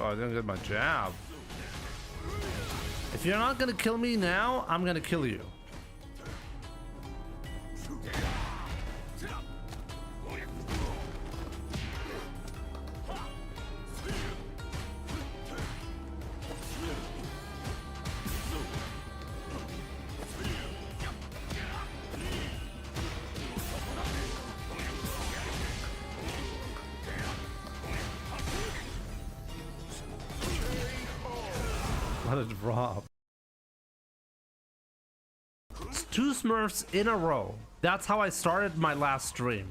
Oh, I didn't get my jab. If you're not gonna kill me now, I'm gonna kill you. Let it drop. It's 2 Smurfs in a row. That's how I started my last stream.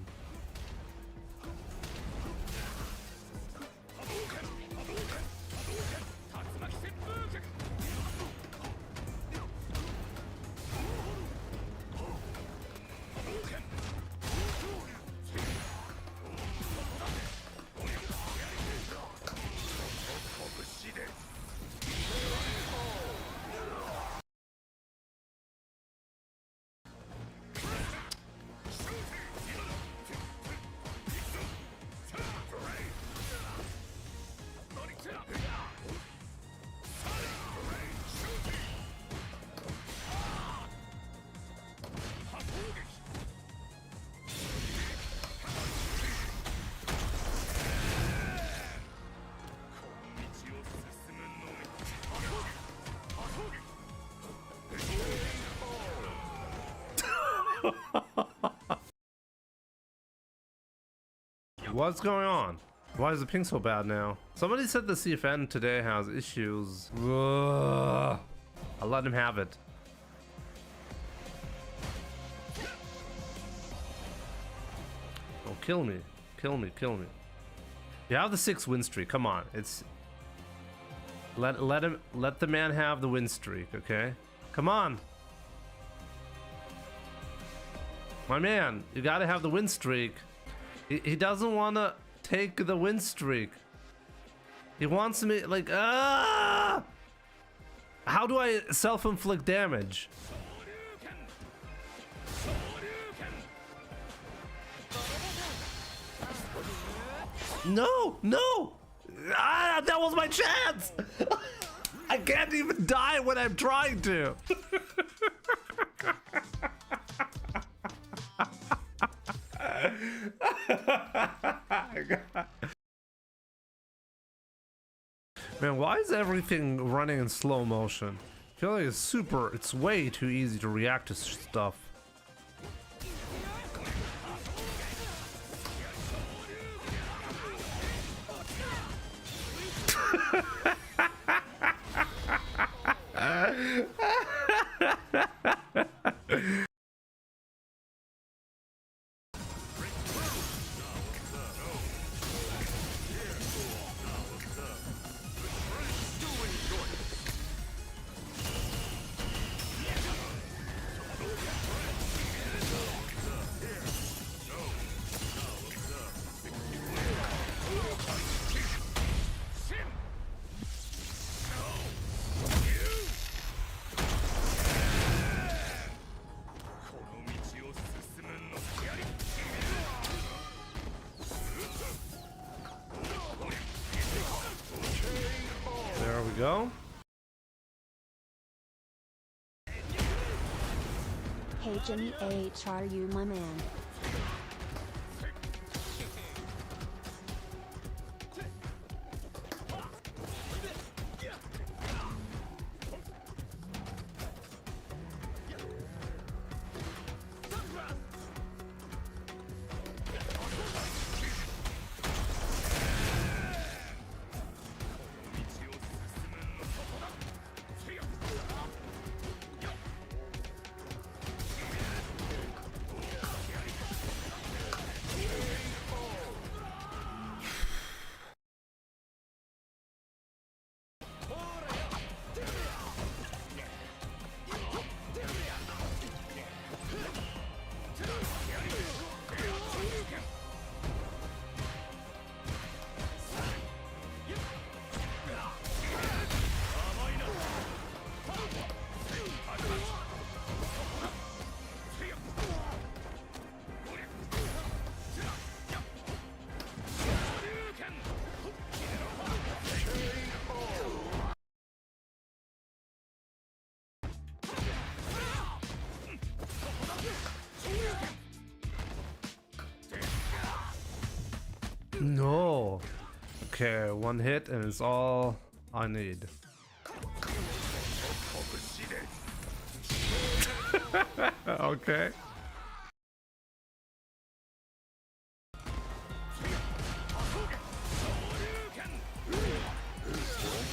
What's going on? Why is the ping so bad now? Somebody said the CFN today has issues. Ugh. I'll let him have it. Oh, kill me. Kill me. Kill me. You have the 6 win streak. Come on. It's... Let the man have the win streak, okay? Come on. My man, you gotta have the win streak. He doesn't want to take the win streak. He wants me like, ah! How do I self-inflict damage? No, no! Ah, that was my chance! I can't even die when I'm trying to. Man, why is everything running in slow motion? I feel like it's way too easy to react to stuff. There we go. Hey Jimmy H, are you my man? No. Okay, one hit and it's all I need. Okay.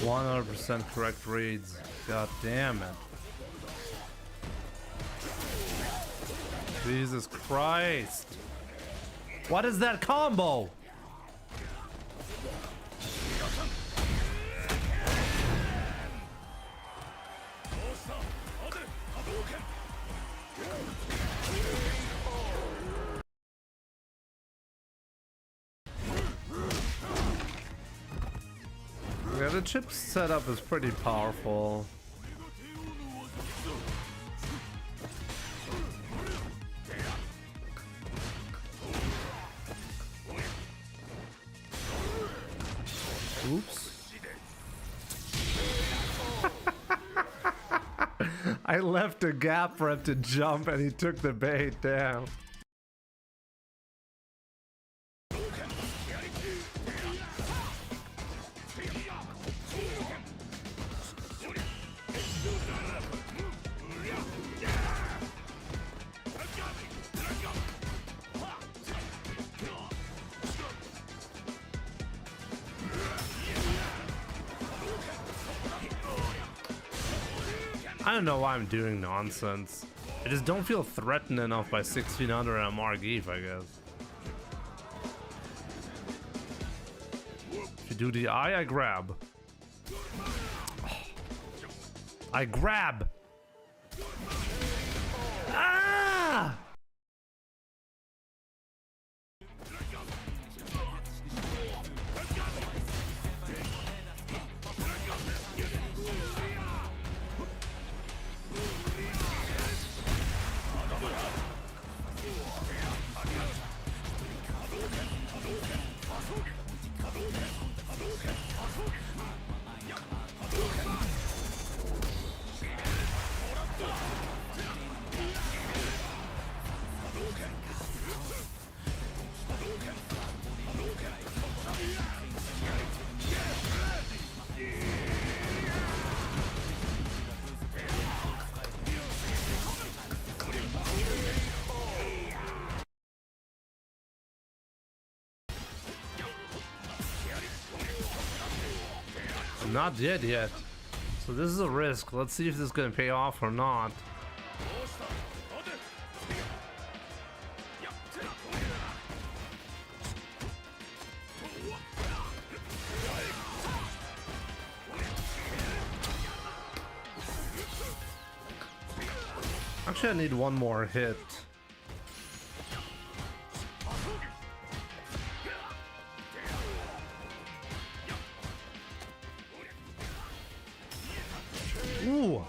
100% correct reads. God damn it. Jesus Christ. What is that combo? Yeah, the chip setup is pretty powerful. Oops. I left a gap for him to jump and he took the bait. Damn. I don't know why I'm doing nonsense. I just don't feel threatened enough by 6 feet under and a Margif, I guess. If you do the eye, I grab. I grab! Ah! I'm not dead yet. So this is a risk. Let's see if this is gonna pay off or not. Actually, I need one more hit. Ooh.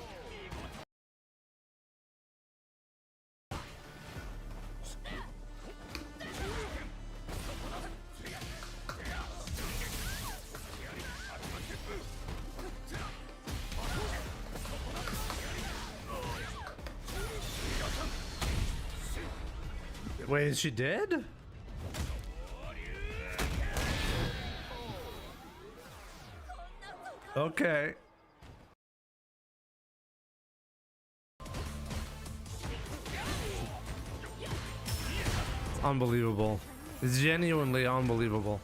Wait, is she dead? Okay. It's unbelievable. It's genuinely unbelievable.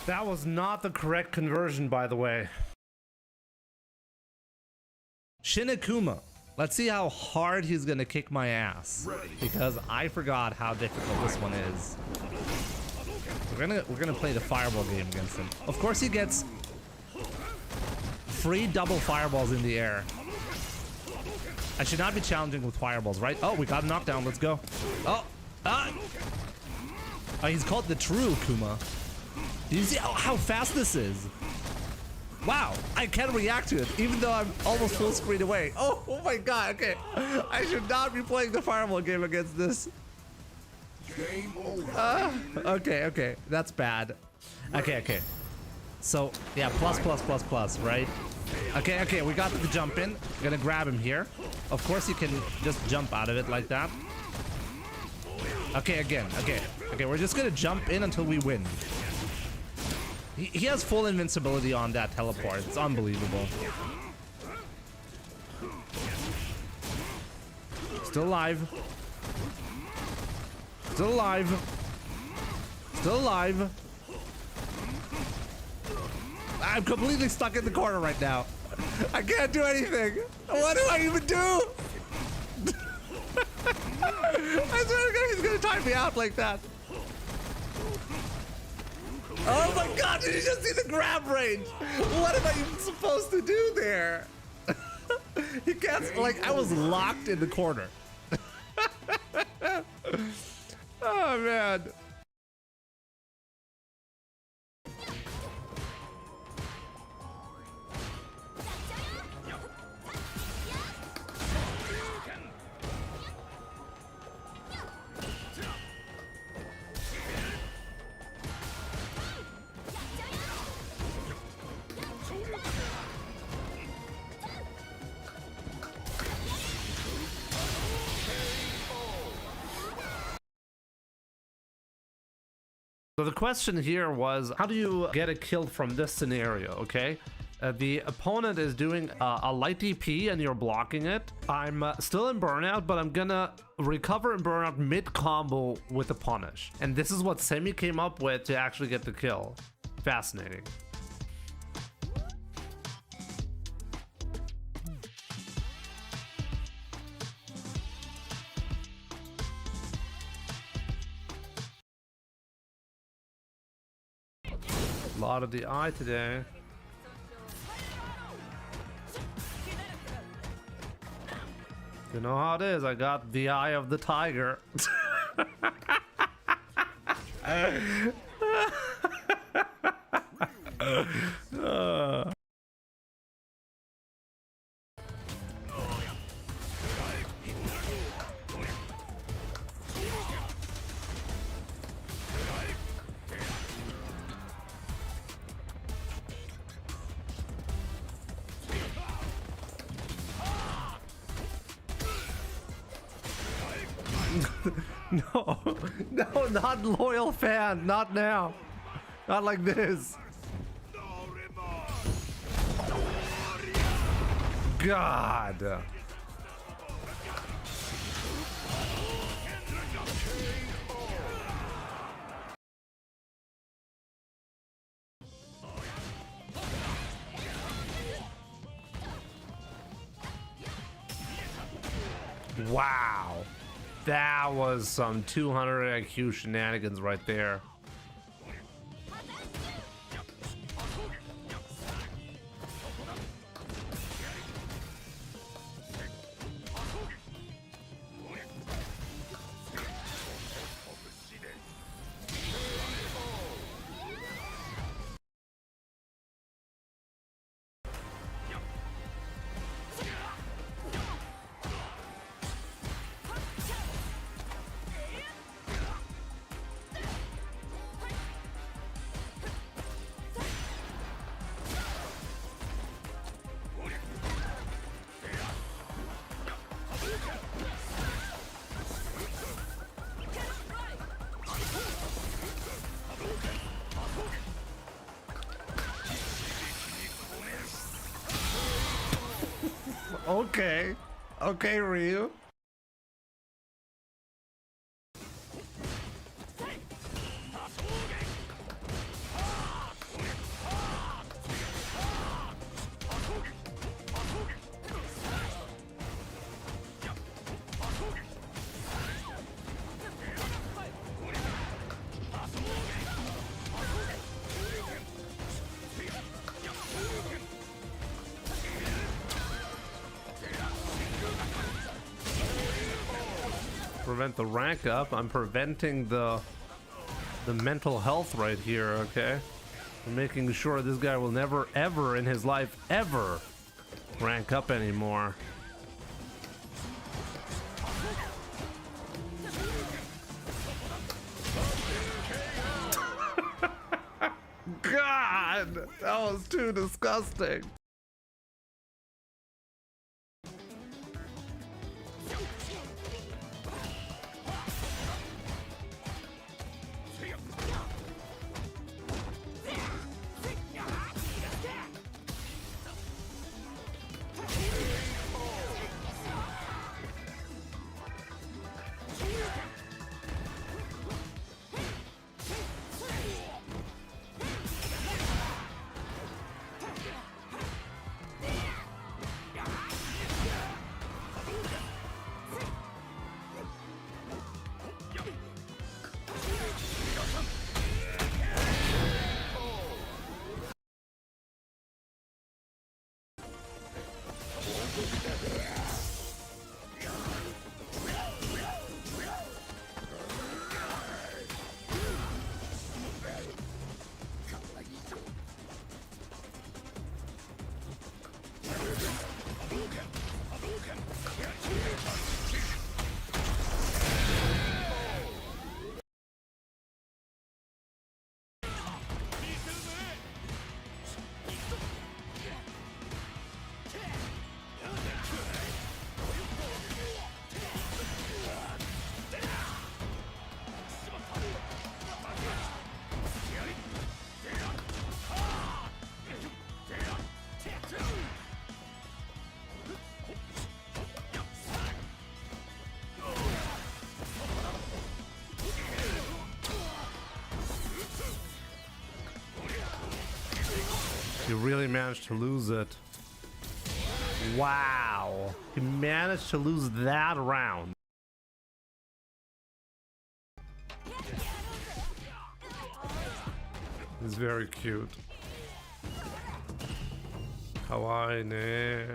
That was not the correct conversion, by the way. Shin Akuma. Let's see how hard he's gonna kick my ass. Because I forgot how difficult this one is. We're gonna play the fireball game against him. Of course he gets free double fireballs in the air. I should not be challenging with fireballs, right? Oh, we got a knockdown. Let's go. Oh, he's called the true Akuma. Do you see how fast this is? Wow, I can react to it, even though I'm almost full screen away. Oh my god, okay. I should not be playing the fireball game against this. Game over. Okay, that's bad. Okay. So, yeah, plus, right? Okay, we got the jump in. Gonna grab him here. Of course you can just jump out of it like that. Okay, again, okay, we're just gonna jump in until we win. He has full invincibility on that teleport. It's unbelievable. Still alive. Still alive. Still alive. I'm completely stuck in the corner right now. I can't do anything. What do I even do? I swear to God, he's gonna time me out like that. Oh my god, did you just see the grab range? What am I even supposed to do there? He can't, like, I was locked in the corner. Oh man. So the question here was, how do you get a kill from this scenario, okay? The opponent is doing a light DP and you're blocking it. I'm still in burnout, but I'm gonna recover in burnout mid-combo with a punish. And this is what Semi came up with to actually get the kill. Fascinating. A lot of the eye today. You know how it is. I got the eye of the tiger. No, not loyal fan, not now. Not like this. God. Wow. That was some 200 IQ shenanigans right there. Okay. Okay, Ryu. prevent the rank up. I'm preventing the mental health right here, okay? I'm making sure this guy will never, ever in his life, ever rank up anymore. God, that was too disgusting. He really managed to lose it. Wow. He managed to lose that round. He's very cute. Kawaii.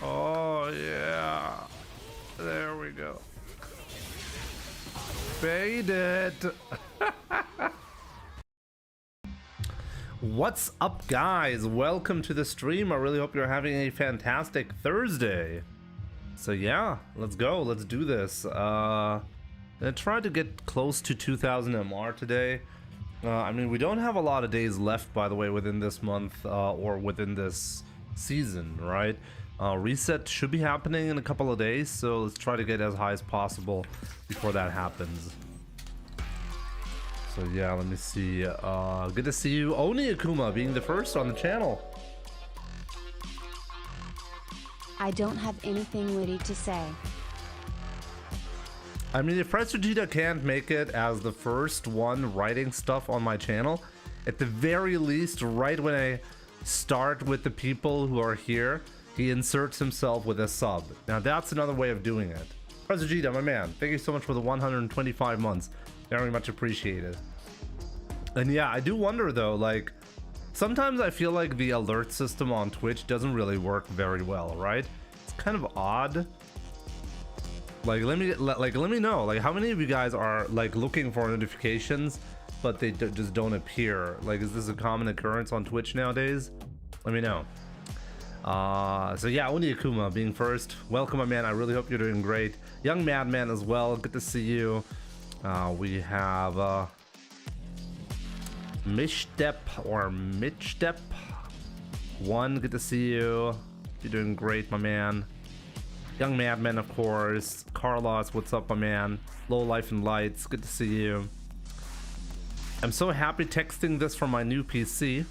Oh yeah. There we go. Fade it. What's up, guys? Welcome to the stream. I really hope you're having a fantastic Thursday. So yeah, let's go. Let's do this. I tried to get close to 2000 MR today. I mean, we don't have a lot of days left, by the way, within this month or within this season, right? Reset should be happening in a couple of days, so let's try to get as high as possible before that happens. So yeah, let me see. Good to see you, Oni Akuma, being the first on the channel. I don't have anything witty to say. I mean, if Vegeta can't make it as the first one writing stuff on my channel, at the very least, right when I start with the people who are here, he inserts himself with a sub. Now that's another way of doing it. Vegeta, my man, thank you so much for the 125 months. Very much appreciated. And yeah, I do wonder though, like, sometimes I feel like the alert system on Twitch doesn't really work very well, right? It's kind of odd. Like, let me know, like, how many of you guys are like looking for notifications, but they just don't appear? Like, is this a common occurrence on Twitch nowadays? Let me know. So yeah, Oni Akuma being first. Welcome, my man. I really hope you're doing great. Young Madman as well. Good to see you. We have Mishtep or Mitchtep. One, good to see you. You're doing great, my man. Young Madman, of course. Carlos, what's up, my man? Low Life and Lights, good to see you. I'm so happy texting this from my new PC.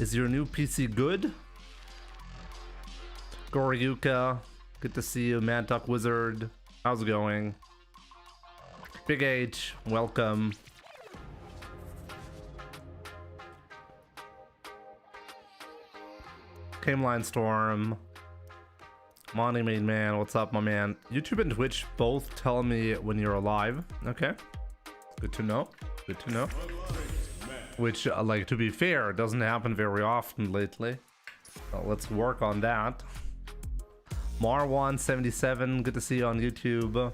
Is your new PC good? Goryuka, good to see you. Mad Duck Wizard, how's it going? Big H, welcome. Cameline Storm. Monty Made Man, what's up, my man? YouTube and Twitch both tell me when you're alive. Okay, good to know. Good to know. Which, like, to be fair, doesn't happen very often lately. So let's work on that. Marwan77, good to see you on YouTube.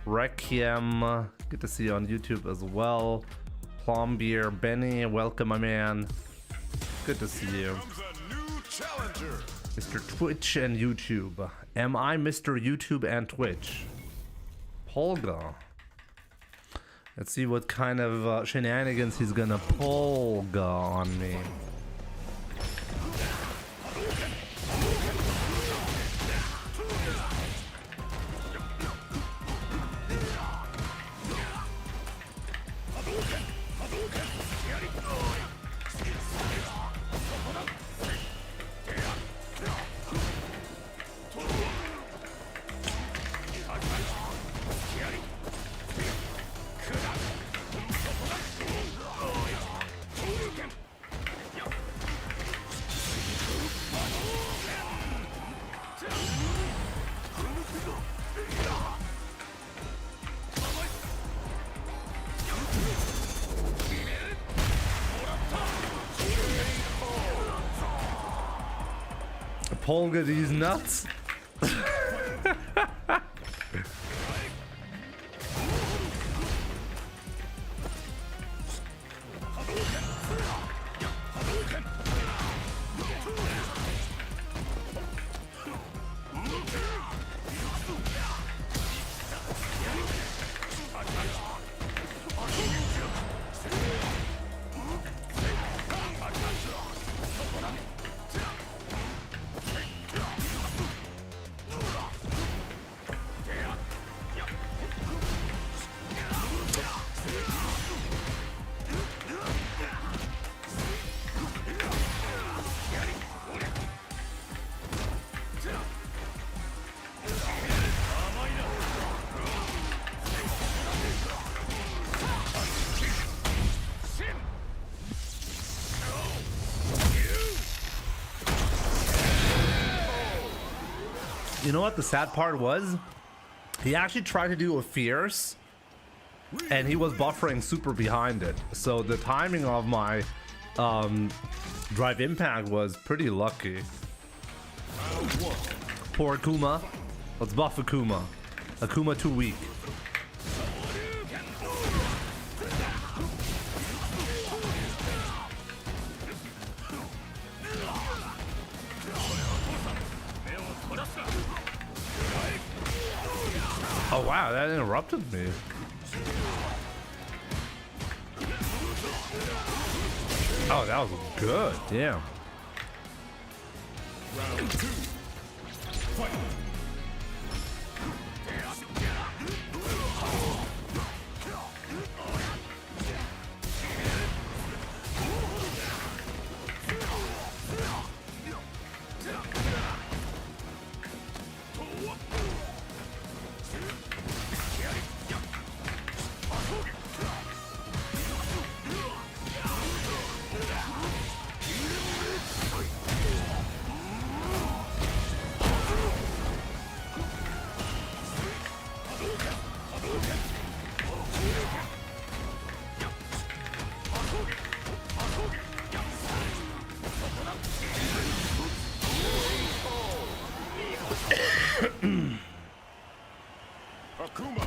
Requiem, good to see you on YouTube as well. Plombier, Benny, welcome my man. Good to see you. Mr. Twitch and YouTube. Am I Mr. YouTube and Twitch? Polga. Let's see what kind of shenanigans he's gonna polga on me. Polga these nuts. You know what the sad part was? He actually tried to do a fierce and he was buffering super behind it. So the timing of my drive impact was pretty lucky. Poor Akuma. Let's buff Akuma. Akuma too weak. Oh wow, that interrupted me. Oh, that was good. Damn. Round 2. Fight. Akuma.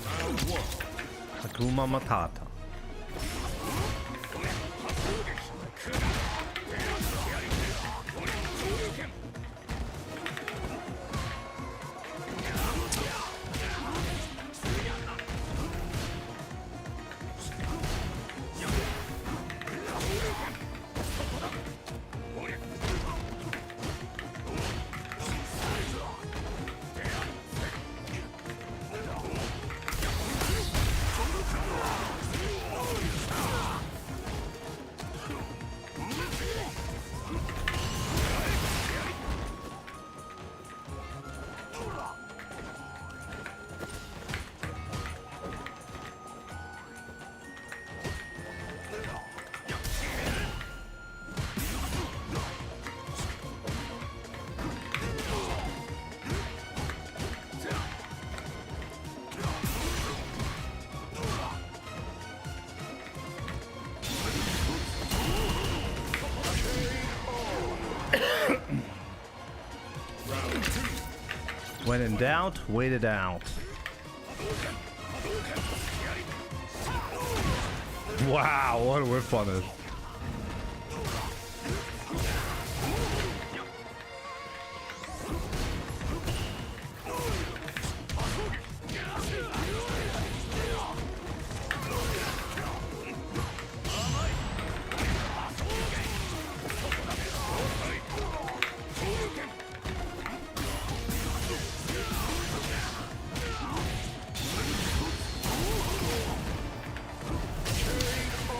Round 1. Akuma Matata. When in doubt, wait it out. Wow, what a whip punish.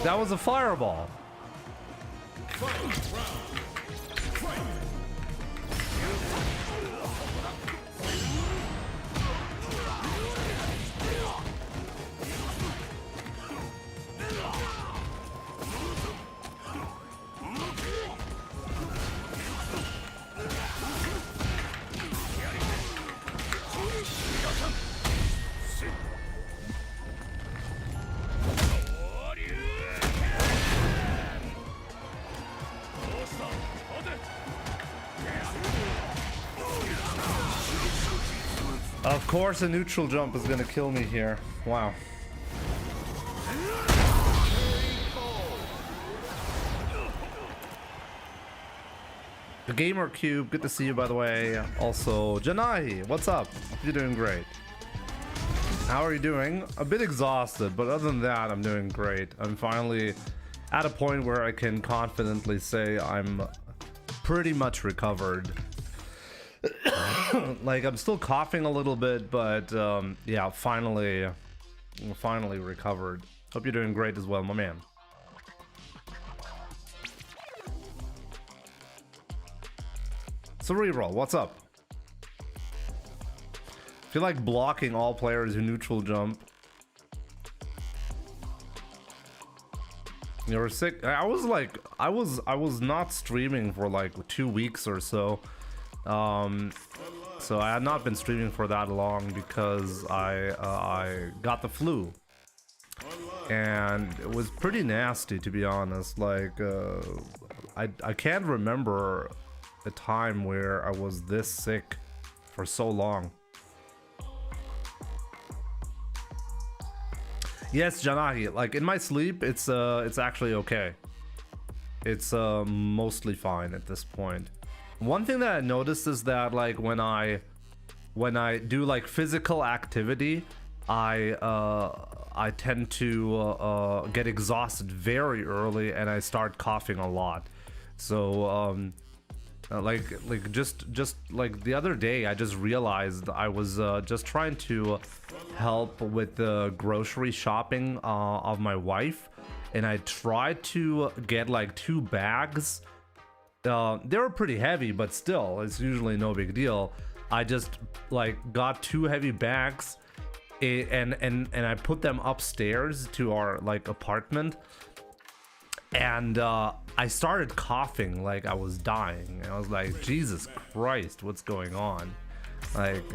That was a fireball. Of course, a neutral jump is gonna kill me here. Wow. The Gamer Cube, good to see you, by the way. Also, Janai, what's up? You're doing great. How are you doing? A bit exhausted, but other than that, I'm doing great. I'm finally at a point where I can confidently say I'm pretty much recovered. Like, I'm still coughing a little bit, but yeah, finally recovered. Hope you're doing great as well, my man. Cerebral, what's up? I feel like blocking all players who neutral jump. You were sick. I was not streaming for like 2 weeks or so. So I had not been streaming for that long because I got the flu, and it was pretty nasty, to be honest. Like I can't remember a time where I was this sick for so long. Yes, Janahi, like in my sleep, it's actually okay. It's mostly fine at this point. One thing that I noticed is that, like, when I do like physical activity, I tend to get exhausted very early, and I start coughing a lot. So like just like the other day, I just realized I was just trying to help with the grocery shopping of my wife, and I tried to get like 2 bags. They were pretty heavy, but still, it's usually no big deal. I just like got 2 heavy bags, and I put them upstairs to our like apartment, and I started coughing like I was dying. I was like, Jesus Christ, what's going on? Like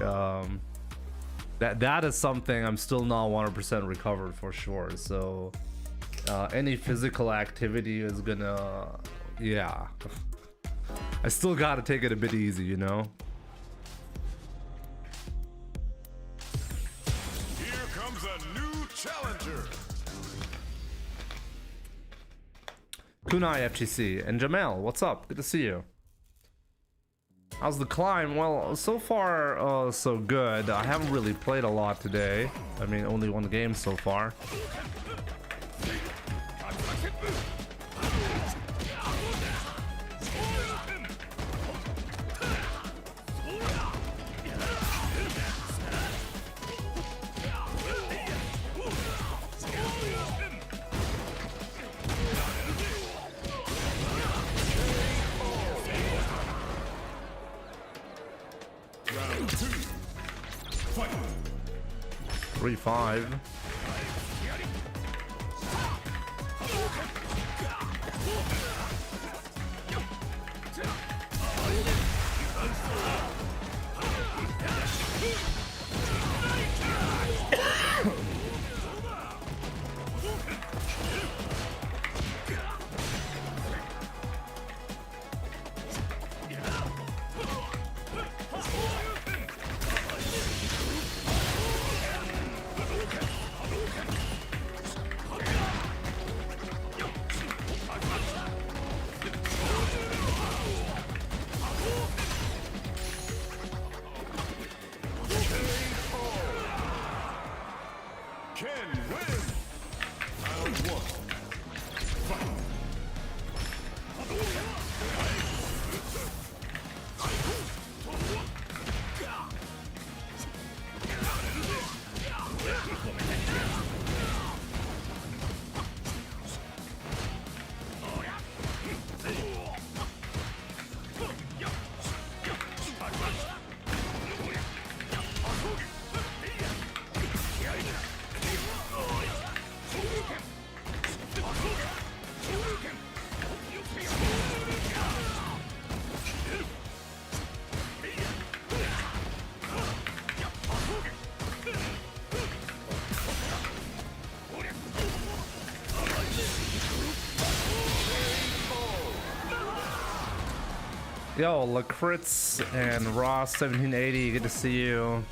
that is something I'm still not 100% recovered for sure. So any physical activity is gonna, yeah. I still gotta take it a bit easy, you know? Here comes a new challenger. Kunai FGC and Jamel, what's up? Good to see you. How's the climb? Well, so far, so good. I haven't really played a lot today. I mean, only 1 game so far. Round 2. Fight. 3-5. Ken wins. Round 1. Fight. Yo, Lacritz and Ross 1780, good to see you.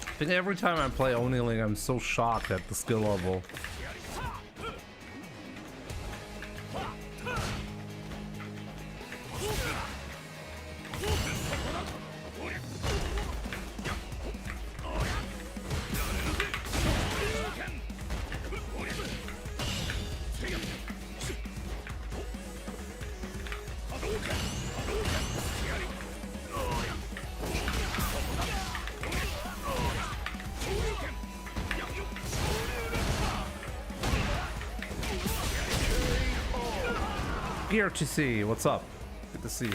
I think every time I play Oniling, I'm so shocked at the skill level. Here to see, what's up? Good to see you.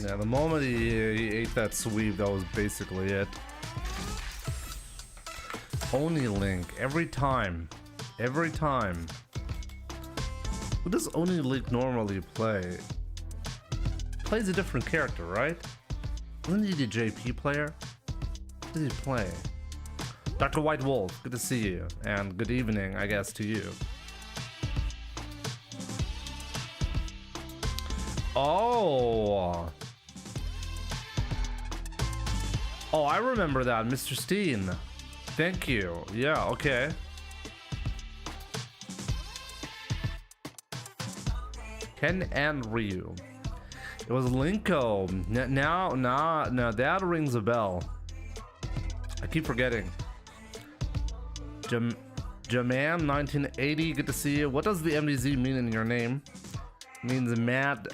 Yeah, the moment he ate that sweep, that was basically it. Oni Link, every time. Every time. Who does Oni Link normally play? Plays a different character, right? Isn't he the JP player? What does he play? Dr. White Wolf, good to see you. And good evening, I guess, to you. Oh! Oh, I remember that, Mr. Steen. Thank you. Yeah, okay. Ken and Ryu. It was Linko. Now that rings a bell. I keep forgetting. Jaman 1980, good to see you. What does the MDZ mean in your name? It means Mad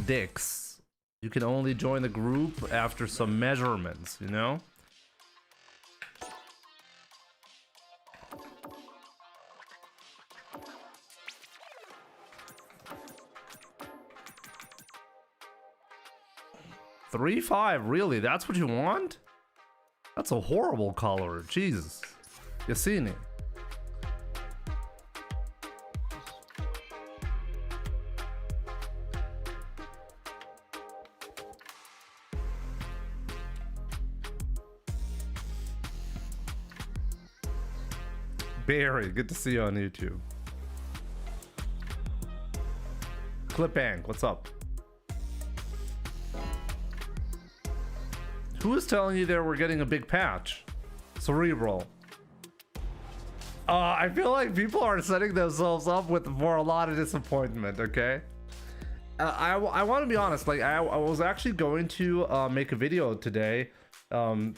Dicks. You can only join the group after some measurements, you know? 3-5, really? That's what you want? That's a horrible color. Jesus. Yassini. Barry, good to see you on YouTube. Clipbank, what's up? Who is telling you that we're getting a big patch? Cerebral. I feel like people are setting themselves up for a lot of disappointment, okay? I want to be honest, like I was actually going to make a video today. I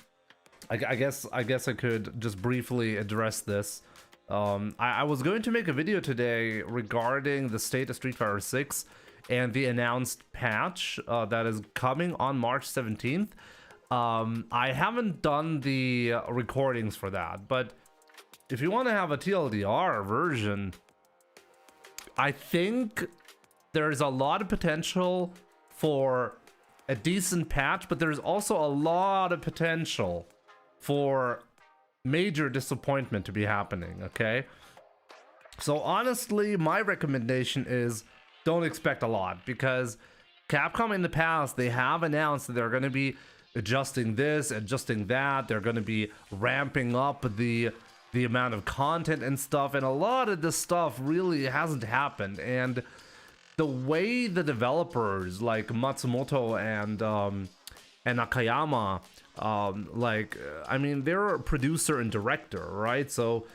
guess I could just briefly address this. I was going to make a video today regarding the state of Street Fighter 6 and the announced patch that is coming on March 17th. I haven't done the recordings for that, but if you want to have a TLDR version, I think there's a lot of potential for a decent patch, but there's also a lot of potential for major disappointment to be happening, okay? So honestly, my recommendation is don't expect a lot, because Capcom in the past, they have announced that they're going to be adjusting this, adjusting that, they're going to be ramping up the amount of content and stuff, and a lot of this stuff really hasn't happened. And the way the developers like Matsumoto and Nakayama, I mean, they're a producer and director, right? So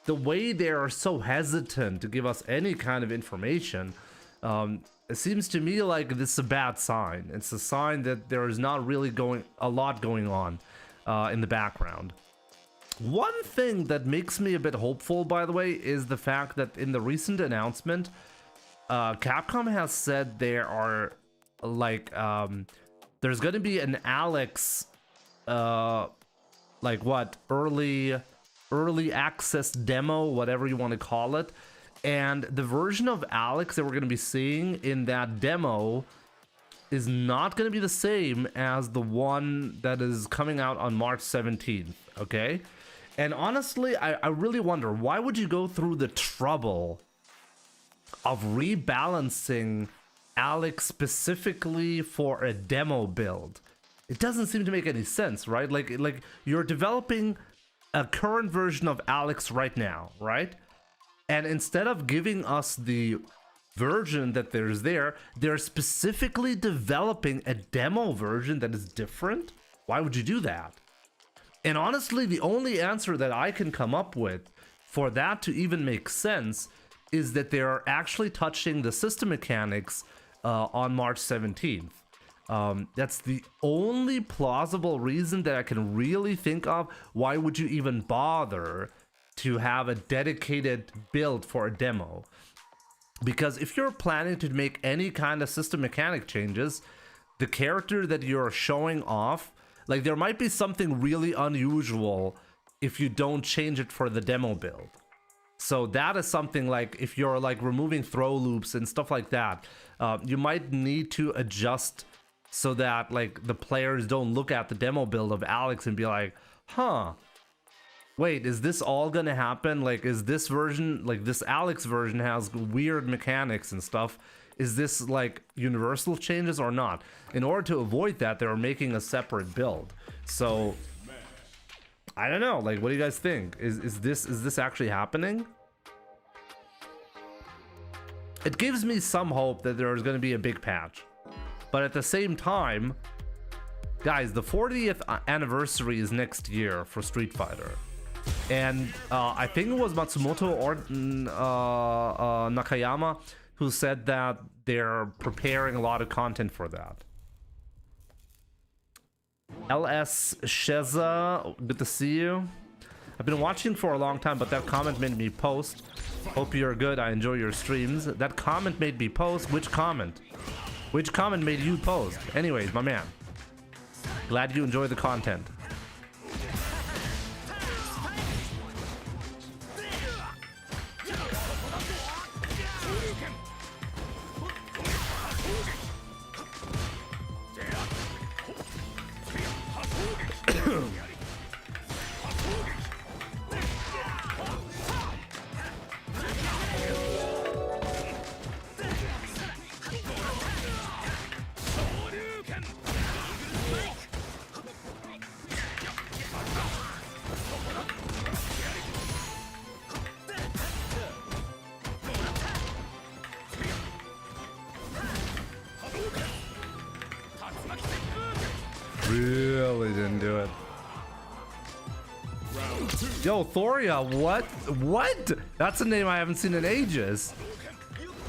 the way they are so hesitant to give us any kind of information, it seems to me like this is a bad sign. It's a sign that there is not really a lot going on in the background. One thing that makes me a bit hopeful, by the way, is the fact that in the recent announcement, Capcom has said there are like there's going to be an Alex early access demo, whatever you want to call it, and the version of Alex that we're going to be seeing in that demo is not going to be the same as the one that is coming out on March 17th, okay? And honestly, I really wonder, why would you go through the trouble of rebalancing Alex specifically for a demo build? It doesn't seem to make any sense, right? Like you're developing a current version of Alex right now, right? And instead of giving us the version that they're specifically developing a demo version that is different. Why would you do that? And honestly, the only answer that I can come up with for that to even make sense is that they are actually touching the system mechanics on March 17th. That's the only plausible reason that I can really think of. Why would you even bother to have a dedicated build for a demo? Because if you're planning to make any kind of system mechanic changes, the character that you're showing off, like, there might be something really unusual if you don't change it for the demo build. So that is something, like, if you're like removing throw loops and stuff like that, you might need to adjust so that like the players don't look at the demo build of Alex and be like, huh, wait, is this all gonna happen? Like, is this version, like this Alex version has weird mechanics and stuff, is this like universal changes or not? In order to avoid that, they're making a separate build. So I don't know, like, what do you guys think? Is this actually happening? It gives me some hope that there's going to be a big patch, but at the same time, guys, the 40th anniversary is next year for Street Fighter, and I think it was Matsumoto or Nakayama who said that they're preparing a lot of content for that. LS Sheza, good to see you. I've been watching for a long time, but that comment made me post. Hope you're good. I enjoy your streams. That comment made me post. Which comment? Which comment made you post? Anyways, my man. Glad you enjoy the content. really didn't do it. Round 2. Yo, Thoria, what? What? That's a name I haven't seen in ages.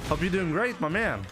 Hope you're doing great, my man.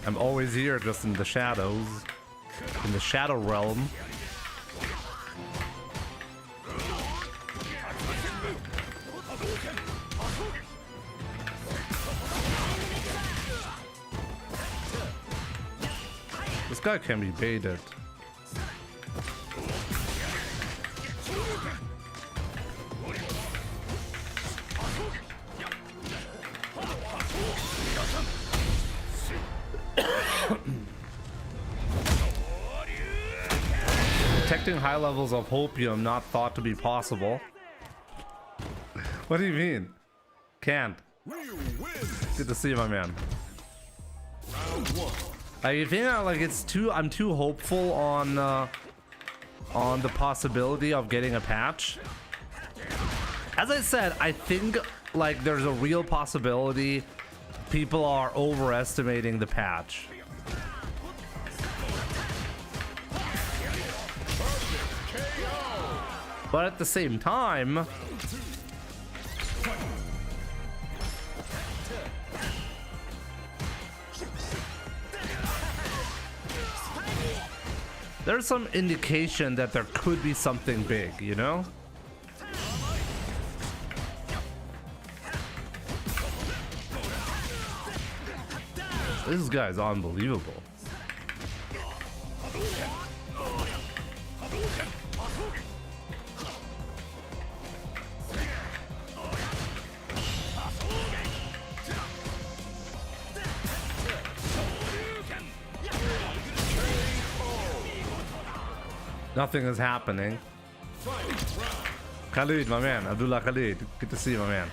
I'm always here, just in the shadows, in the shadow realm. This guy can be baited. Detecting high levels of hopium not thought to be possible. What do you mean? Can't. Good to see you, my man. Round 1. I think I'm too hopeful on the possibility of getting a patch. As I said, I think like there's a real possibility people are overestimating the patch. But at the same time, there's some indication that there could be something big, you know? This guy's unbelievable. Nothing is happening. Khalid, my man. Abdullah Khalid. Good to see you, my man.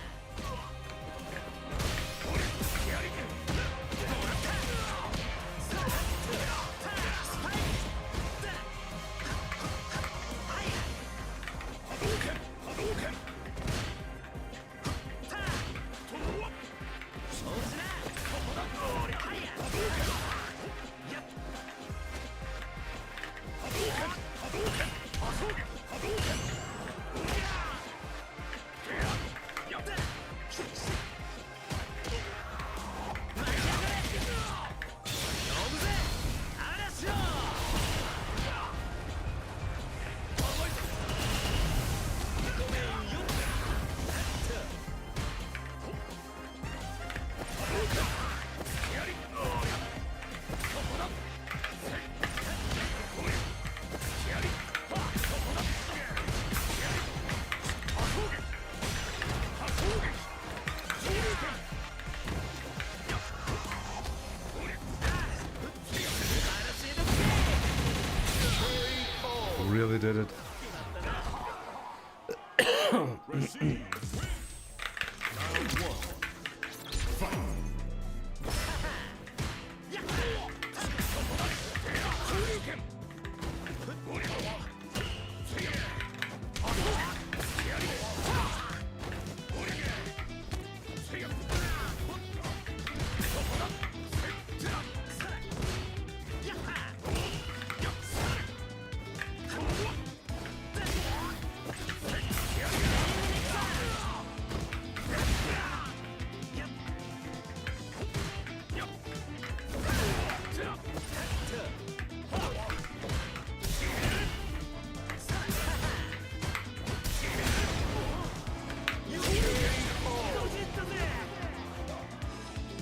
Really did it.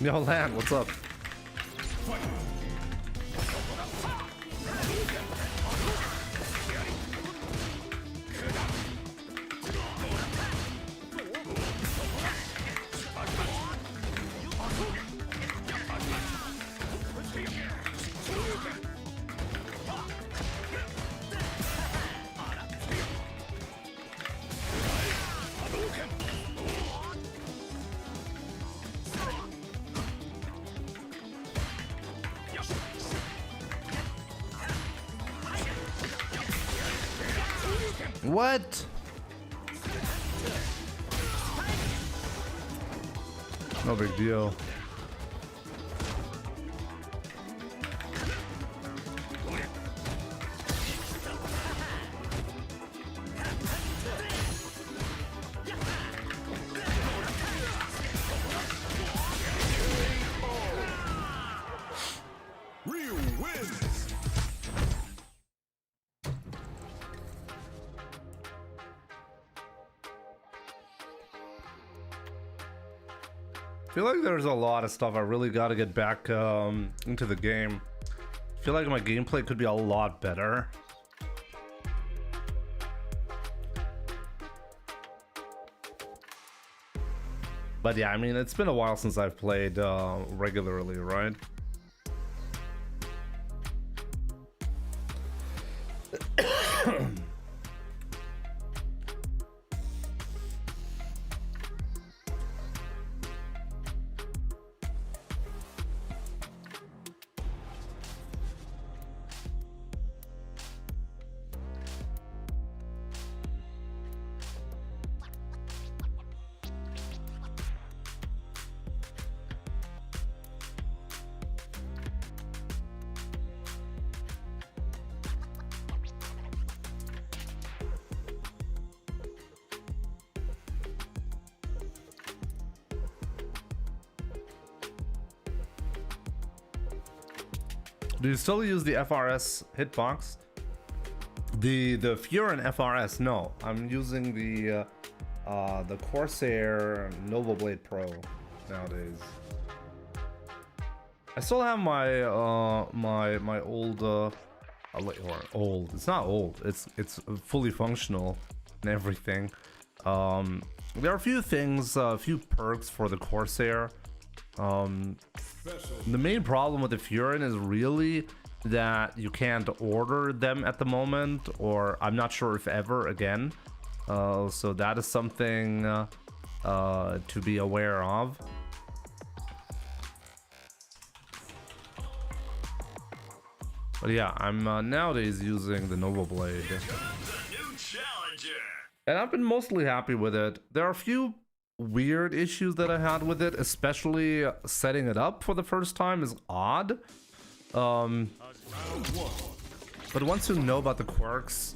Yo, Lan, what's up? What? No big deal. Ryu wins. I feel like there's a lot of stuff I really got to get back into the game. I feel like my gameplay could be a lot better. But yeah, I mean, it's been a while since I've played regularly, right? Do you still use the FRS hitbox? The Furin FRS? No, I'm using the Corsair Nova Blade Pro nowadays. I still have my my old or old. It's not old. It's fully functional and everything. There are a few things, a few perks for the Corsair. The main problem with the Furin is really that you can't order them at the moment, or I'm not sure if ever again. So that is something to be aware of. But yeah, I'm nowadays using the Nova Blade. And I've been mostly happy with it. There are a few weird issues that I had with it, especially setting it up for the first time is odd. But once you know about the quirks,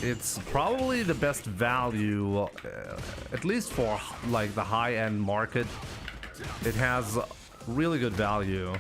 it's probably the best value, at least for like the high-end market. It has really good value.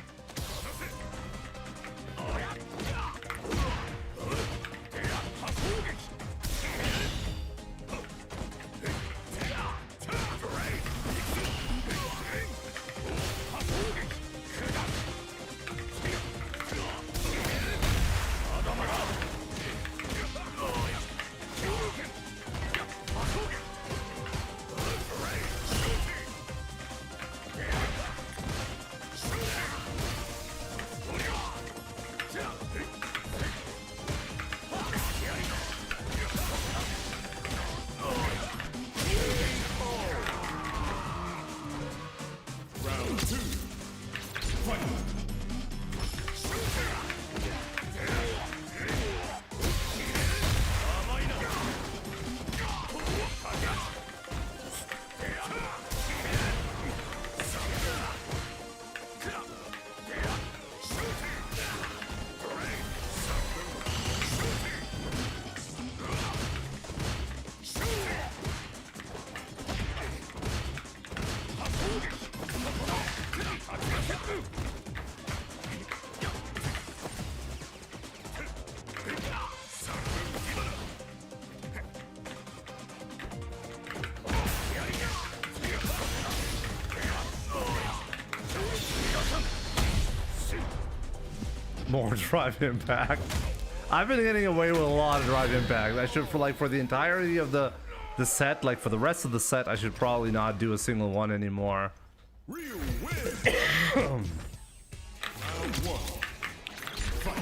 More drive impact. I've been getting away with a lot of drive impact. I should, for the entirety of the set, like for the rest of the set, I should probably not do a single one anymore. Real win. Round one. Fight.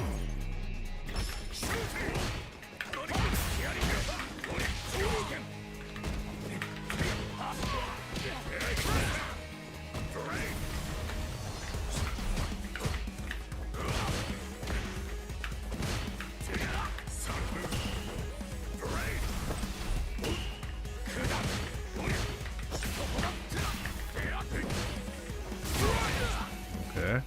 Okay.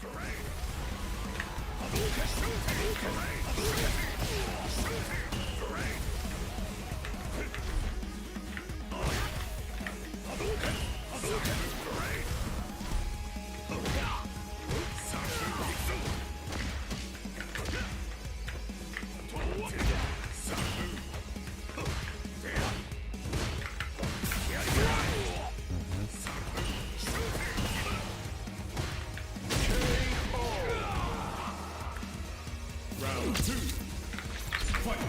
Round two. Fight.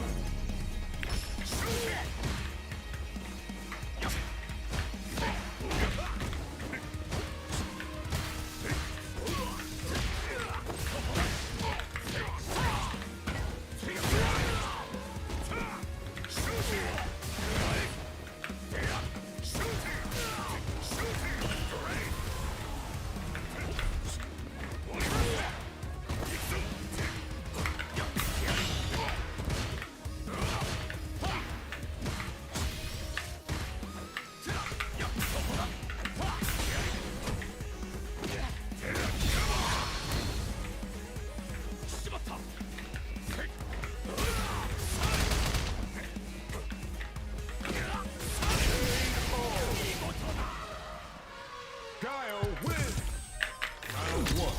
Round one.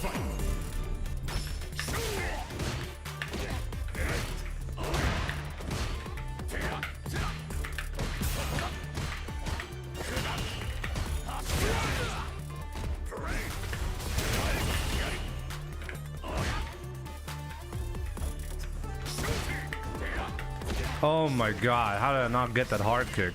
Fight. Oh my god, how did I not get that hard kick?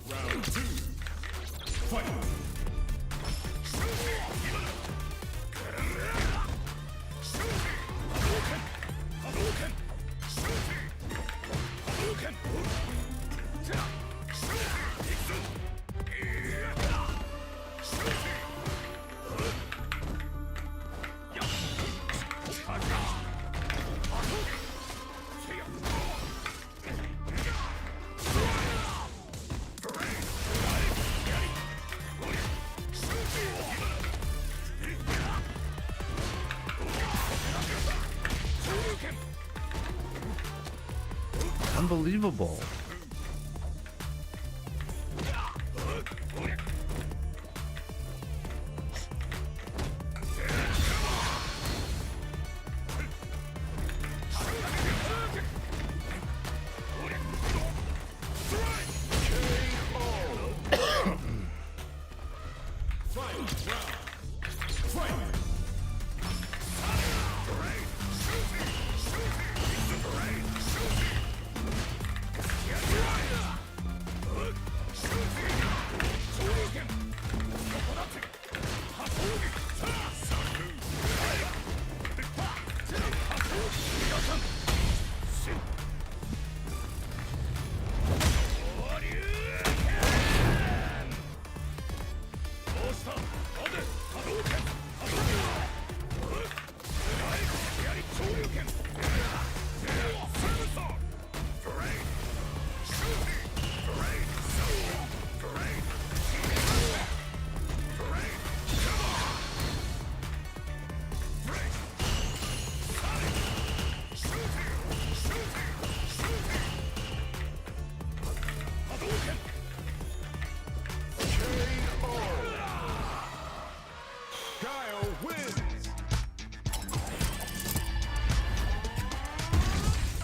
Round two. Fight. Unbelievable.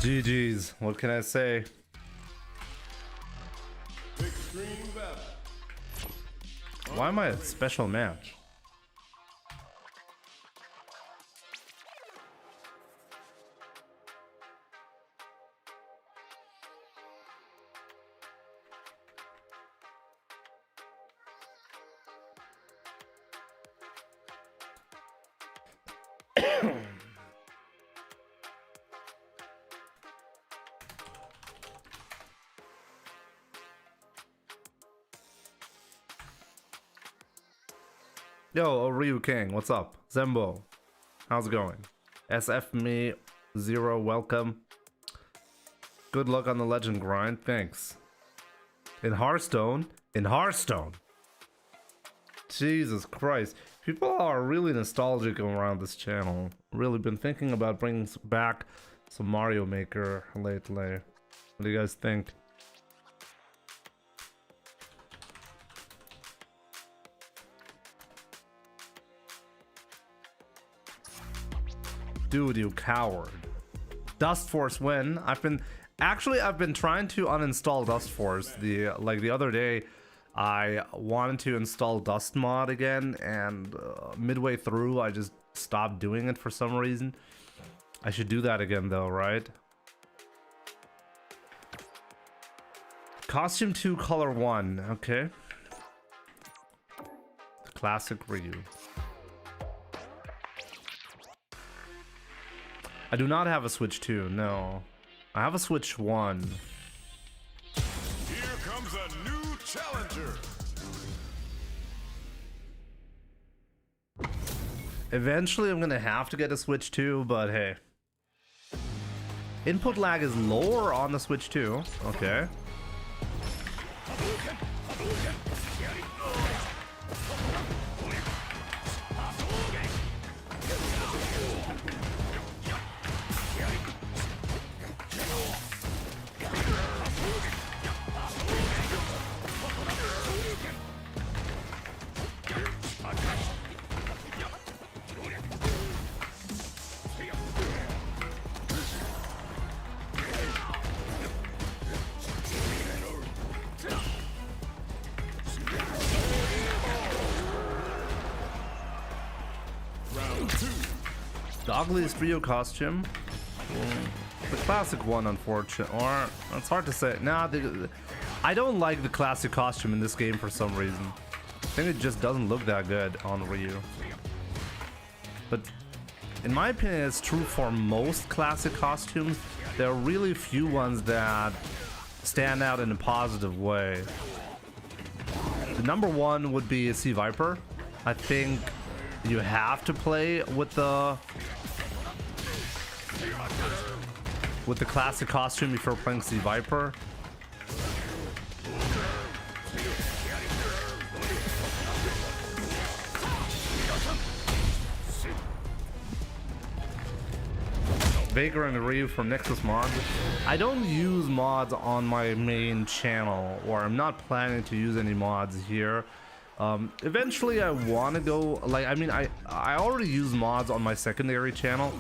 GG's. What can I say? Extreme battle. Why am I a special match? Yo, Ryu King, what's up? Zembo, how's it going? SF me 0, welcome. Good luck on the legend grind, thanks. In Hearthstone? In Hearthstone! Jesus Christ. People are really nostalgic around this channel. Really been thinking about bringing back some Mario Maker lately. What do you guys think? Dude, you coward. Dust Force when? I've been trying to uninstall Dust Force. The other day I wanted to install Dust mod again, and midway through I just stopped doing it for some reason. I should do that again though, right? Costume 2 color 1, okay. The classic Ryu. I do not have a Switch 2, no. I have a Switch 1. Here comes a new challenger. Eventually I'm gonna have to get a Switch 2, but hey. Input lag is lower on the Switch 2, okay. The ugliest Ryu costume, the classic one, unfortunately, or it's hard to say. Nah, I don't like the classic costume in this game for some reason. I think it just doesn't look that good on Ryu. But in my opinion, it's true for most classic costumes. There are really few ones that stand out in a positive way. The number one would be Sea Viper. I think you have to play with the classic costume before playing Sea Viper. Vega and Ryu from Nexus Mods. I don't use mods on my main channel, or I'm not planning to use any mods here. Eventually I want to go, like, I mean, I already use mods on my secondary channel,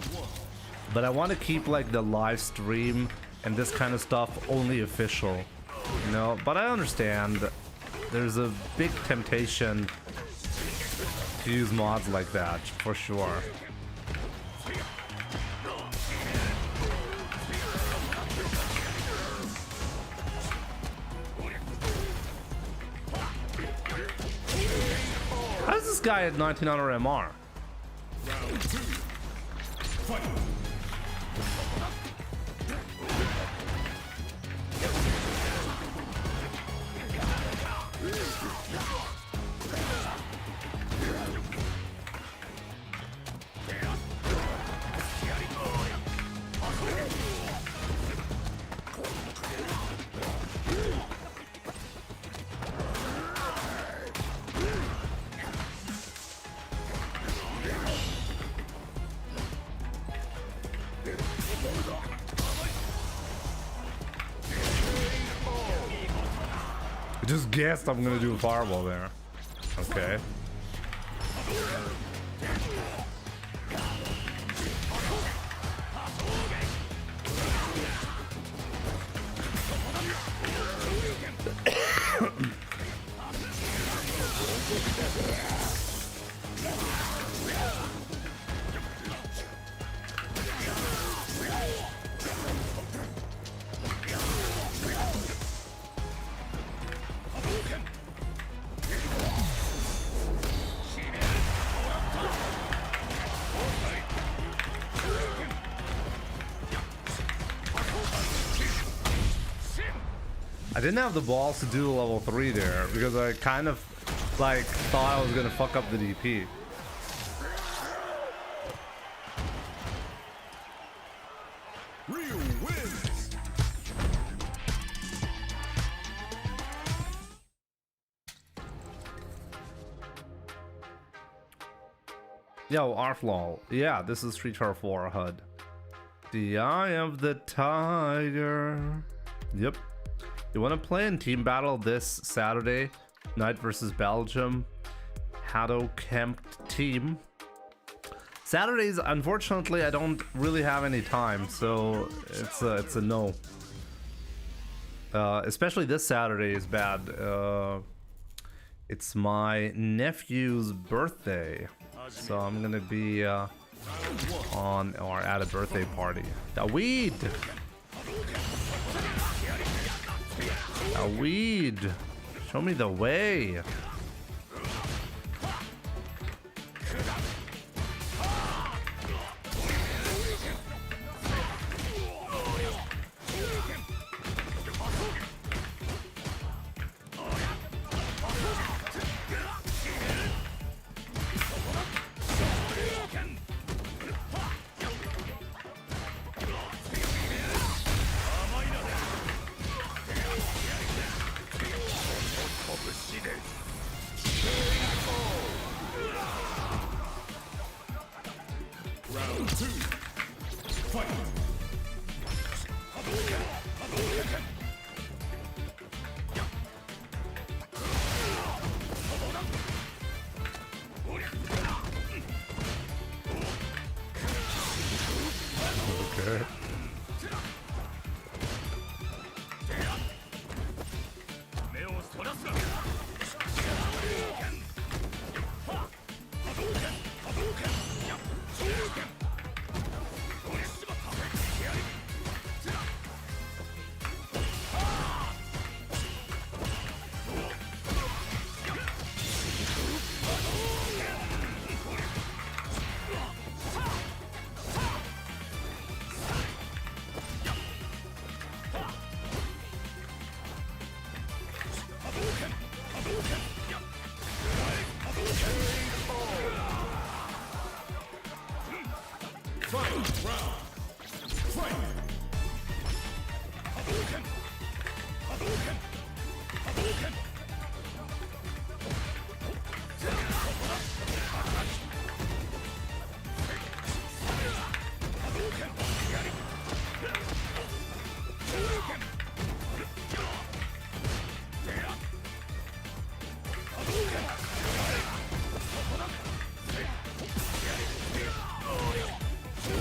but I want to keep like the live stream and this kind of stuff only official, you know. But I understand there's a big temptation to use mods like that for sure. How's this guy at 1900 MR? Round 2. Fight. I just guessed I'm gonna do a fireball there. Okay. I didn't have the balls to do level 3 there because I kind of like thought I was gonna fuck up the DP. Ryu wins. Yo, Arflol. Yeah, this is Street Fighter 4 HUD. The Eye of the Tiger. Yep. You want to play in team battle this Saturday night versus Belgium? Hado Kempt team. Saturdays, unfortunately, I don't really have any time, so it's a no. Especially this Saturday is bad. It's my nephew's birthday, so I'm gonna be on or at a birthday party. The weed. A weed. Show me the way. Round 2. Fight. Okay.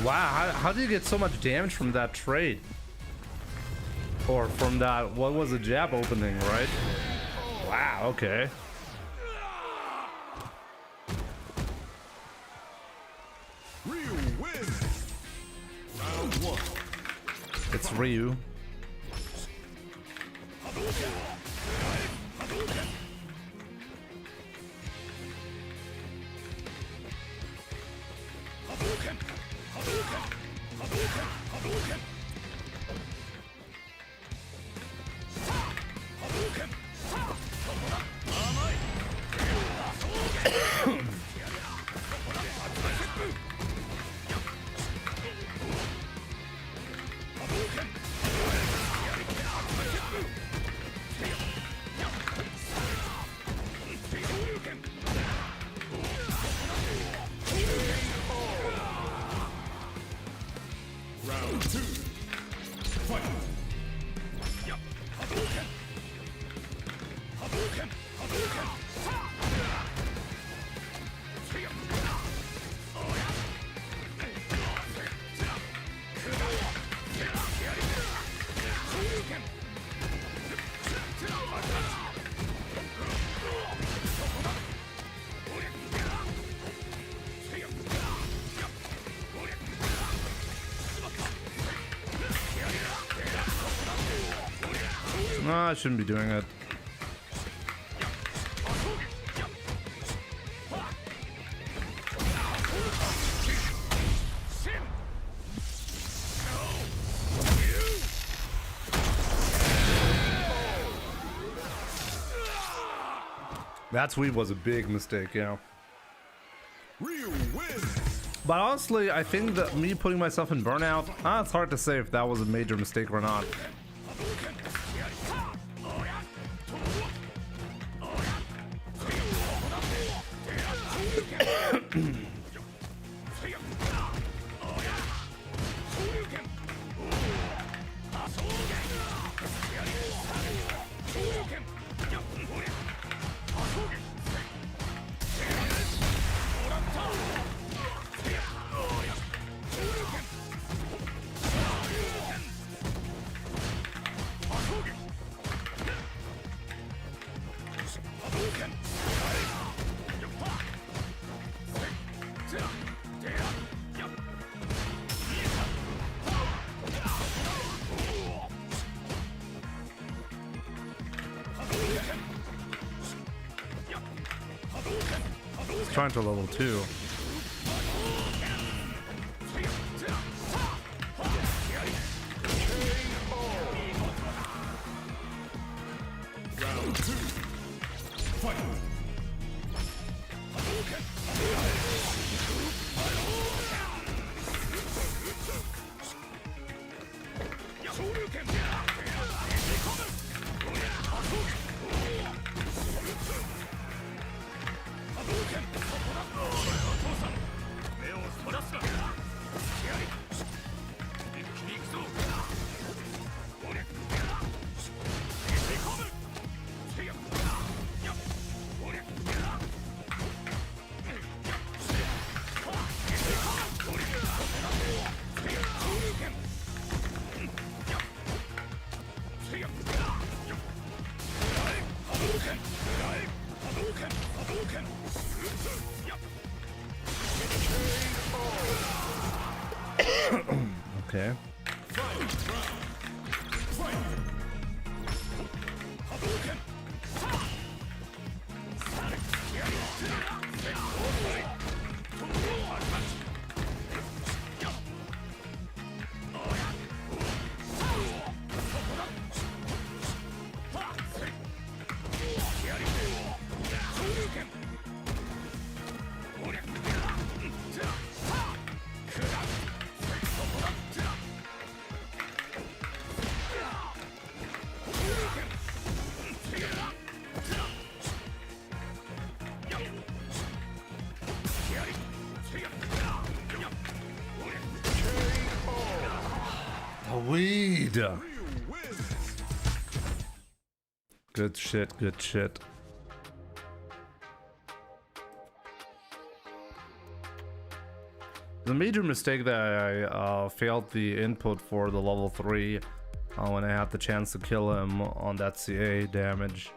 Wow, how do you get so much damage from that trade? Or from that, what was a jab opening, right? Wow, okay. Ryu wins. Round 1. It's Ryu. Round 2. Fight. No, I shouldn't be doing it. That sweep was a big mistake, yeah. Ryu wins. But honestly, I think that me putting myself in burnout, it's hard to say if that was a major mistake or not. Trying to level 2. Round 2. Fight. Okay. Weed. Good shit, good shit. The major mistake that I failed the input for the level 3 when I had the chance to kill him on that CA damage.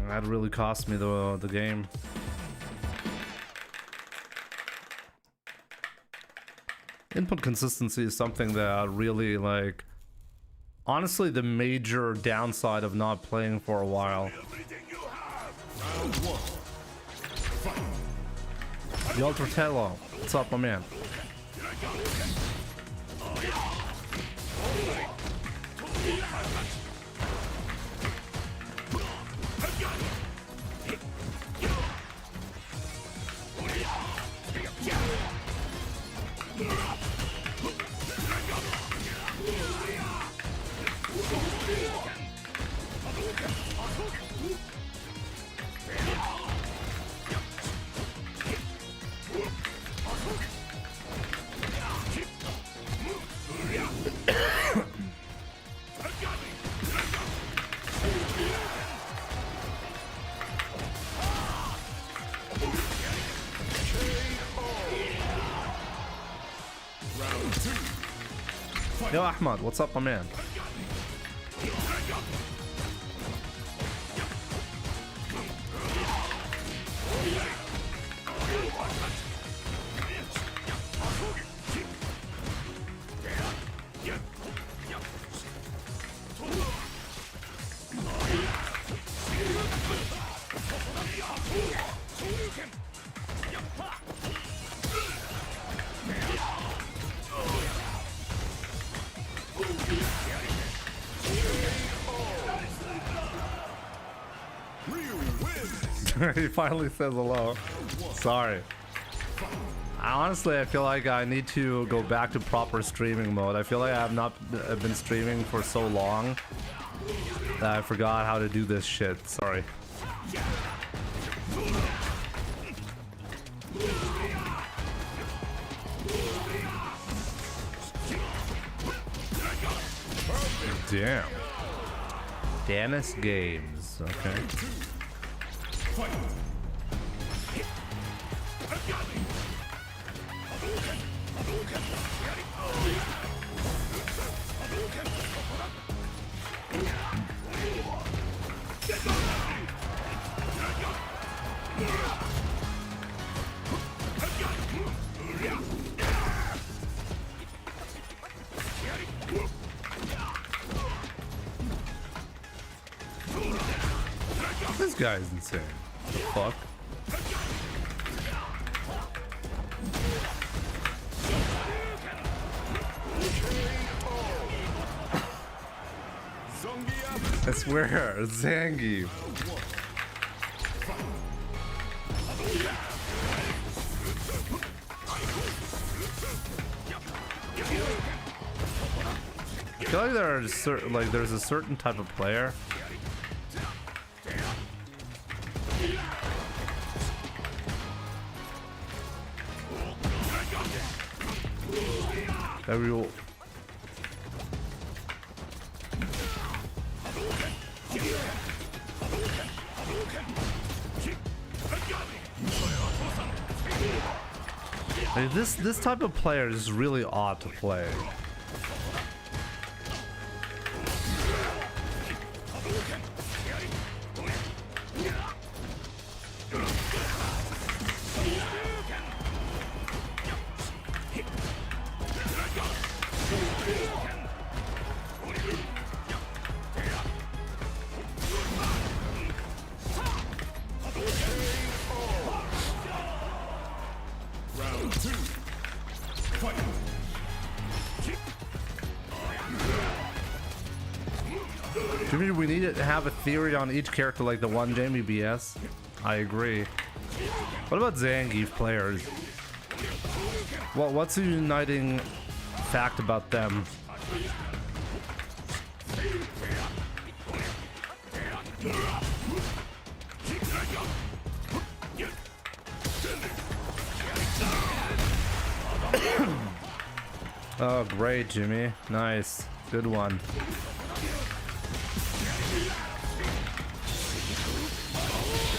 That really cost me the game. Input consistency is something that I really like. Honestly, the major downside of not playing for a while. Round 1. Fight. The Ultratello. What's up, my man? Yo, Ahmad, what's up, my man? He finally says hello. Sorry. Honestly, I feel like I need to go back to proper streaming mode. I feel like I have not been streaming for so long that I forgot how to do this shit. Sorry. Damn. Dennis Games. Okay. This guy is insane. What the fuck? I swear, Zangief. I feel like there are certain, like there's a certain type of player that we will. Like this type of player is really odd to play. Jimmy, we need to have a theory on each character like the one Jamie BS. I agree. What about Zangief players? Well, what's the uniting fact about them? Oh, great, Jimmy. Nice. Good one.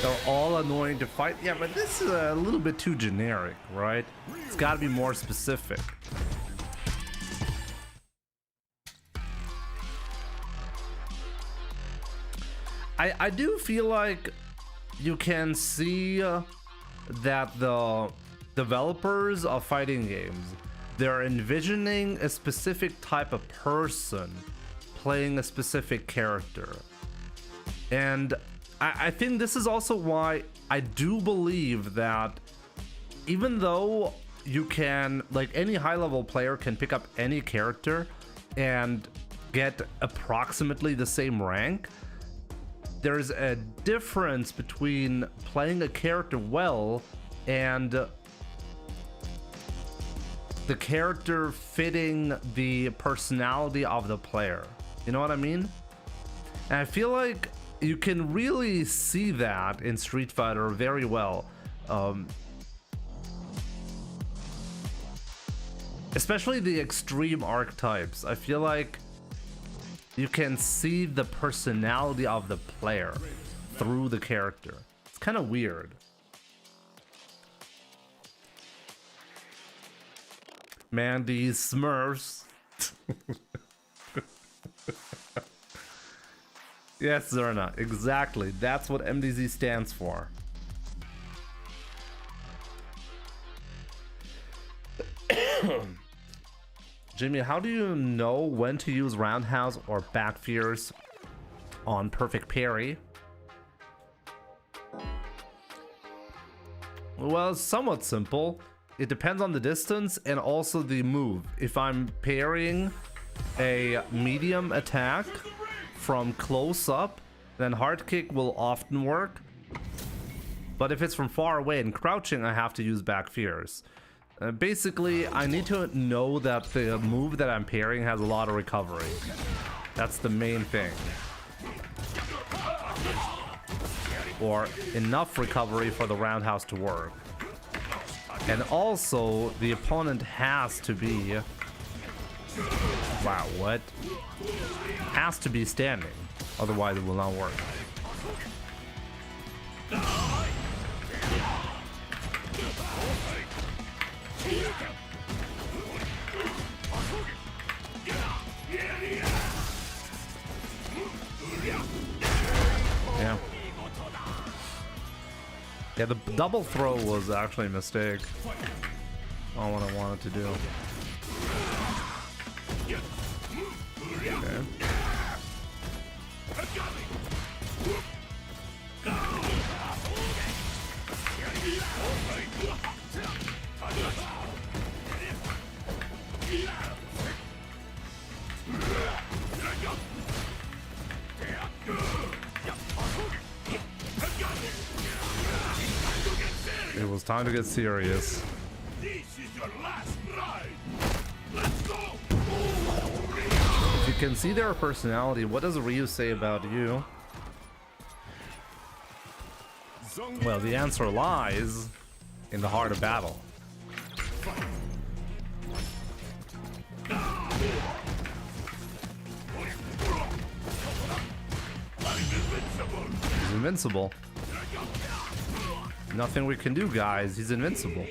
They're all annoying to fight. Yeah, but this is a little bit too generic, right? It's got to be more specific. I do feel like you can see that the developers of fighting games, they're envisioning a specific type of person playing a specific character. And I think this is also why I do believe that even though you can, like, any high-level player can pick up any character and get approximately the same rank, there's a difference between playing a character well and the character fitting the personality of the player. You know what I mean? And I feel like you can really see that in Street Fighter very well. Especially the extreme archetypes. I feel like you can see the personality of the player through the character. It's kind of weird. Man, these Smurfs. Yes, Zerna, exactly. That's what MDZ stands for. Jimmy, how do you know when to use roundhouse or back fierce on perfect parry? Well, it's somewhat simple. It depends on the distance and also the move. If I'm parrying a medium attack from close up, then hard kick will often work. But if it's from far away and crouching, I have to use back fears. Basically, I need to know that the move that I'm parrying has a lot of recovery. That's the main thing. Or enough recovery for the roundhouse to work. And also, the opponent has to be... Wow, what? Has to be standing. Otherwise, it will not work. Yeah. Yeah, the double throw was actually a mistake. Not what I wanted to do. Okay. It was time to get serious. This is your last ride. Let's go. If you can see their personality, what does Ryu say about you? Well, the answer lies in the heart of battle. He's invincible. Nothing we can do, guys. He's invincible.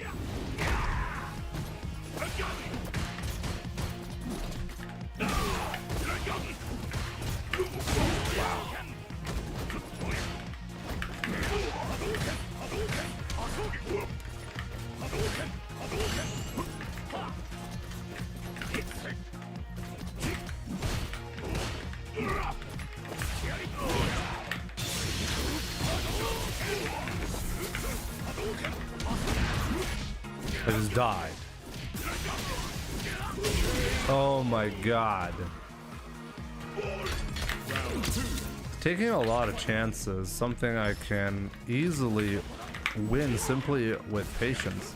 I just died. Oh my god. Taking a lot of chances, something I can easily win simply with patience.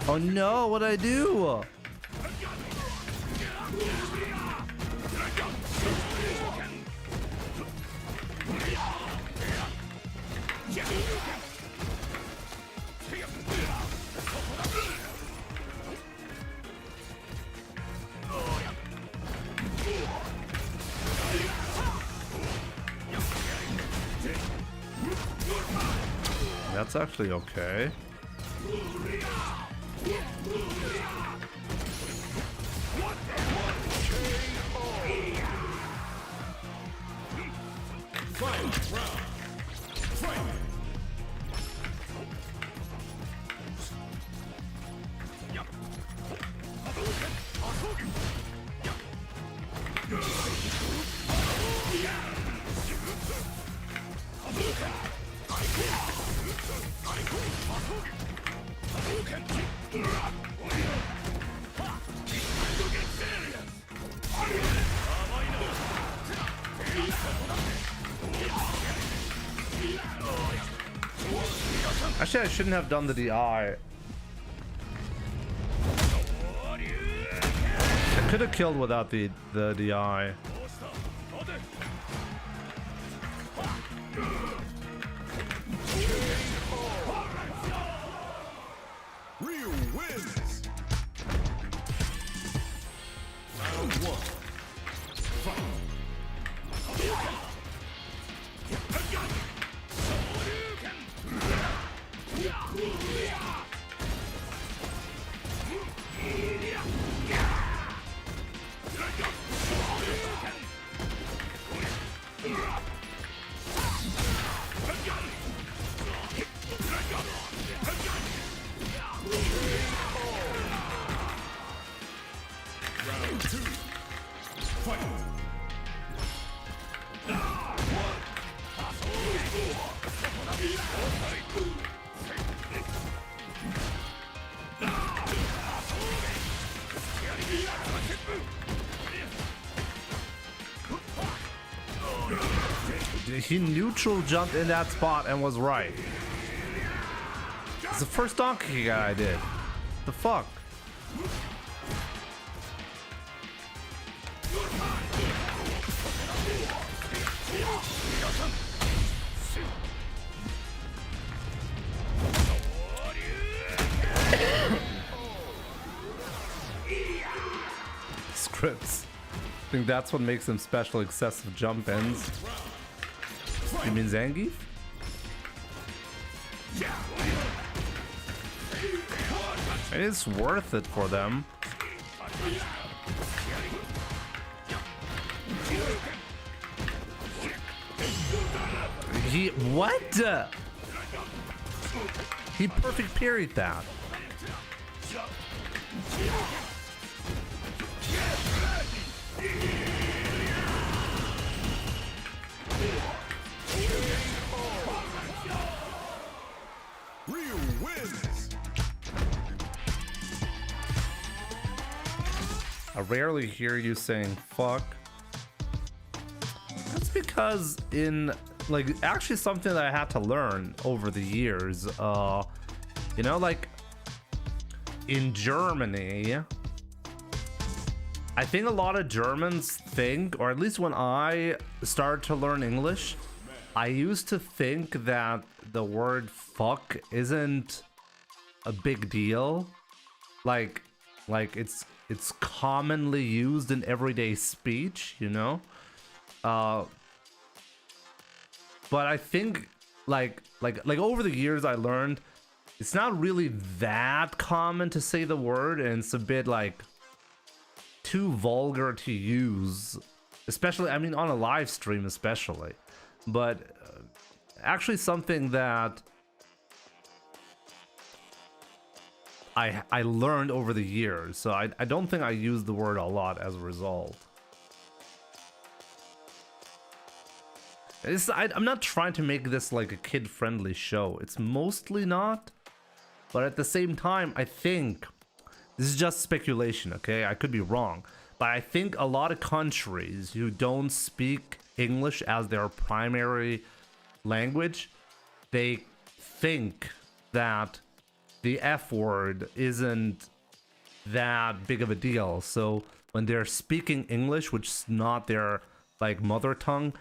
Oh no, what'd I do? That's actually okay. Actually, I shouldn't have done the DI. I could have killed without the DI. Ryu wins. Round one. Fight. Round two. Fight. He neutral jumped in that spot and was right. It's the first donkey guy I did. The fuck? Scripts. I think that's what makes them special. Excessive jump ends. You mean Zangief? It's worth it for them. What? He perfect parried that. Real wins. I rarely hear you saying fuck. That's because in like actually something that I had to learn over the years, you know, like in Germany, I think a lot of Germans think, or at least when I started to learn English, I used to think that the word fuck isn't a big deal. Like it's commonly used in everyday speech, you know? But I think like over the years I learned it's not really that common to say the word, and it's a bit like too vulgar to use, especially I mean on a live stream especially. But actually something that I learned over the years, so I don't think I use the word a lot as a result. I'm not trying to make this like a kid-friendly show. It's mostly not. But at the same time, I think this is just speculation, okay? I could be wrong. But I think a lot of countries who don't speak English as their primary language, they think that the F word isn't that big of a deal. So when they're speaking English, which is not their like mother tongue,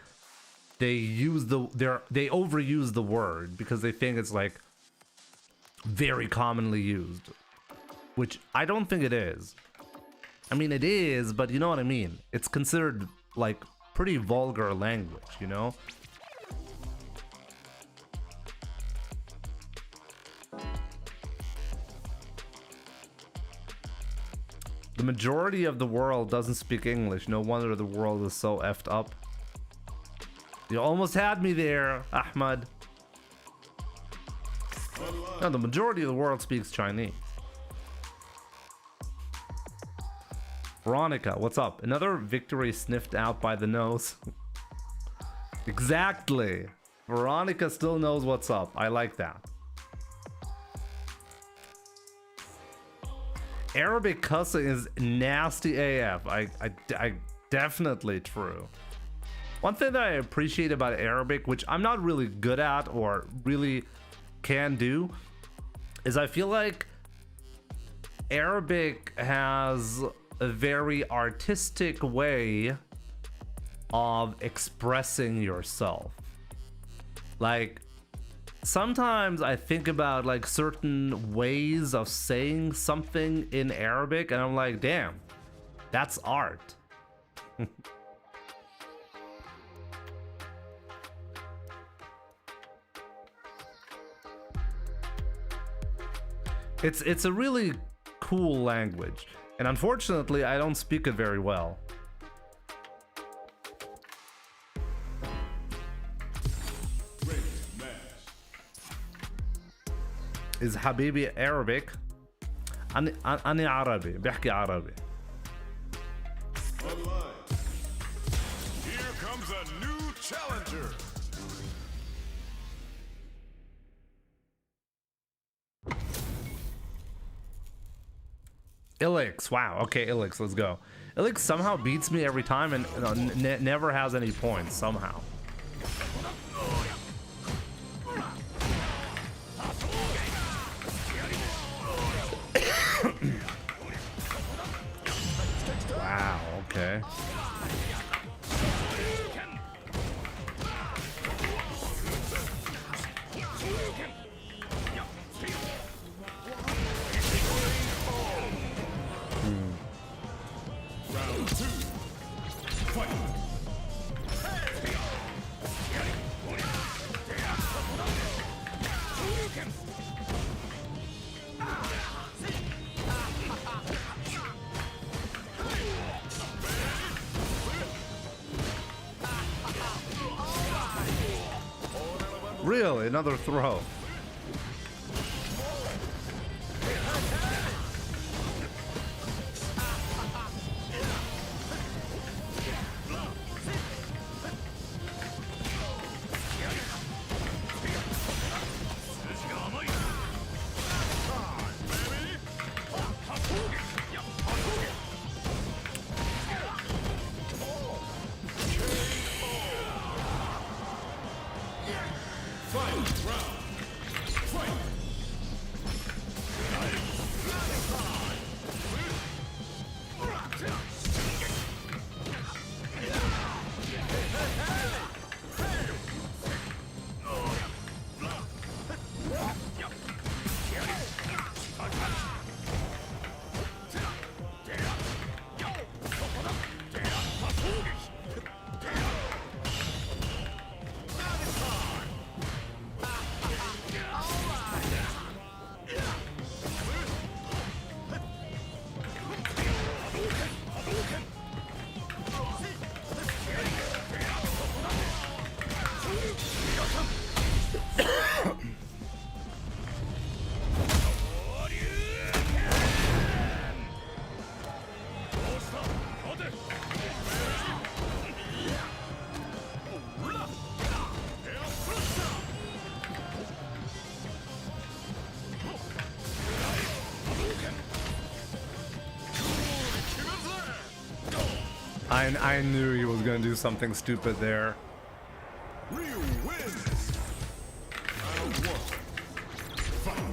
they overuse the word because they think it's like very commonly used, which I don't think it is. I mean, it is, but you know what I mean. It's considered like pretty vulgar language, you know? The majority of the world doesn't speak English. No wonder the world is so effed up. You almost had me there, Ahmad. No, the majority of the world speaks Chinese. Veronica, what's up? Another victory sniffed out by the nose. Exactly. Veronica still knows what's up. I like that. Arabic cussing is nasty AF. I definitely true. One thing that I appreciate about Arabic, which I'm not really good at or really can do, is I feel like Arabic has a very artistic way of expressing yourself. Like sometimes I think about like certain ways of saying something in Arabic and I'm like, damn, that's art. It's a really cool language, and unfortunately I don't speak it very well. Is Habibi Arabic? أنا عربي بحكي عربي. Here comes a new challenger. Ilix, wow, okay, Ilix, let's go. Ilix somehow beats me every time and never has any points, somehow. Okay. Round 2. Fight. Really, another throw. I knew he was gonna do something stupid there. Ryu wins. Round 1. Fight.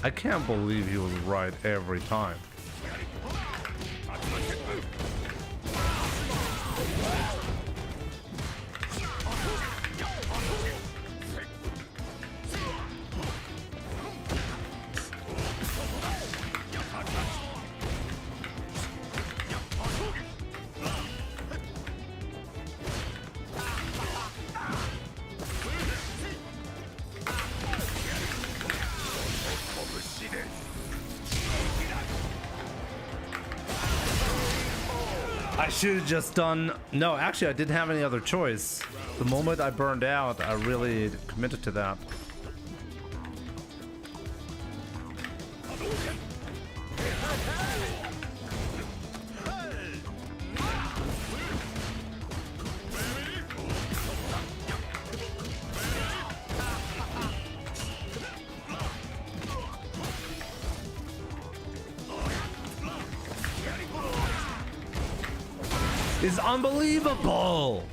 I can't believe he was right every time. I should have just done... No, actually, I didn't have any other choice. The moment I burned out, I really committed to that. Is unbelievable.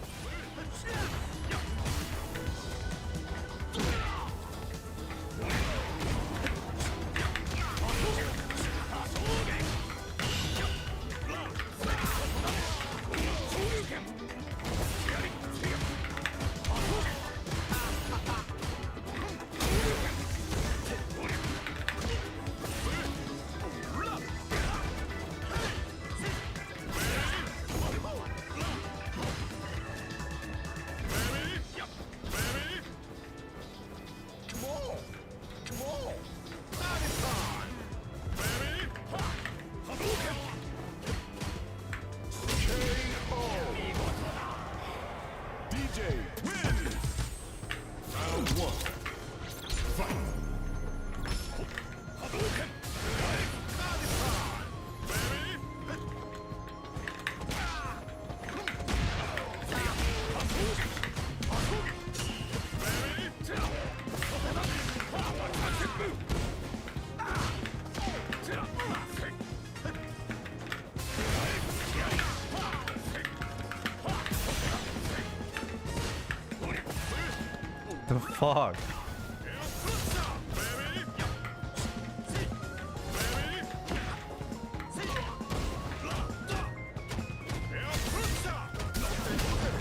the fuck?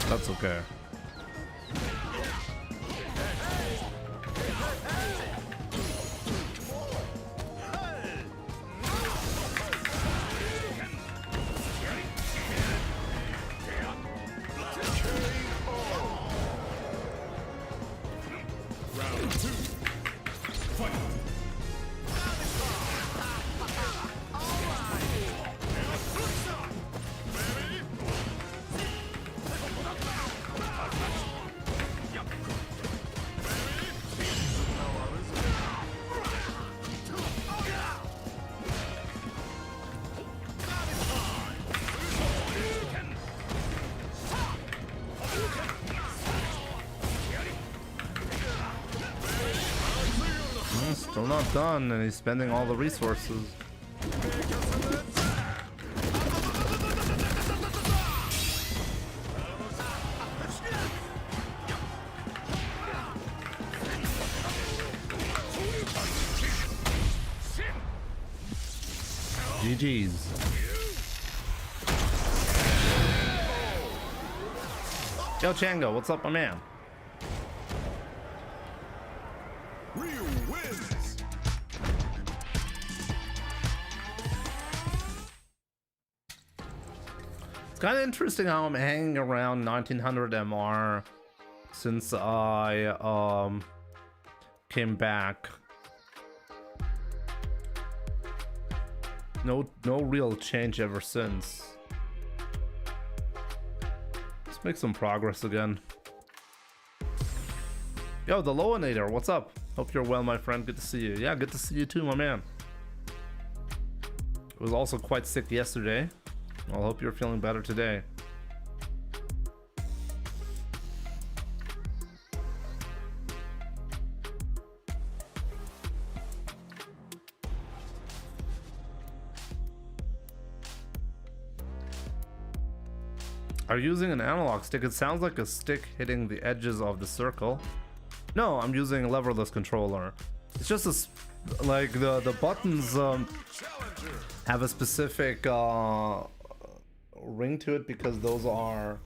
That's okay. Still not done, and he's spending all the resources. GG's. Yo, Chango, what's up, my man? Kind of interesting how I'm hanging around 1900 MR since I came back. No real change ever since. Let's make some progress again. Yo, the Loanator, what's up? Hope you're well, my friend. Good to see you. Yeah, good to see you too, my man. I was also quite sick yesterday. I hope you're feeling better today. Are you using an analog stick? It sounds like a stick hitting the edges of the circle. No, I'm using a leverless controller. It's just a, like the buttons have a specific ring to it because those are,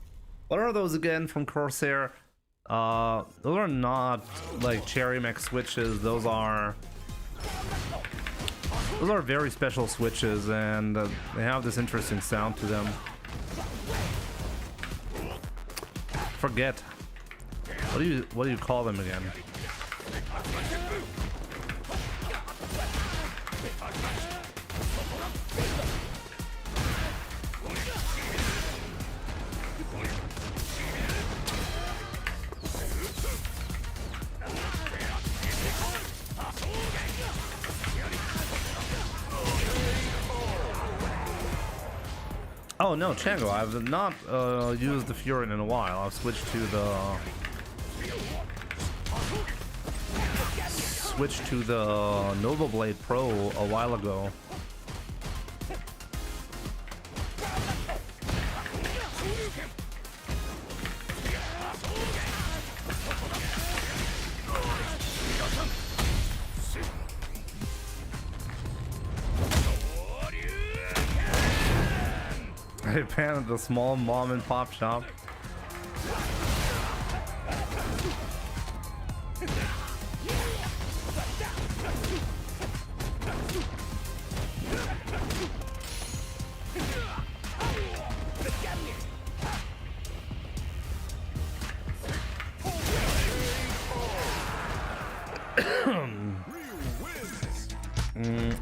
what are those again from Corsair? Those are not like Cherry Mech switches. Those are very special switches, and they have this interesting sound to them. Forget, what do you call them again? Oh no, Chango, I've not used the Furin in a while. I've switched to the Nova Blade Pro a while ago. I abandoned a small mom and pop shop.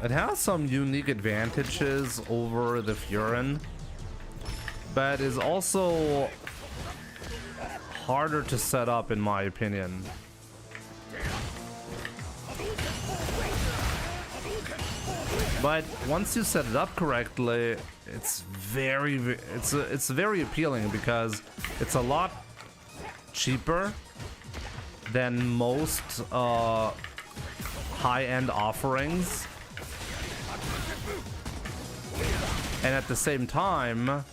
It has some unique advantages over the Furin, but is also harder to set up in my opinion. But once you set it up correctly, it's very appealing because it's a lot cheaper than most high-end offerings, and at the same time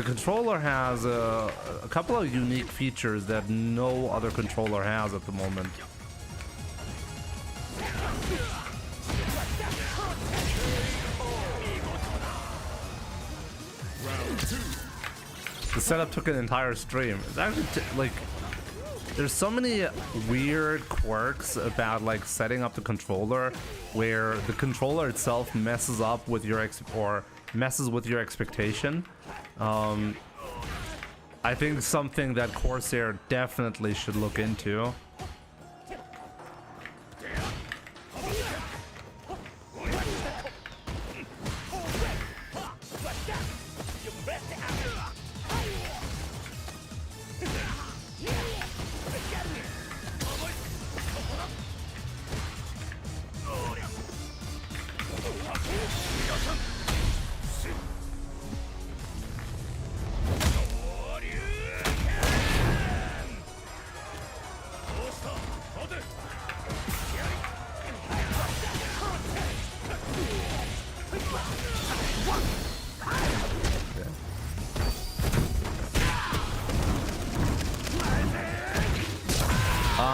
the controller has a couple of unique features that no other controller has at the moment. The setup took an entire stream. It's actually like there's so many weird quirks about like setting up the controller where the controller itself messes up with your messes with your expectation. I think something that Corsair definitely should look into.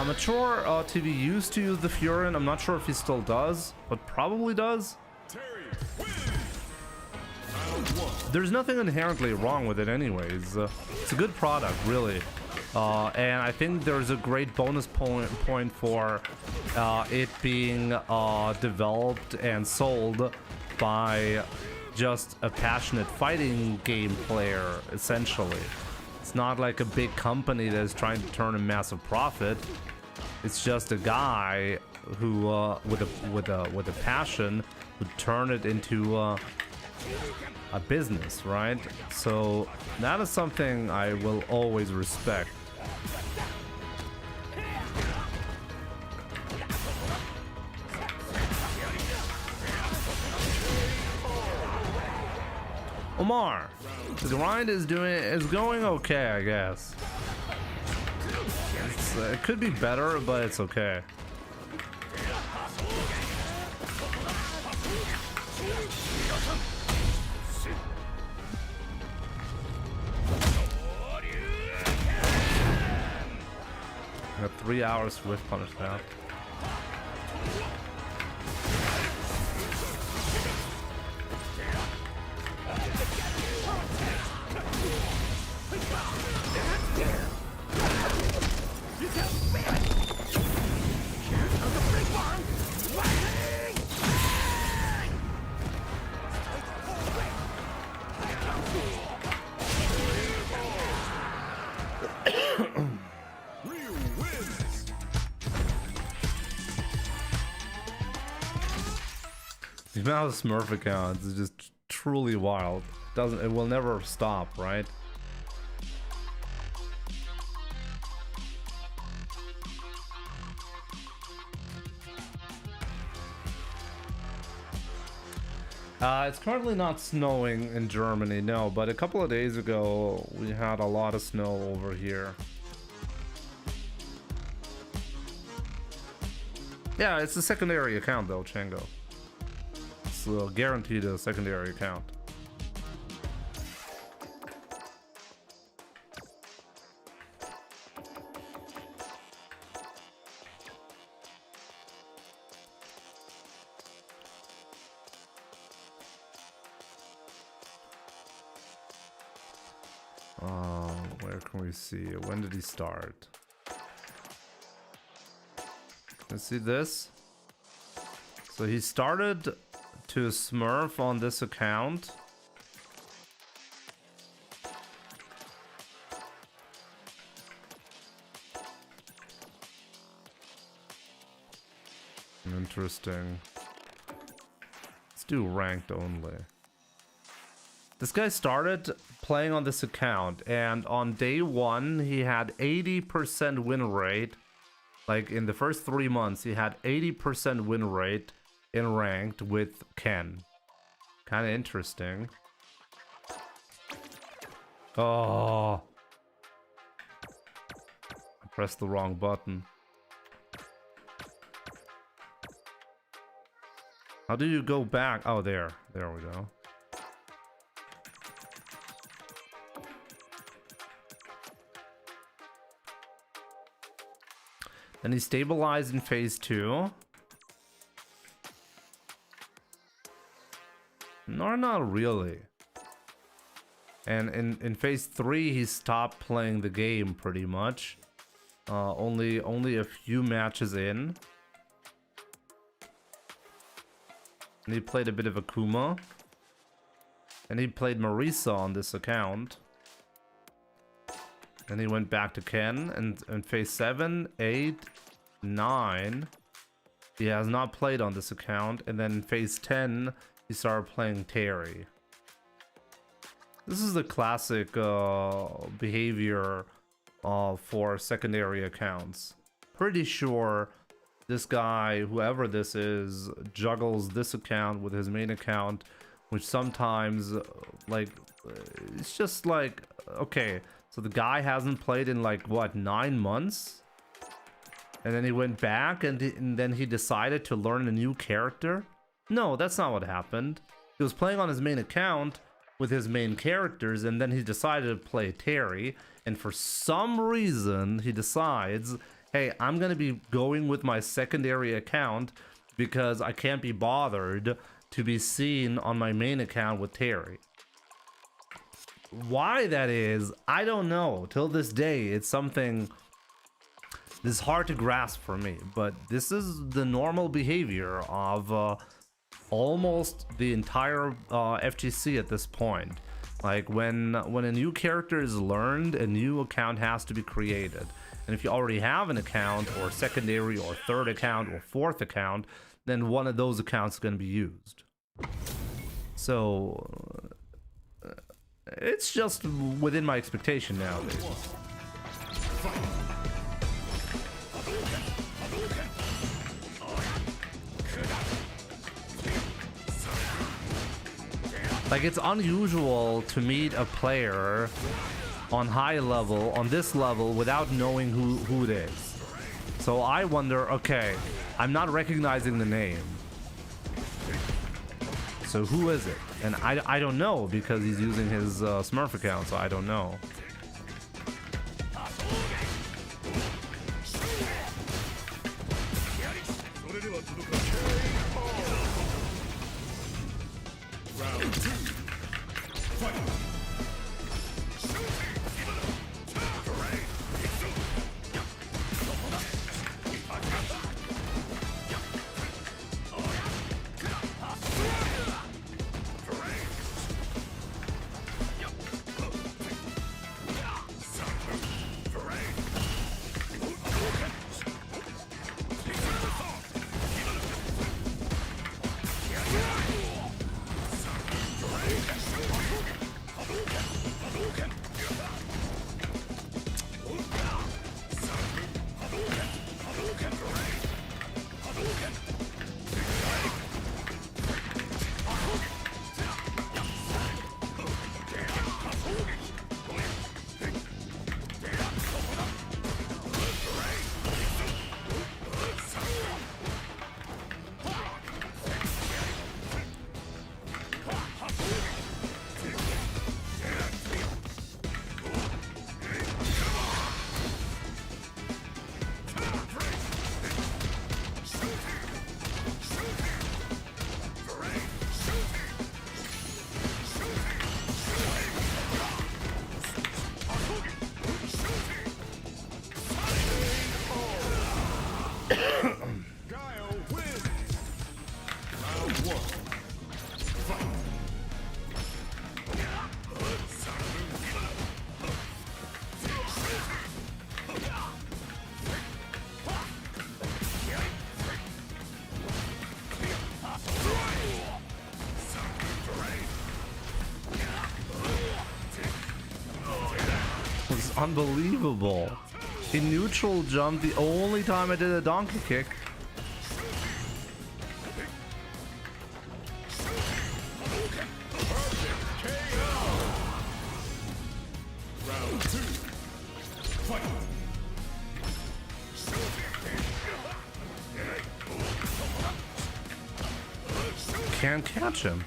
Mature TV used to use the Furin. I'm not sure if he still does, but probably does. There's nothing inherently wrong with it anyways. It's a good product, really. And I think there's a great bonus point for it being developed and sold by just a passionate fighting game player, essentially. It's not like a big company that is trying to turn a massive profit. It's just a guy who, with a passion, would turn it into a business, right? So that is something I will always respect. Omar, the grind is going okay, I guess. It could be better, but it's okay. I got 3 hours Swift Punish now. The amount of Smurf accounts is just truly wild. It will never stop, right? It's currently not snowing in Germany, no, but a couple of days ago we had a lot of snow over here. Yeah, it's a secondary account though, Chango. It's guaranteed a secondary account. Where can we see? When did he start? Let's see this. So he started to Smurf on this account. Interesting. Let's do ranked only. This guy started playing on this account, and on day one he had 80% win rate. Like in the first 3 months he had 80% win rate in ranked with Ken. Kind of interesting. Oh, I pressed the wrong button. How do you go back? Oh, there we go. Then he stabilized in phase 2. No, not really. And in phase 3, he stopped playing the game pretty much. Only a few matches in. And he played a bit of Akuma. And he played Marisa on this account. And he went back to Ken. And in phase 7, 8, 9, he has not played on this account. And then in phase 10, he started playing Terry. This is the classic behavior for secondary accounts. Pretty sure this guy, whoever this is, juggles this account with his main account, which sometimes, like, it's just like, okay, so the guy hasn't played in like, what, 9 months? And then he went back and then he decided to learn a new character? No, that's not what happened. He was playing on his main account with his main characters, and then he decided to play Terry, and for some reason he decides, hey, I'm gonna be going with my secondary account because I can't be bothered to be seen on my main account with Terry. Why that is, I don't know. Till this day, it's something that's hard to grasp for me, but this is the normal behavior of almost the entire FGC at this point. Like when a new character is learned, a new account has to be created. And if you already have an account, or secondary or third account or fourth account, then one of those accounts is going to be used. So it's just within my expectation nowadays. Like, it's unusual to meet a player on high level, on this level, without knowing who it is. So I wonder, okay, I'm not recognizing the name. So who is it? And I don't know, because he's using his Smurf account, so I don't know. Unbelievable. He neutral jumped the only time I did a donkey kick. Can't catch him.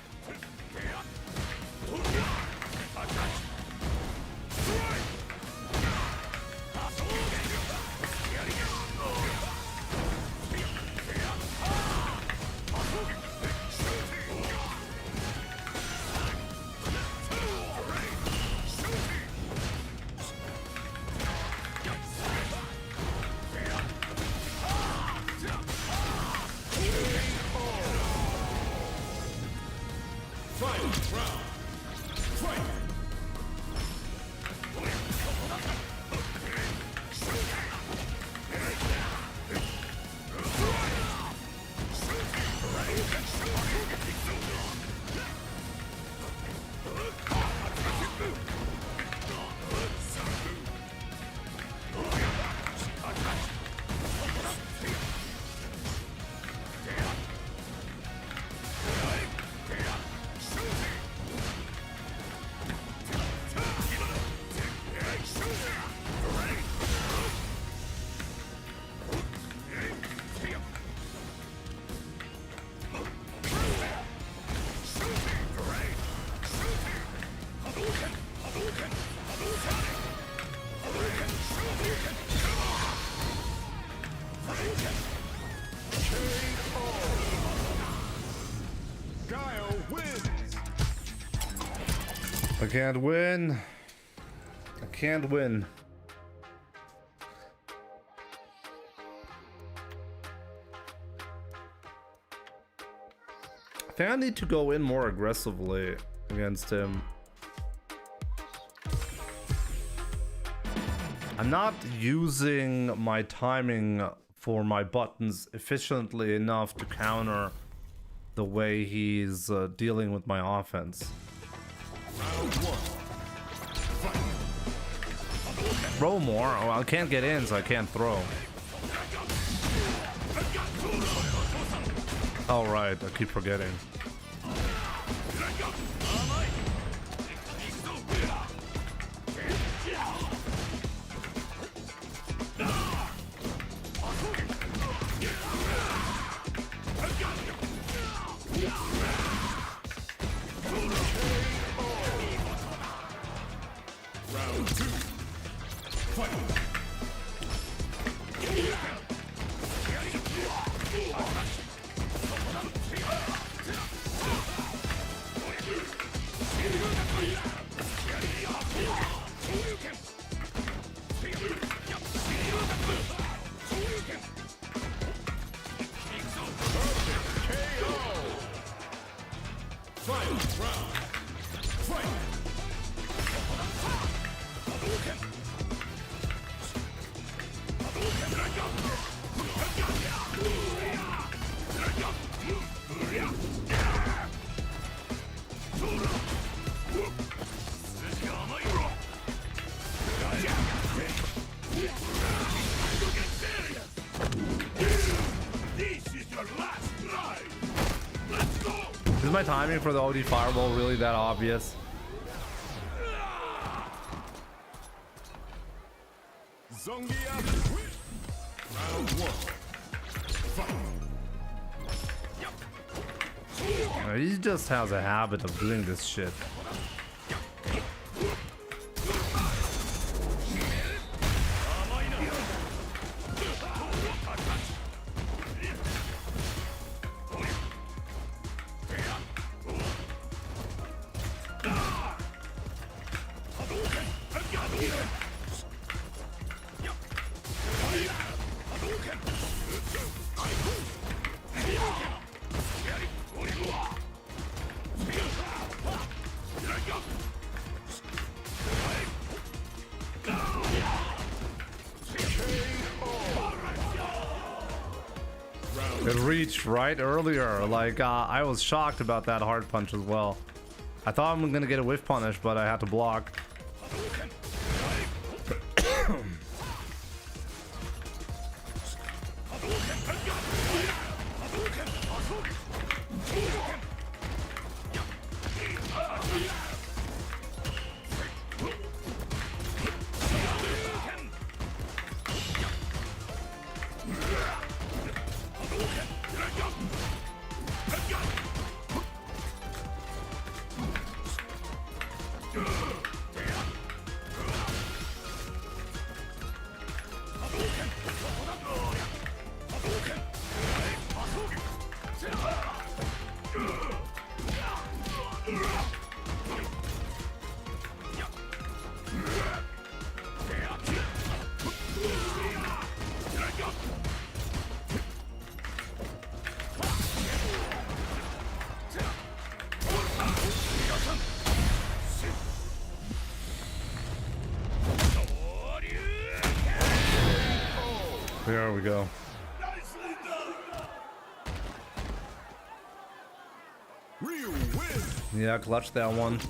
I can't win. I can't win. I think I need to go in more aggressively against him. I'm not using my timing for my buttons efficiently enough to counter the way he's dealing with my offense. Throw more? Oh, I can't get in, so I can't throw. Oh, right, I keep forgetting. Is my timing for the OD fireball really that obvious? He just has a habit of doing this shit. It reached right earlier. Like, I was shocked about that hard punch as well. I thought I'm gonna get a whiff punish, but I had to block. There we go. Nicely done. Real win. Yeah, clutch that one.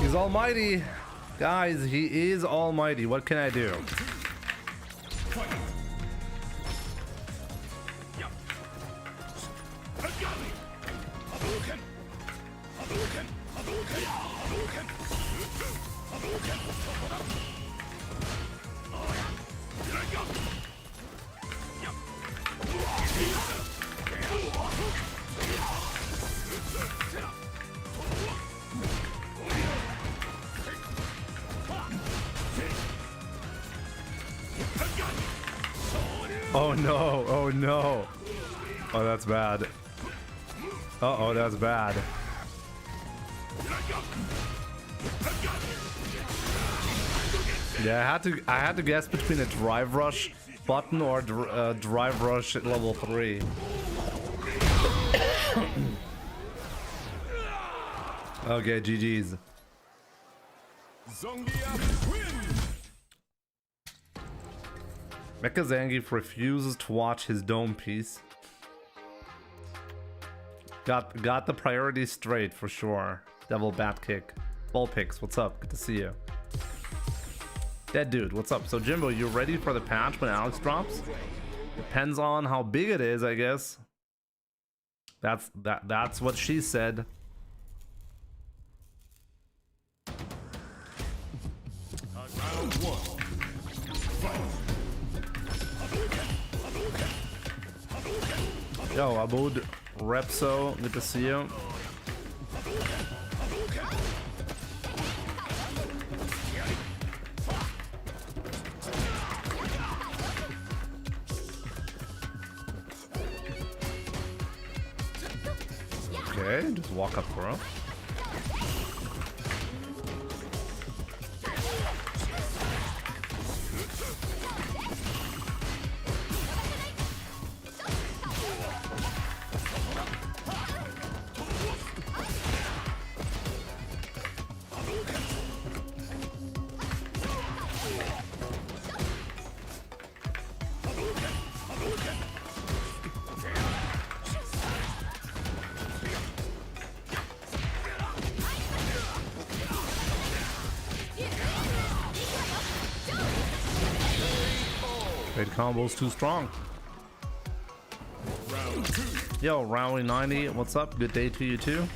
He's almighty. Guys, he is almighty. What can I do? Oh no, oh no. Oh, that's bad. Uh-oh, that's bad. Yeah, I had to guess between a drive rush button or drive rush at level 3. Okay, GG's. Mecha Zangief refuses to watch his dome piece. Got the priorities straight for sure. Devil Bat Kick. Ball Picks, what's up? Good to see you. Dead Dude, what's up? So Jimbo, you ready for the patch when Alex drops? Depends on how big it is, I guess. That's what she said. Yo, Abud Repso, good to see you. Okay, just walk up throw. Trade combo's too strong. Yo, Rowley 90, what's up? Good day to you too.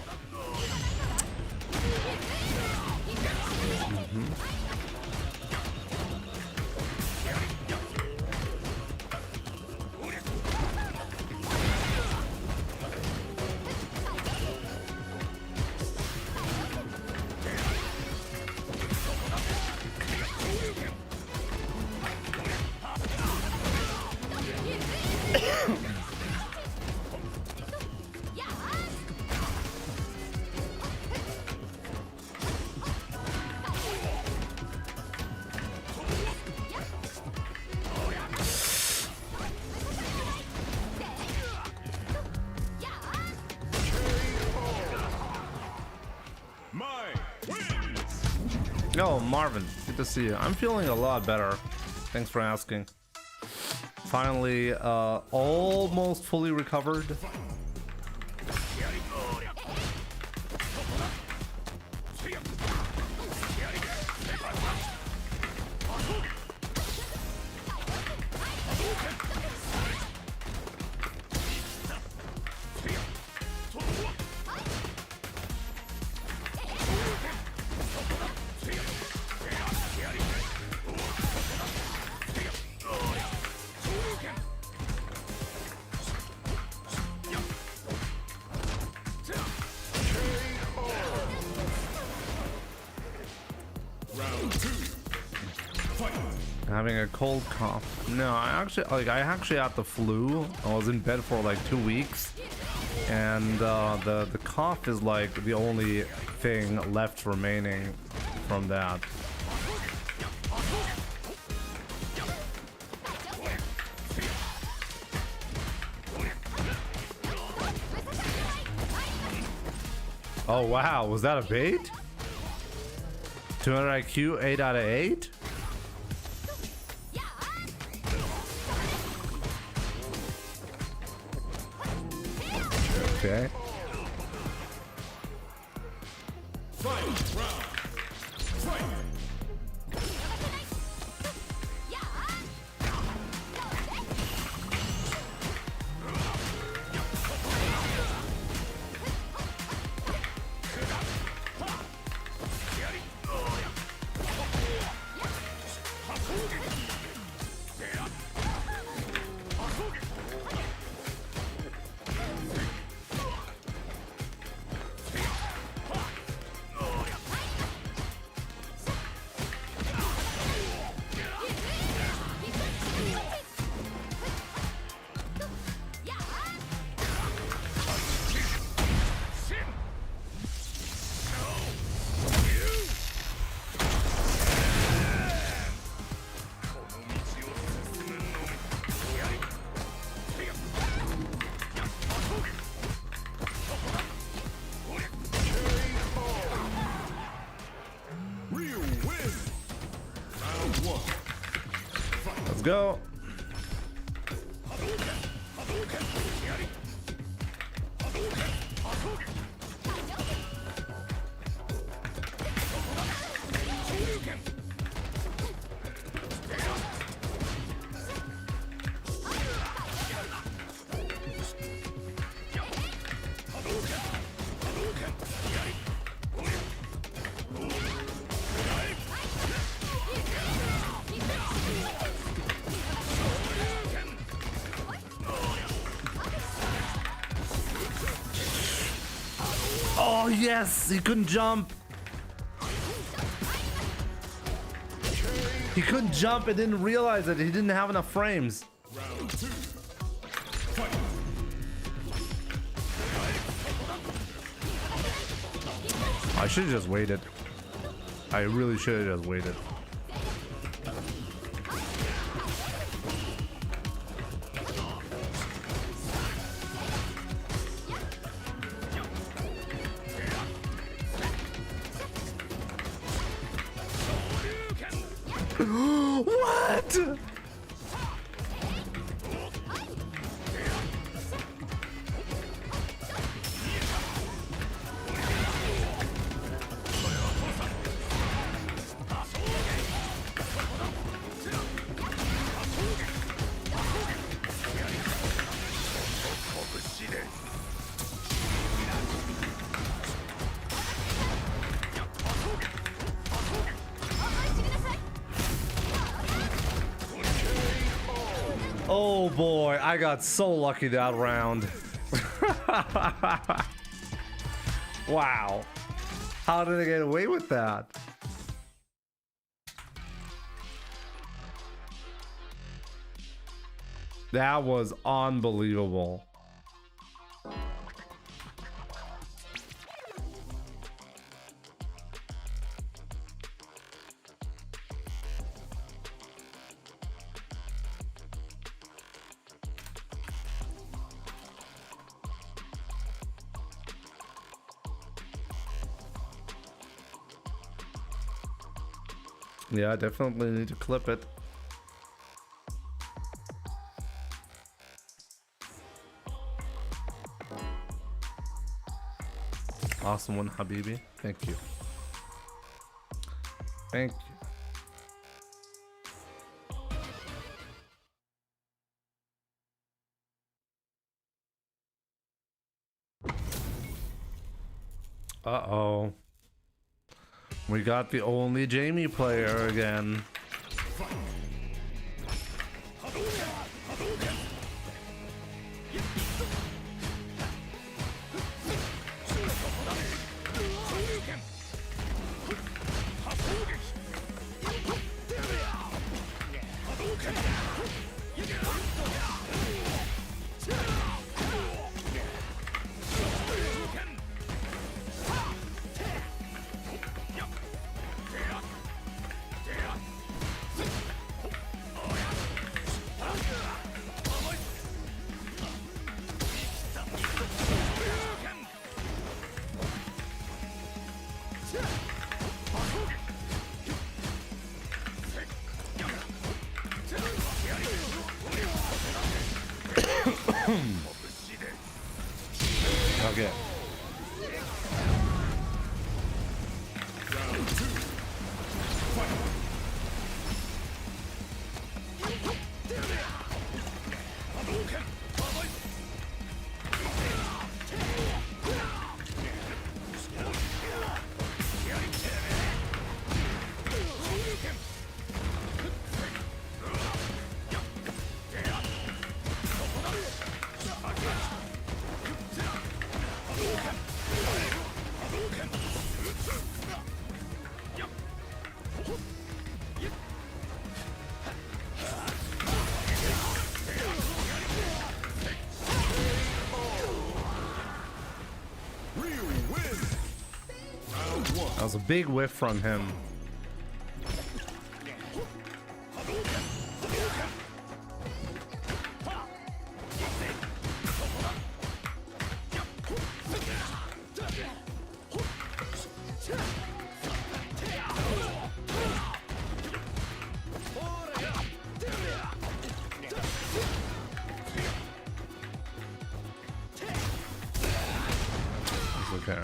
Yo, Marvin, good to see you. I'm feeling a lot better. Thanks for asking. Finally, almost fully recovered. Having a cold cough. No, I actually had the flu. I was in bed for like 2 weeks, and the cough is like the only thing left remaining from that. Oh wow, was that a bait? 200 IQ, 8 out of 8? Okay. Let's go. Oh yes, he couldn't jump. He couldn't jump and didn't realize that he didn't have enough frames. I should have just waited. I really should have just waited. What? Oh boy, I got so lucky that round. Wow. How did I get away with that? That was unbelievable. Yeah, I definitely need to clip it. Awesome one, Habibi. Thank you. Thank you. Uh-oh. We got the only Jamie player again. Okay. That was a big whiff from him. It's okay.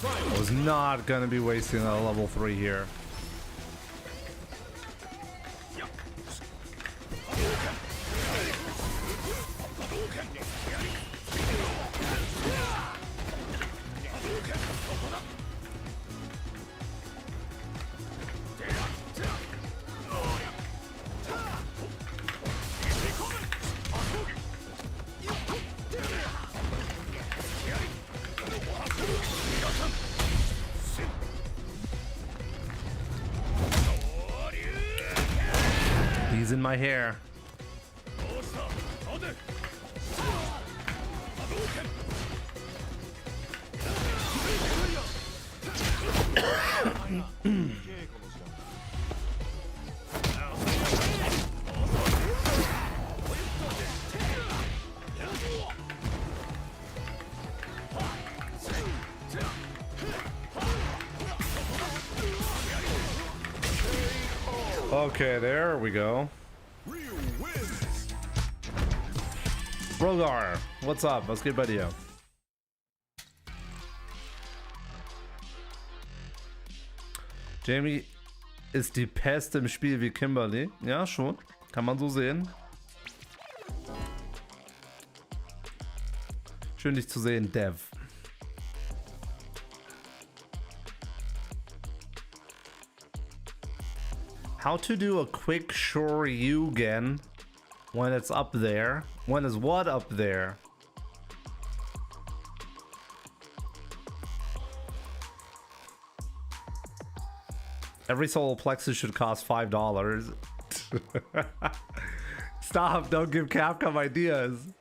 I was not gonna be wasting a level 3 here. He's in my hair. Okay, there we go. Rogar, what's up? Was geht bei dir? Jamie ist die Pest im Spiel wie Kimberly. Ja, schon. Kann man so sehen. Schön dich zu sehen, Dev. How to do a quick Shoryuken when it's up there? When is what up there? Every solar plexus should cost $5. Stop, don't give Capcom ideas.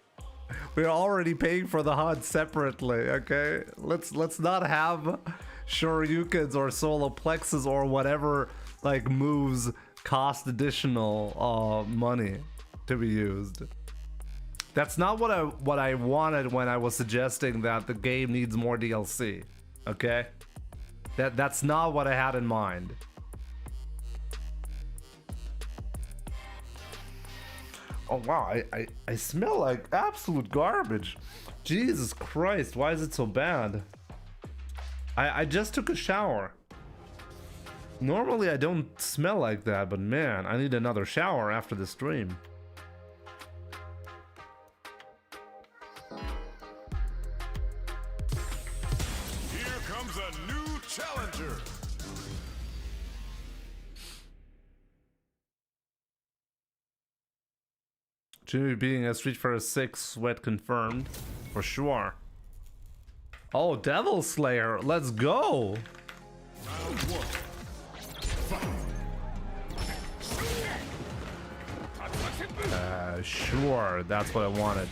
We're already paying for the HUD separately, okay? Let's not have Shoryukens or solar plexus or whatever like moves cost additional money to be used. That's not what I wanted when I was suggesting that the game needs more DLC. Okay? That's not what I had in mind. Oh wow, I smell like absolute garbage. Jesus Christ, why is it so bad? I just took a shower. Normally I don't smell like that, but man, I need another shower after the stream. Here comes a new challenger. Jimmy being a Street Fighter 6 sweat confirmed, for sure. Oh, Devil Slayer, let's go! Round one. Sure, that's what I wanted.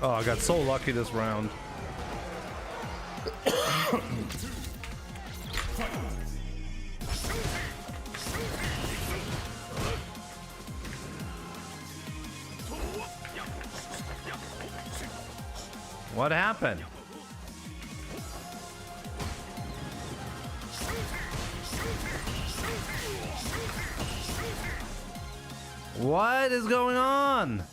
Oh, I got so lucky this round. What happened? What is going on?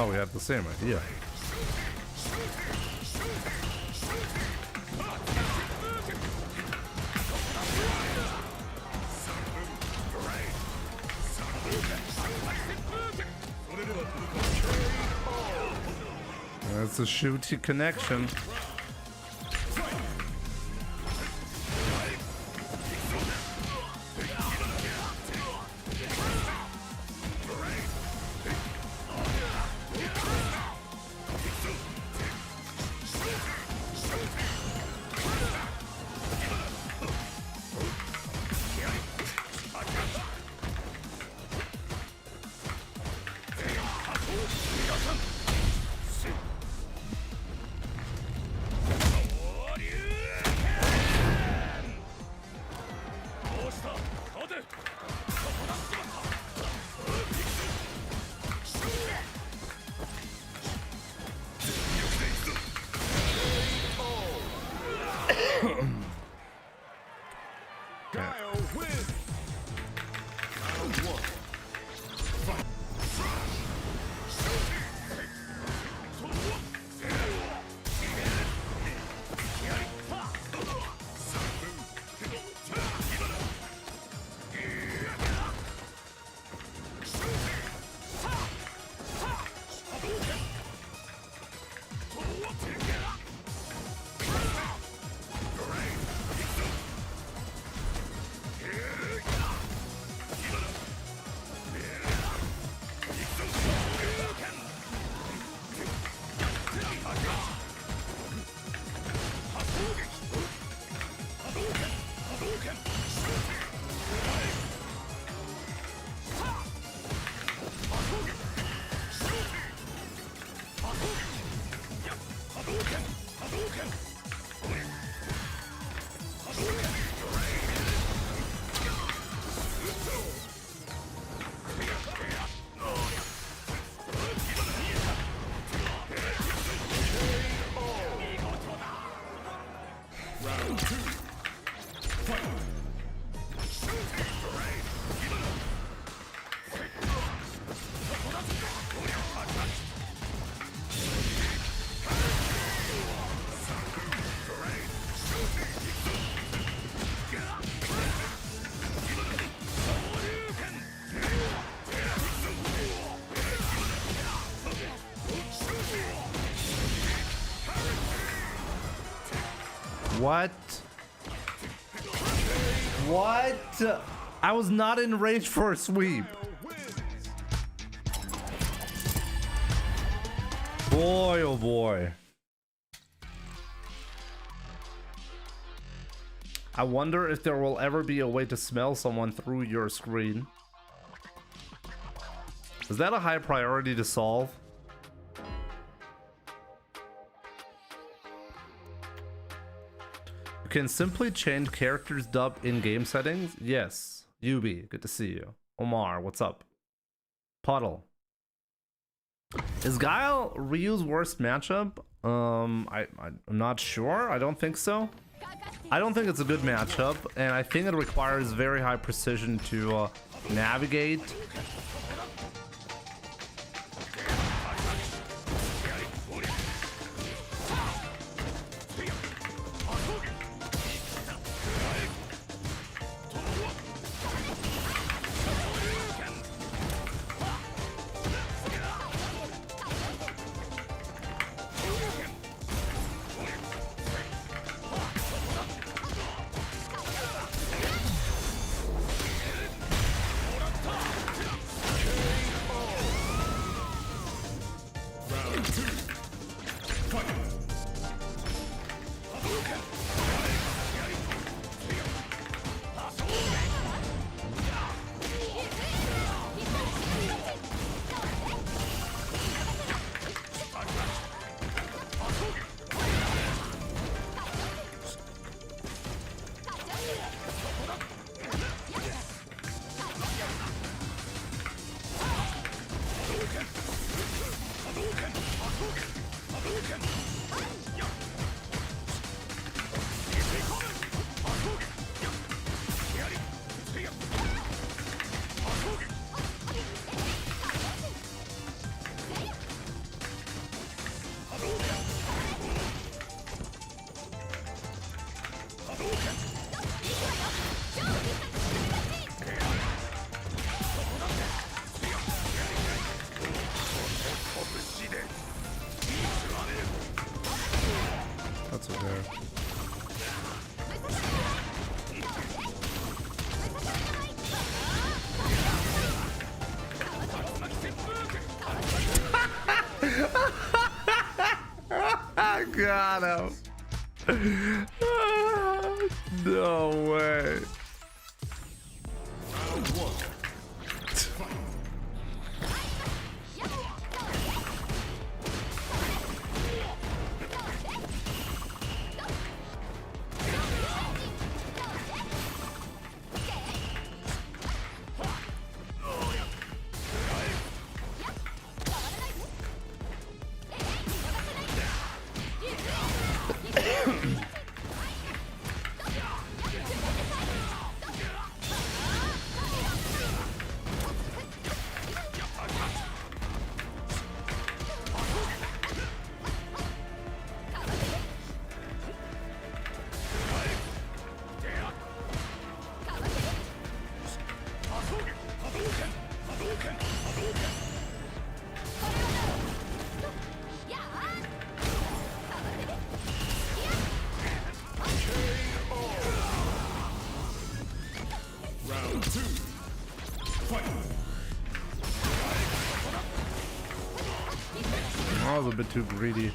Oh, we have the same idea. That's a shooty connection. What? What? I was not in range for a sweep. Boy, oh boy. I wonder if there will ever be a way to smell someone through your screen. Is that a high priority to solve? You can simply change characters dub in game settings? Yes. Yubi, good to see you. Omar, what's up? Puddle. Is Guile Ryu's worst matchup? I'm not sure. I don't think so. I don't think it's a good matchup, and I think it requires very high precision to navigate. That's okay. Got him. No way. I was a bit too greedy.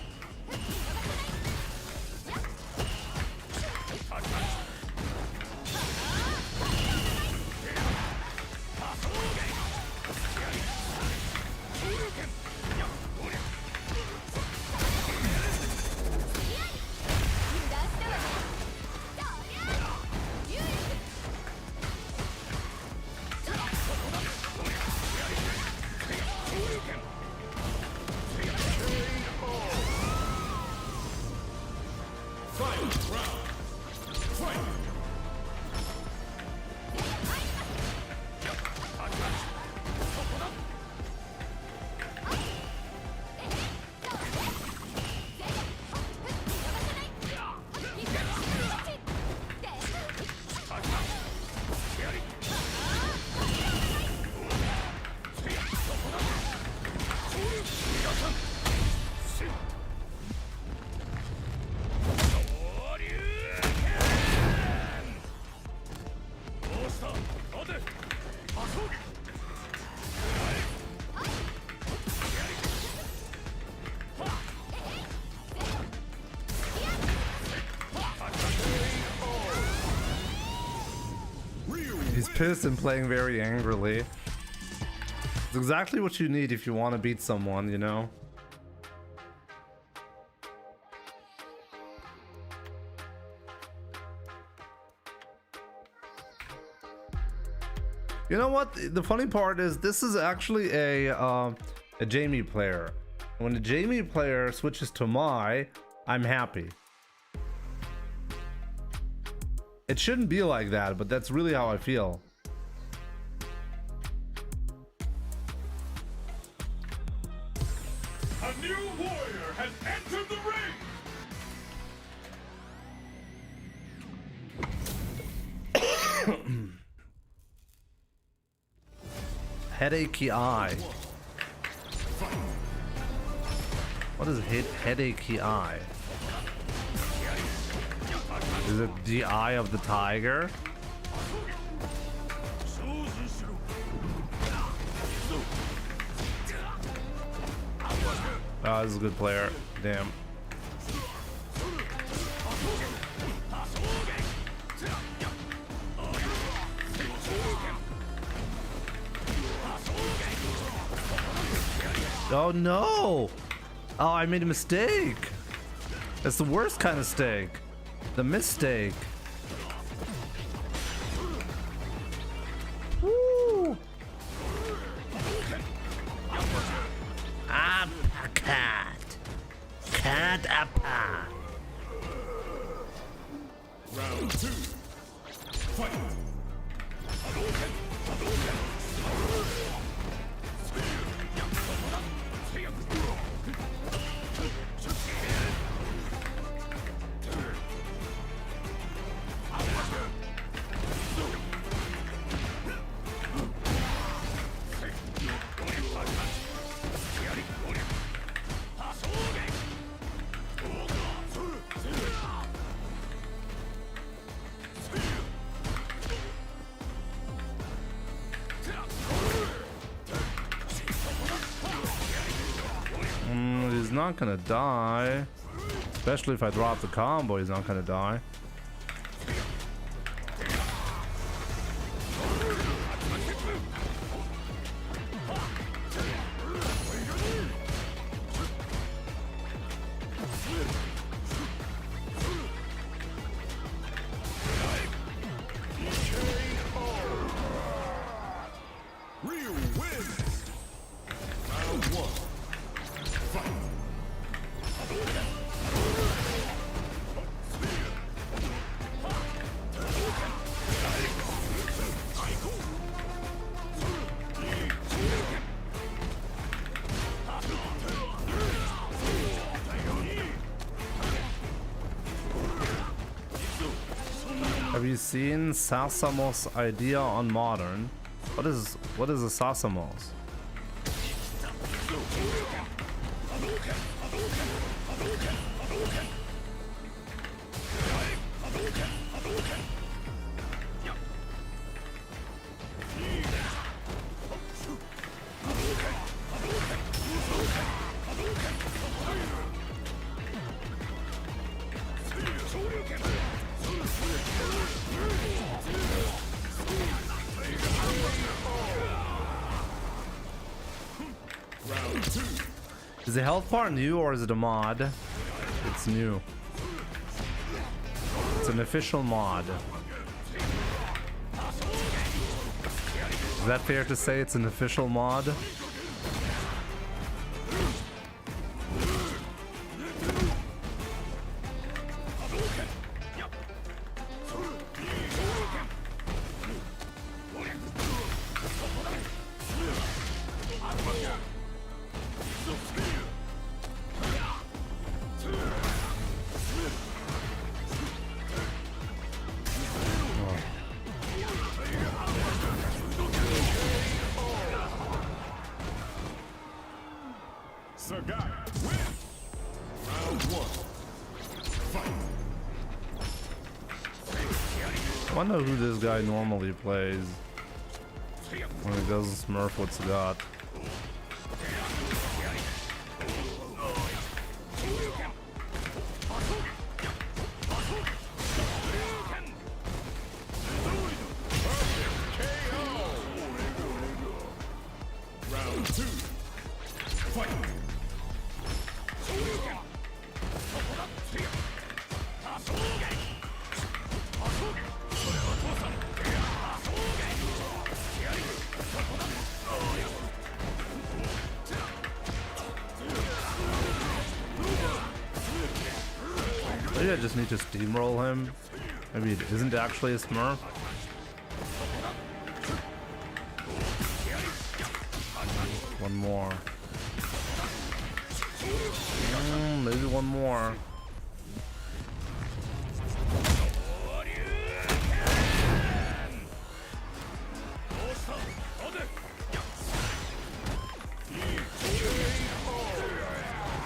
He's pissed and playing very angrily. It's exactly what you need if you want to beat someone, you know? You know what? The funny part is this is actually a Jamie player. When a Jamie player switches to Mai, I'm happy. It shouldn't be like that, but that's really how I feel. A new warrior has entered the ring! Headachy eye. What is headachy eye? Is it the eye of the tiger? Oh, this is a good player. Damn. Oh no! Oh, I made a mistake. That's the worst kind of mistake. The mistake. Woo! Uppercut. Cat apart. Round 2. Fight! He's not gonna die. Especially if I drop the combo, he's not gonna die. Have you seen Sasamo's idea on modern? What is a Sasamos? Is the health part new or is it a mod? It's new. It's an official mod. Is that fair to say it's an official mod? I wonder who this guy normally plays when he does Smurf what's got. Round 2. Fight. Maybe I just need to steamroll him. Maybe it isn't actually a Smurf. One more. Maybe one more.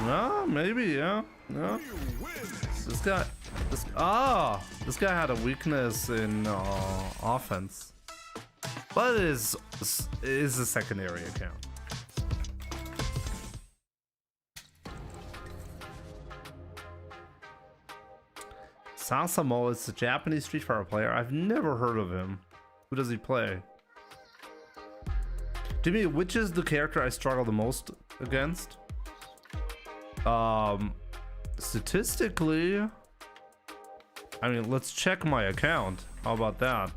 No, maybe, yeah. No. This guy had a weakness in offense. But it is a secondary account. Sasamo is a Japanese Street Fighter player. I've never heard of him. Who does he play? Jimmy, which is the character I struggle the most against? Statistically, I mean, let's check my account. How about that?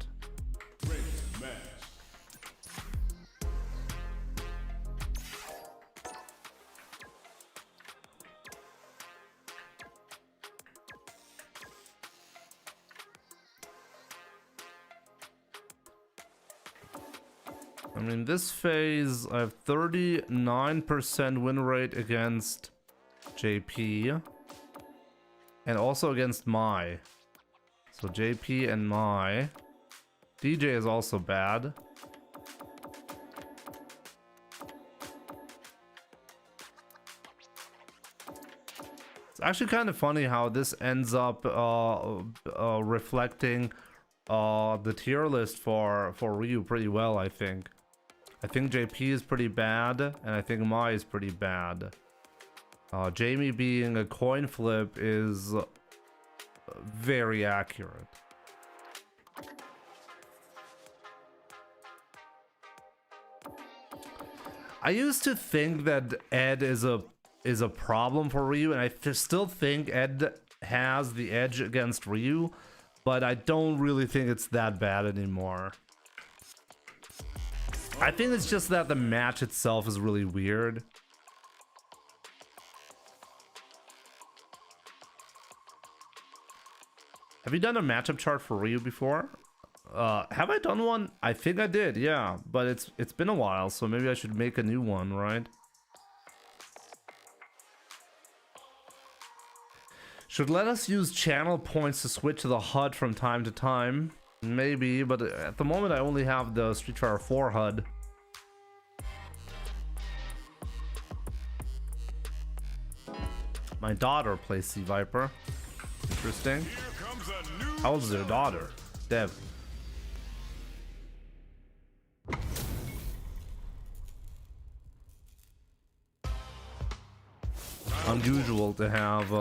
I mean, this phase, I have 39% win rate against JP and also against Mai. So JP and Mai. DJ is also bad. It's actually kind of funny how this ends up reflecting the tier list for Ryu pretty well, I think. I think JP is pretty bad, and I think Mai is pretty bad. Jamie being a coin flip is very accurate. I used to think that Ed is a problem for Ryu, and I still think Ed has the edge against Ryu, but I don't really think it's that bad anymore. I think it's just that the match itself is really weird. Have you done a matchup chart for Ryu before? Have I done one? I think I did, yeah. But it's been a while, so maybe I should make a new one, right? Should let us use channel points to switch to the HUD from time to time. Maybe, but at the moment I only have the Street Fighter 4 HUD. My daughter plays Sea Viper. Interesting. How old is your daughter? Dev. Unusual to have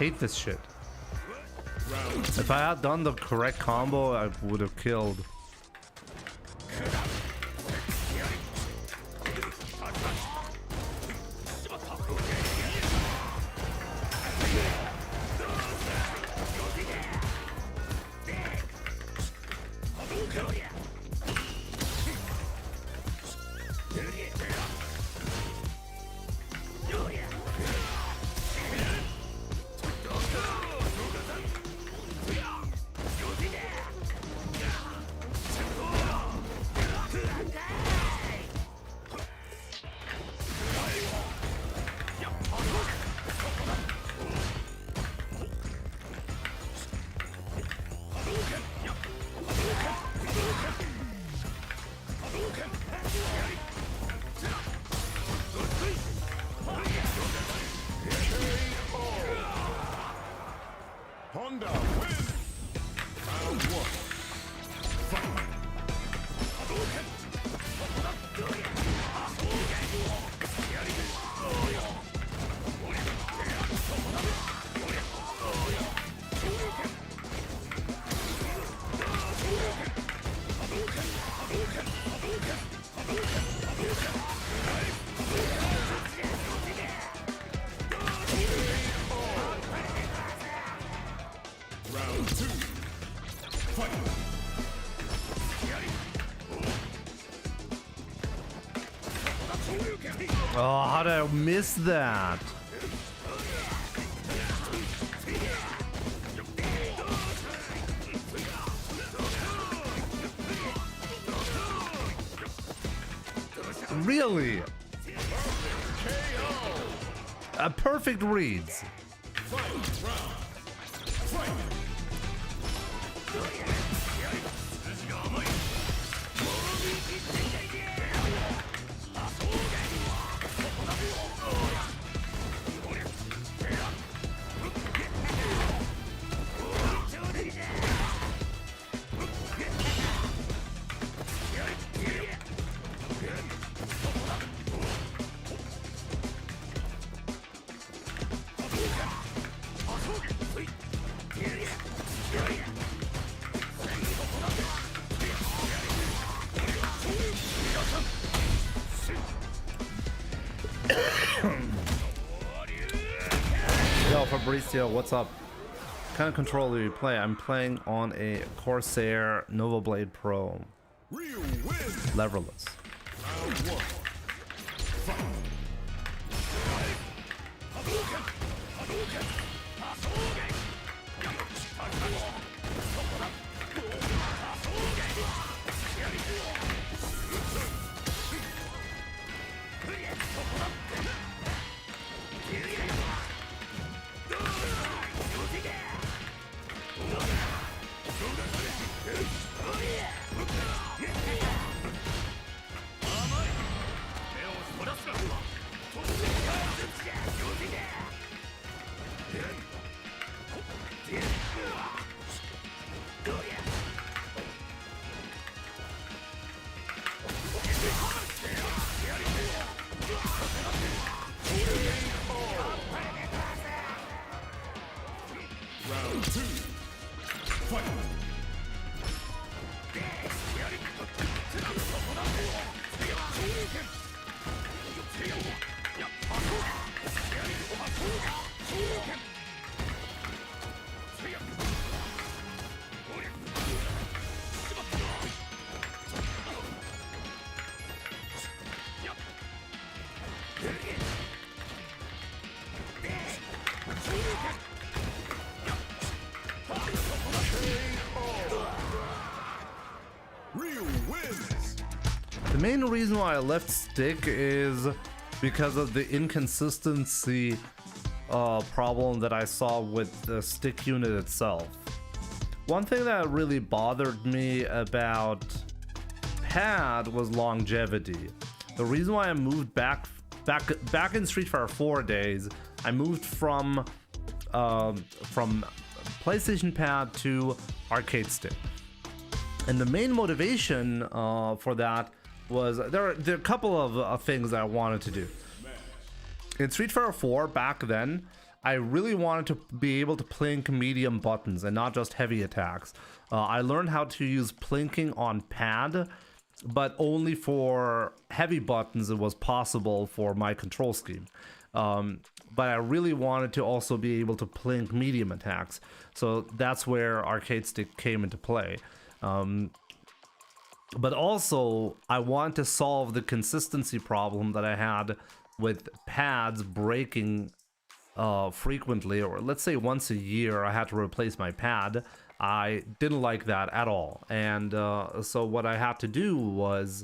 hate this shit. If I had done the correct combo, I would have killed. Round 2. Fight. Oh, how did I miss that? Really? A perfect reads. Yo, Fabrizio, what's up? What kind of controller do you play? I'm playing on a Corsair Nova Blade Pro. Real win. Leverless. Round 1. Fight. Round 2. Fight. Real wins. The main reason why I left stick is because of the inconsistency problem that I saw with the stick unit itself. One thing that really bothered me about pad was longevity. The reason why I moved back in Street Fighter 4 days, I moved from PlayStation Pad to arcade stick. And the main motivation for that was there are a couple of things that I wanted to do. In Street Fighter 4 back then, I really wanted to be able to plink medium buttons and not just heavy attacks. I learned how to use plinking on pad, but only for heavy buttons it was possible for my control scheme. But I really wanted to also be able to plink medium attacks. So that's where arcade stick came into play. But also, I want to solve the consistency problem that I had with pads breaking frequently, or let's say once a year I had to replace my pad. I didn't like that at all. And so what I had to do was,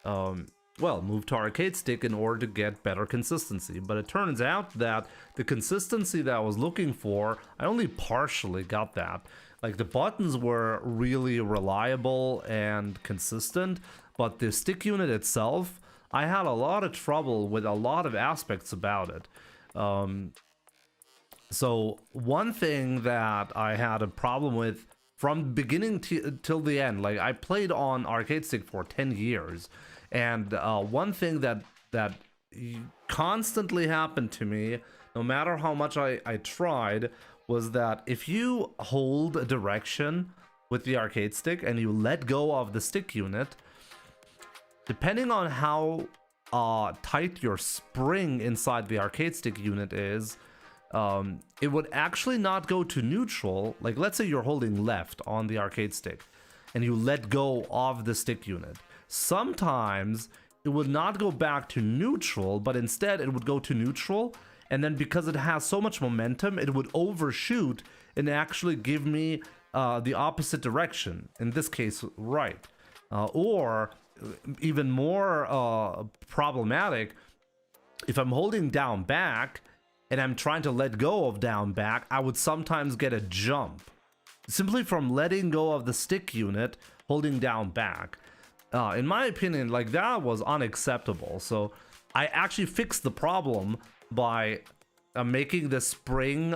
well, move to arcade stick in order to get better consistency. But it turns out that the consistency that I was looking for, I only partially got that. Like, the buttons were really reliable and consistent, but the stick unit itself, I had a lot of trouble with a lot of aspects about it. So one thing that I had a problem with from beginning till the end. Like, I played on arcade stick for 10 years, and one thing that constantly happened to me, no matter how much I tried, was that if you hold a direction with the arcade stick and you let go of the stick unit, depending on how tight your spring inside the arcade stick unit is, it would actually not go to neutral. Like, let's say you're holding left on the arcade stick and you let go of the stick unit. Sometimes it would not go back to neutral, but instead it would go to neutral, and then because it has so much momentum, it would overshoot and actually give me the opposite direction, in this case right. Or even more problematic, if I'm holding down back and I'm trying to let go of down back, I would sometimes get a jump simply from letting go of the stick unit holding down back. In my opinion, like, that was unacceptable. So I actually fixed the problem by making the spring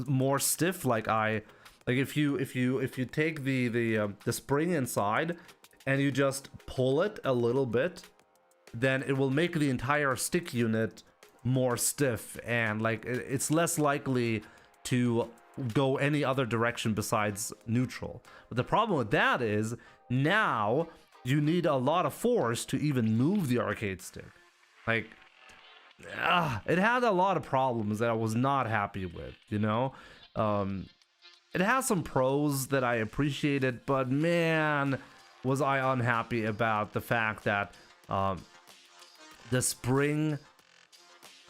more stiff. Like if you take the spring inside and you just pull it a little bit, then it will make the entire stick unit more stiff, and like it's less likely to go any other direction besides neutral. But the problem with that is now you need a lot of force to even move the arcade stick. Like, it had a lot of problems that I was not happy with, you know? It has some pros that I appreciated, but man, was I unhappy about the fact that the spring,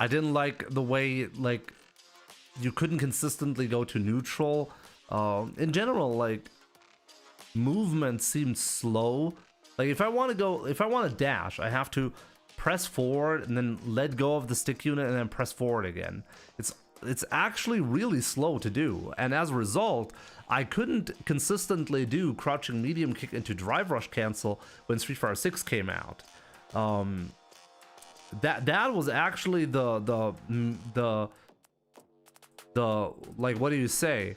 I didn't like the way, like, you couldn't consistently go to neutral. In general, like, movement seemed slow. Like, if I want to dash, I have to press forward and then let go of the stick unit and then press forward again. It's actually really slow to do, and as a result, I couldn't consistently do crouching medium kick into drive rush cancel when Street Fighter 6 came out. That was actually the like, what do you say?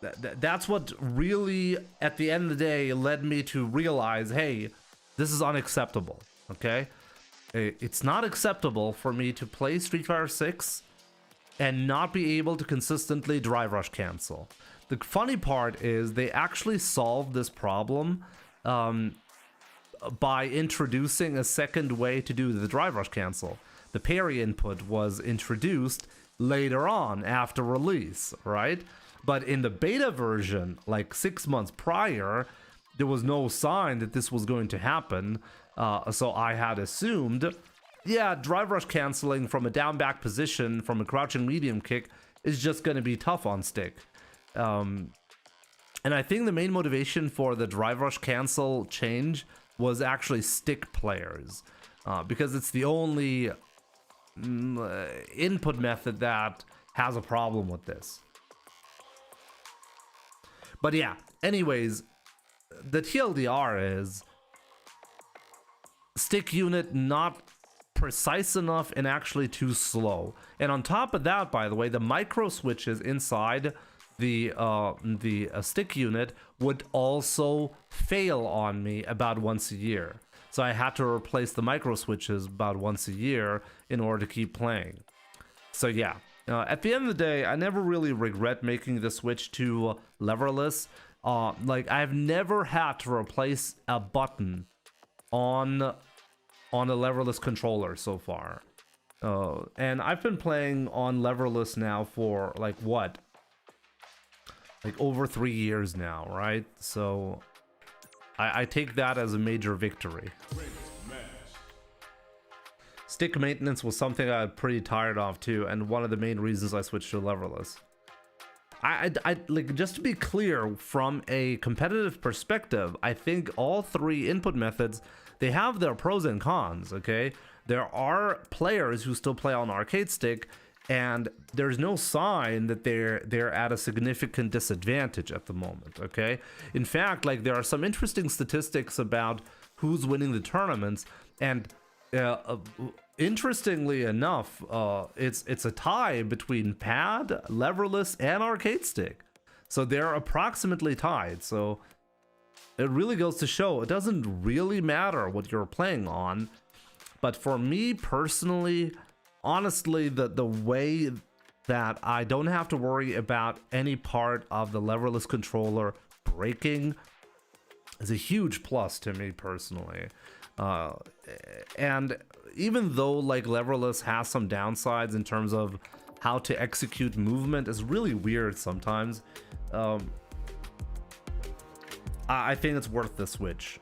That's what really, at the end of the day, led me to realize, hey, this is unacceptable. Okay, it's not acceptable for me to play Street Fighter 6 and not be able to consistently drive rush cancel. The funny part is they actually solved this problem by introducing a second way to do the drive rush cancel. The parry input was introduced later on after release, right? But in the beta version, like 6 months prior, there was no sign that this was going to happen. So I had assumed, yeah, drive rush canceling from a down back position from a crouching medium kick is just going to be tough on stick. And I think the main motivation for the drive rush cancel change was actually stick players, because it's the only input method that has a problem with this. But yeah, anyways, the TLDR is stick unit not precise enough and actually too slow. And on top of that, by the way, the micro switches inside the stick unit would also fail on me about once a year. So I had to replace the micro switches about once a year in order to keep playing. So yeah, at the end of the day, I never really regret making the switch to leverless. Like, I've never had to replace a button on a leverless controller so far. And I've been playing on leverless now for like what? Like over 3 years now, right? So I take that as a major victory. Stick maintenance was something I was pretty tired of too, and one of the main reasons I switched to leverless. I like, just to be clear, from a competitive perspective, I think all three input methods, they have their pros and cons, okay? There are players who still play on arcade stick, and there's no sign that they're at a significant disadvantage at the moment, okay? In fact, like, there are some interesting statistics about who's winning the tournaments, and interestingly enough, it's a tie between pad, leverless, and arcade stick. So they're approximately tied. So it really goes to show it doesn't really matter what you're playing on. But for me personally, honestly, the way that I don't have to worry about any part of the leverless controller breaking is a huge plus to me personally. And even though like leverless has some downsides in terms of how to execute movement, is really weird sometimes. I think it's worth the switch.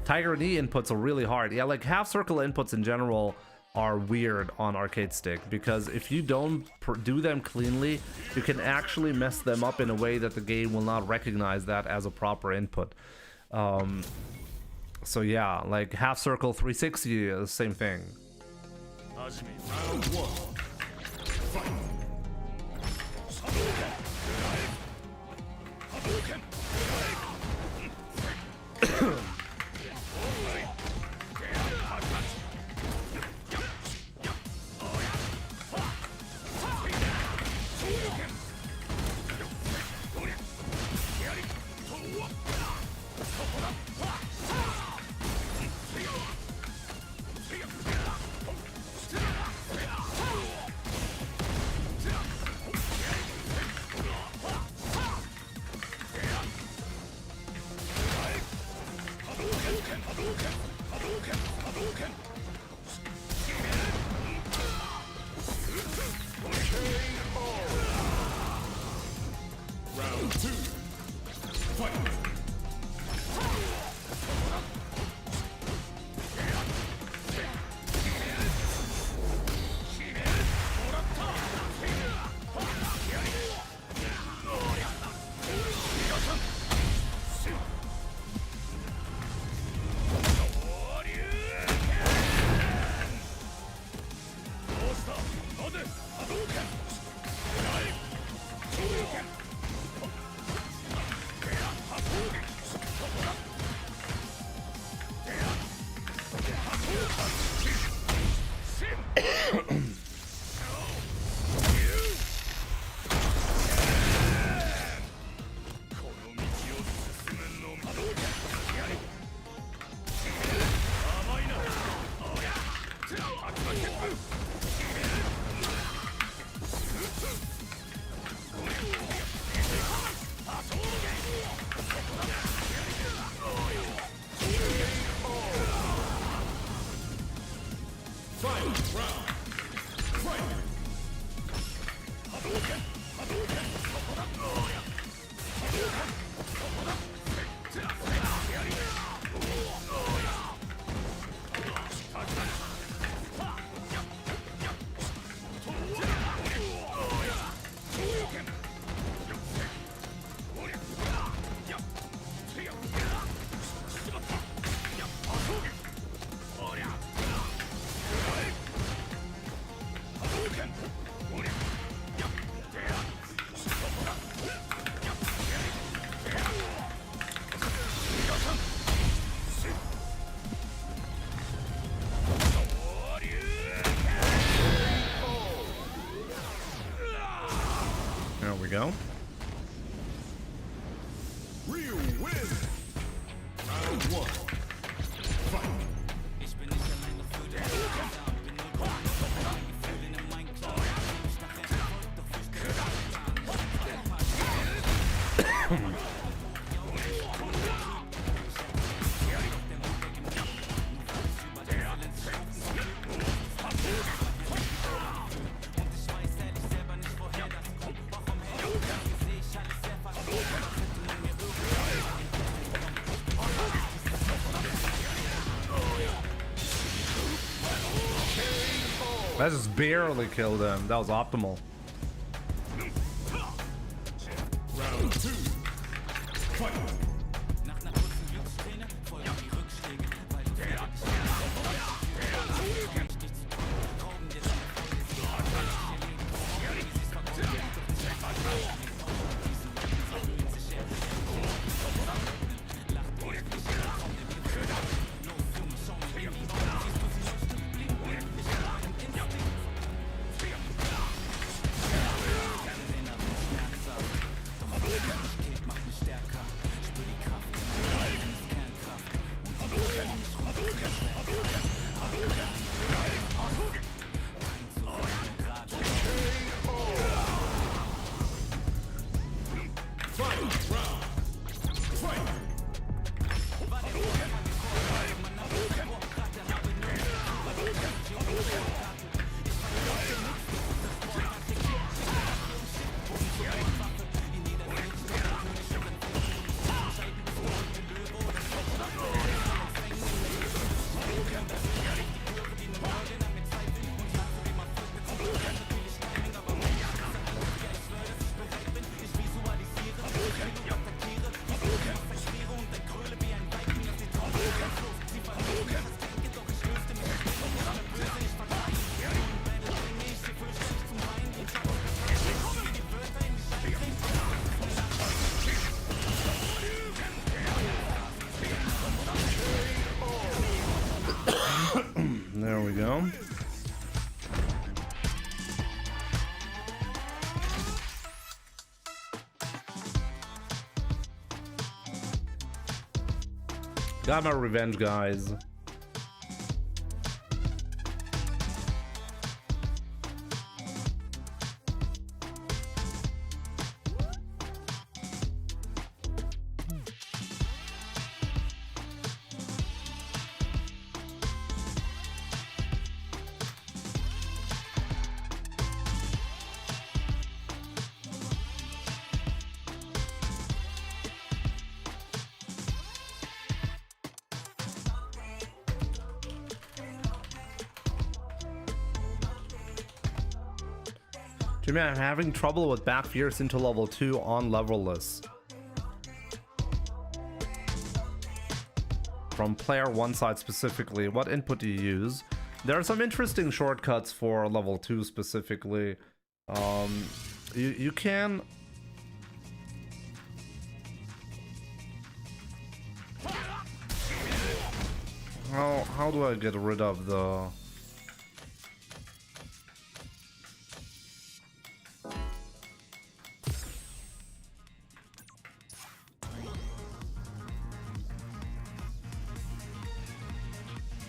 Tiger knee inputs are really hard. Yeah, like half circle inputs in general are weird on arcade stick, because if you don't do them cleanly, you can actually mess them up in a way that the game will not recognize that as a proper input. So yeah, like half circle 360, same thing. Round 1. Fight. Round 2. Fight. There we go. Real win. Round 1. Fight. That just barely killed him. That was optimal. Round 2. Fight. Got my revenge, guys. Jimmy, I'm having trouble with back fierce into level 2 on leverless. From player 1 side specifically, what input do you use? There are some interesting shortcuts for level 2 specifically. You can... How do I get rid of the...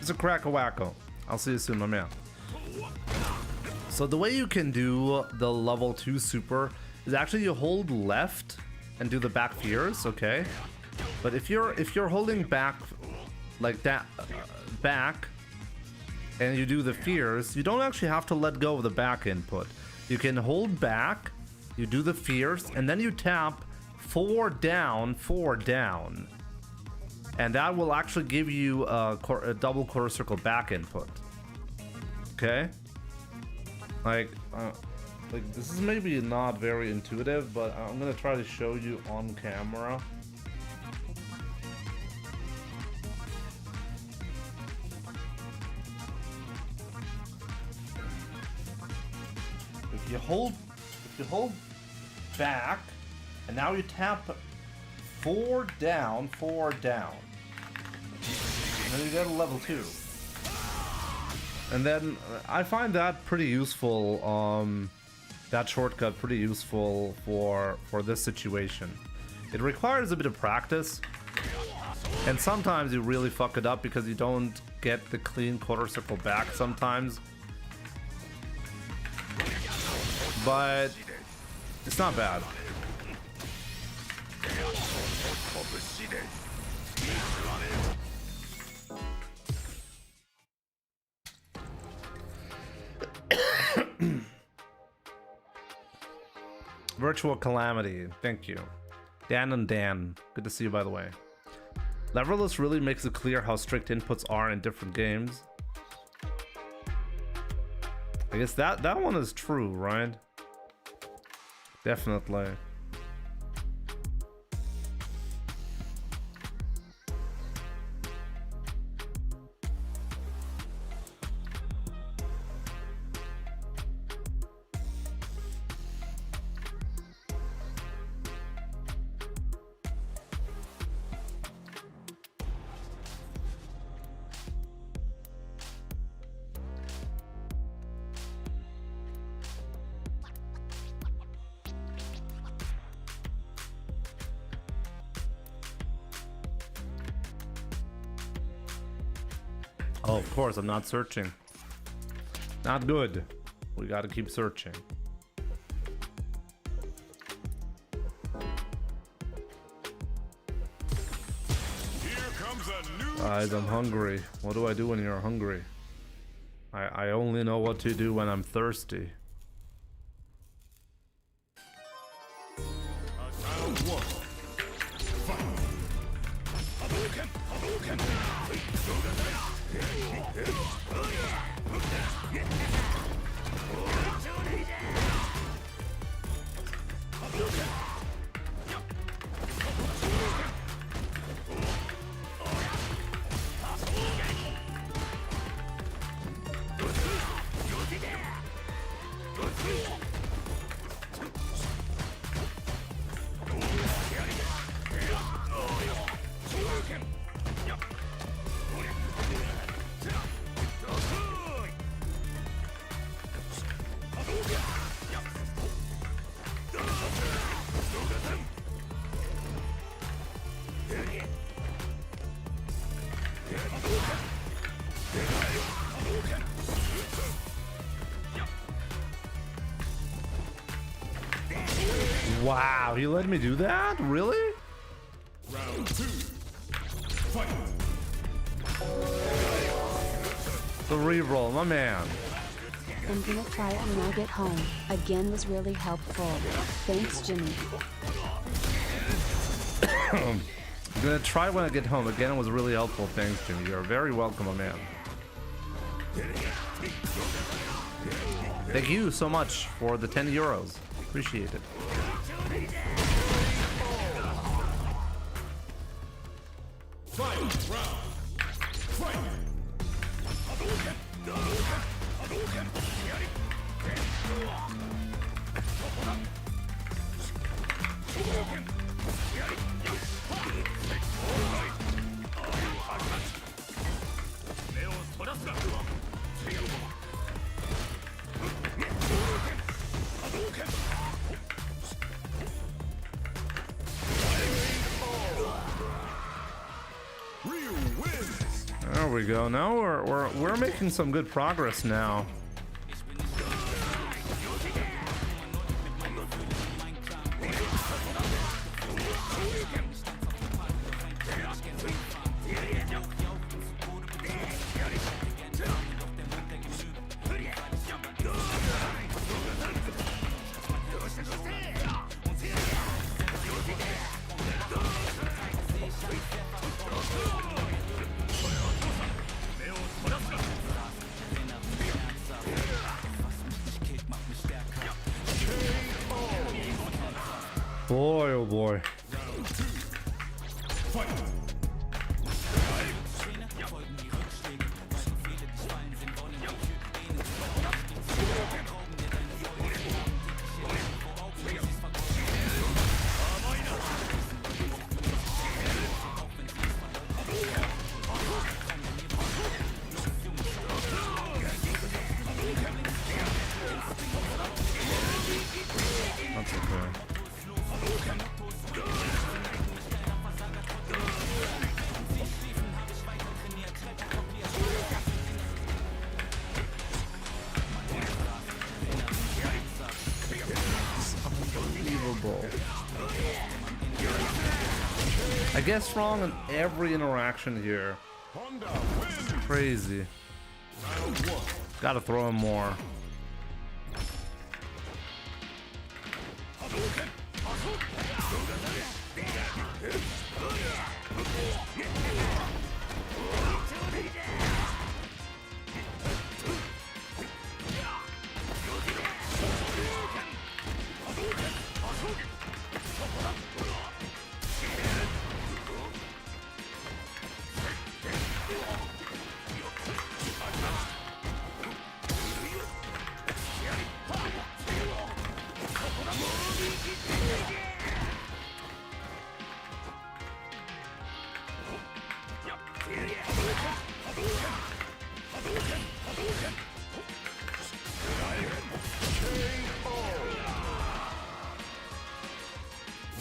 It's a crack-a-wacko. I'll see you soon, my man. So the way you can do the level 2 super is actually you hold left and do the back fears, okay? But if you're holding back like that, back, and you do the fears, you don't actually have to let go of the back input. You can hold back, you do the fears, and then you tap 4 down, 4 down. And that will actually give you a double quarter circle back input. Okay? Like this is maybe not very intuitive, but I'm gonna try to show you on camera. If you hold back, and now you tap 4 down, 4 down. And then you go to level 2. And then I find that pretty useful, that shortcut pretty useful for this situation. It requires a bit of practice, and sometimes you really fuck it up because you don't get the clean quarter circle back sometimes. But it's not bad. Virtual Calamity, thank you. Dan and Dan, good to see you, by the way. Leverless really makes it clear how strict inputs are in different games. I guess that one is true, right? Definitely. Oh, of course, I'm not searching. Not good. We gotta keep searching. Here comes a new Guys, I'm hungry. What do I do when you're hungry? I only know what to do when I'm thirsty. round 1. Fight. Hadouken! Hadouken! Wow, he let me do that? Really? Round 2. Fight. The reroll, my man. I'm gonna try it when I get home. Again was really helpful. Thanks, Jimmy. I'm gonna try when I get home. Again, it was really helpful. Thanks, Jimmy. You're very welcome, my man. Thank you so much for the 10 euros. Appreciate it. Final round. Fight. There we go. Now we're making some good progress now. Boy, oh boy. That's okay. Unbelievable. I guess wrong in every interaction here. It's crazy. Gotta throw him more.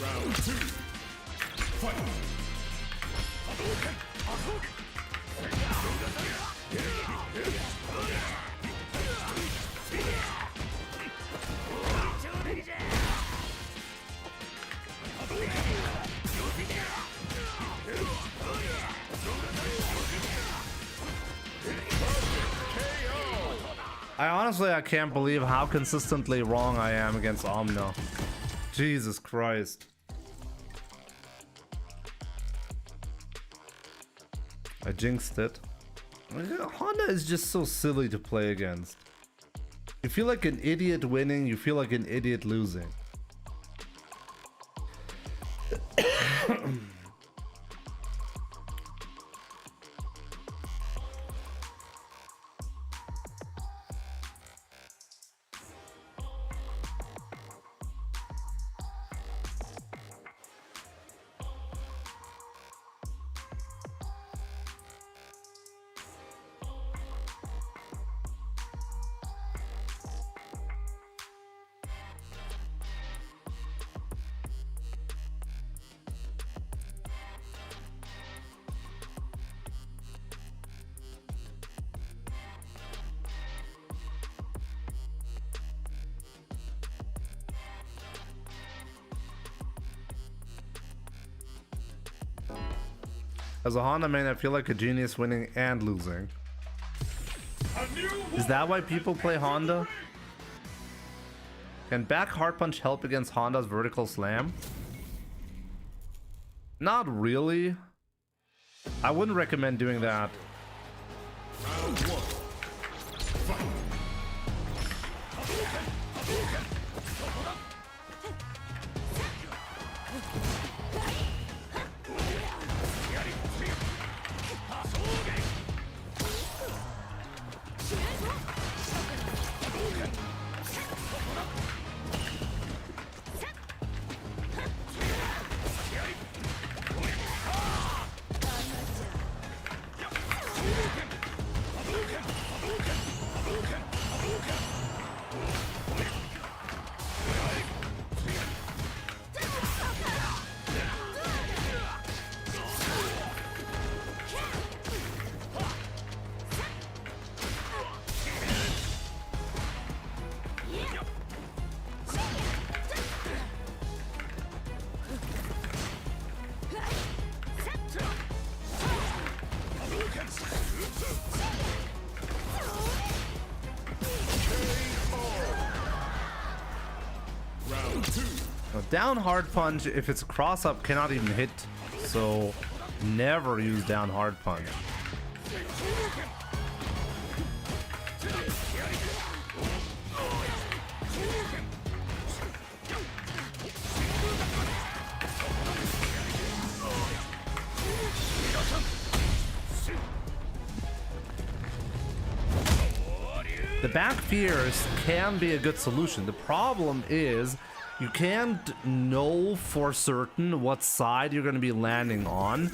Round 2. Fight. I can't believe how consistently wrong I am against Omno. Jesus Christ. I jinxed it. Honda is just so silly to play against. You feel like an idiot winning, you feel like an idiot losing. As a Honda main, I feel like a genius winning and losing. Is that why people play Honda? Can back hard punch help against Honda's vertical slam? Not really. I wouldn't recommend doing that. Round one. Fight. Down hard punch, if it's a cross up, cannot even hit, so never use down hard punch. The back fears can be a good solution. The problem is you can't know for certain what side you're going to be landing on,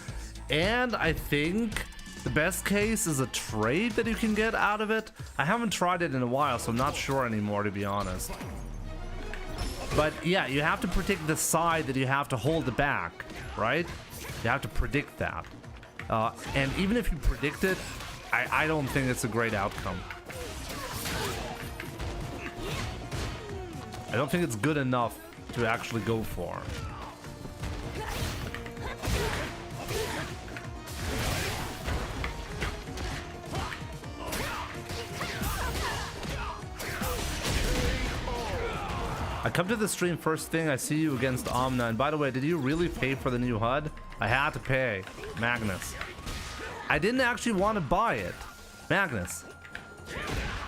and I think the best case is a trade that you can get out of it. I haven't tried it in a while, so I'm not sure anymore, to be honest. But yeah, you have to predict the side that you have to hold the back, right? You have to predict that. And even if you predict it, I don't think it's a great outcome. I don't think it's good enough to actually go for. I come to the stream first thing, I see you against Omna, and by the way, did you really pay for the new HUD? I had to pay. Magnus. I didn't actually want to buy it. Magnus.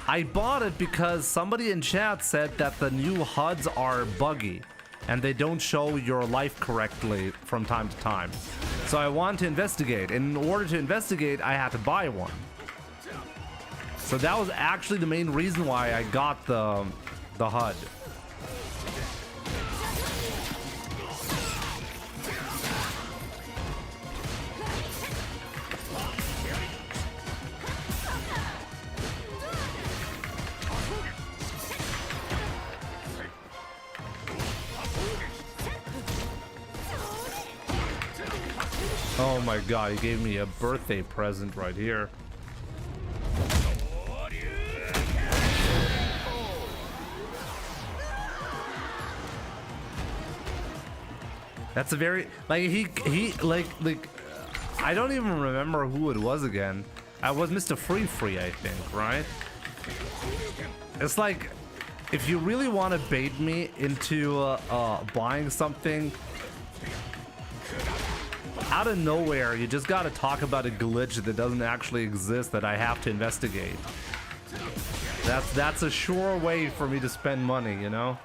I bought it because somebody in chat said that the new HUDs are buggy and they don't show your life correctly from time to time. So I want to investigate. In order to investigate, I had to buy one. So that was actually the main reason why I got the HUD. Oh my god, he gave me a birthday present right here. That's a very like he like I don't even remember who it was again. I was Mr. Free, I think, right? It's like if you really want to bait me into buying something out of nowhere, you just gotta talk about a glitch that doesn't actually exist that I have to investigate. That's a sure way for me to spend money, you know?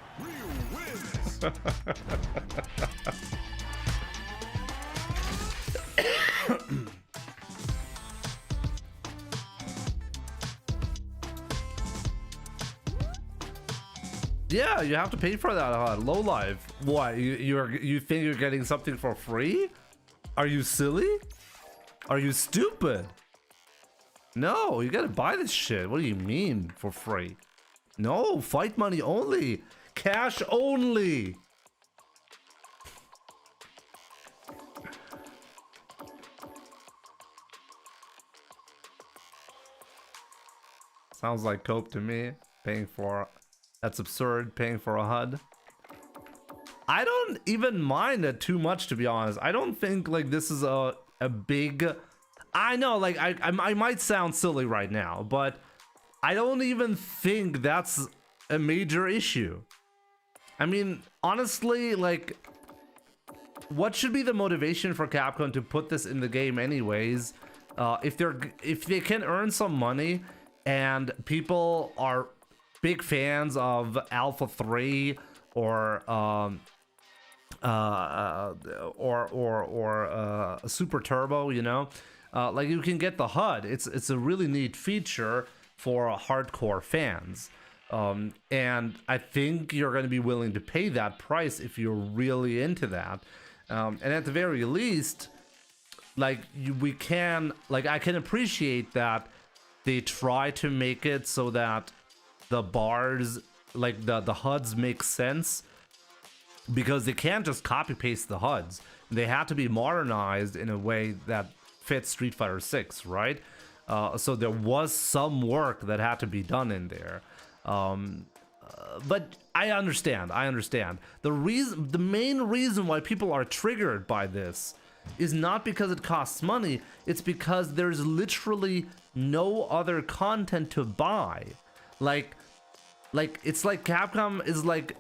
Yeah, you have to pay for that low life. What? You think you're getting something for free? Are you silly? Are you stupid? No, you gotta buy this shit. What do you mean for free? No, fight money only. Cash only. Sounds like cope to me. Paying for... That's absurd, paying for a HUD. I don't even mind it too much, to be honest. I don't think like this is a a big... I know, like, I might sound silly right now, but I don't even think that's a major issue. I mean, honestly, like, what should be the motivation for Capcom to put this in the game anyways? If they can earn some money and people are big fans of Alpha 3 or Super Turbo, you know, like you can get the HUD. It's a really neat feature for hardcore fans. And I think you're going to be willing to pay that price if you're really into that. And at the very least, like I can appreciate that they try to make it so that the bars, like the HUDs make sense, because they can't just copy paste the HUDs. They have to be modernized in a way that fits Street Fighter 6, right? So there was some work that had to be done in there. But I understand. The main reason why people are triggered by this is not because it costs money, it's because there's literally no other content to buy. Like it's like Capcom is like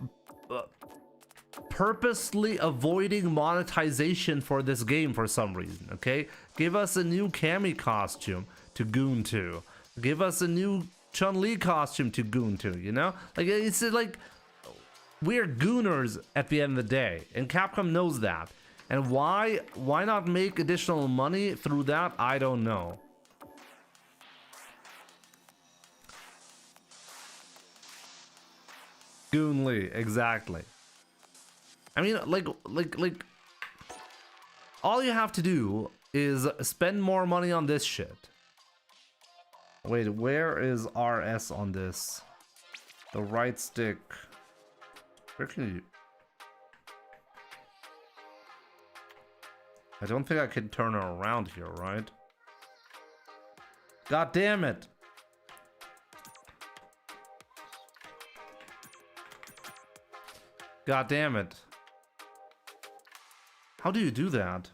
purposely avoiding monetization for this game for some reason, okay? Give us a new Cammy costume to Goon 2. Give us a new Chun-Li costume to Goon 2, you know? Like, it's like, we're gooners at the end of the day, and Capcom knows that. And why not make additional money through that? I don't know. Goon Lee, exactly. I mean, like, all you have to do is spend more money on this shit. Wait, where is RS on this? The right stick. Where can you... I don't think I can turn her around here, right? God damn it! God damn it. How do you do that?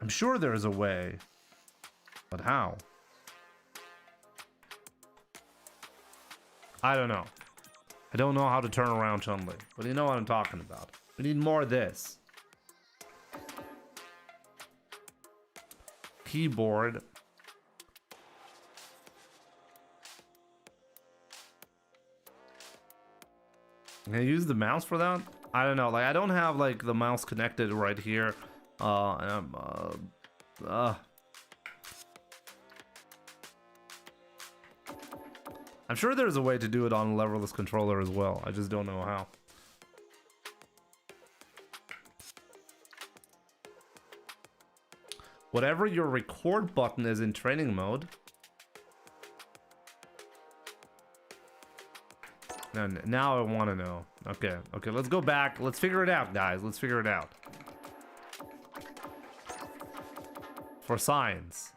I'm sure there is a way. But how? I don't know. I don't know how to turn around Chun-Li. But you know what I'm talking about. We need more of this. Keyboard. Can I use the mouse for that? I don't know. Like, I don't have like the mouse connected right here. I'm sure there's a way to do it on a leverless controller as well. I just don't know how. Whatever your record button is in training mode. Now I want to know. Okay, let's go back. Let's figure it out, guys. Let's figure it out. For science.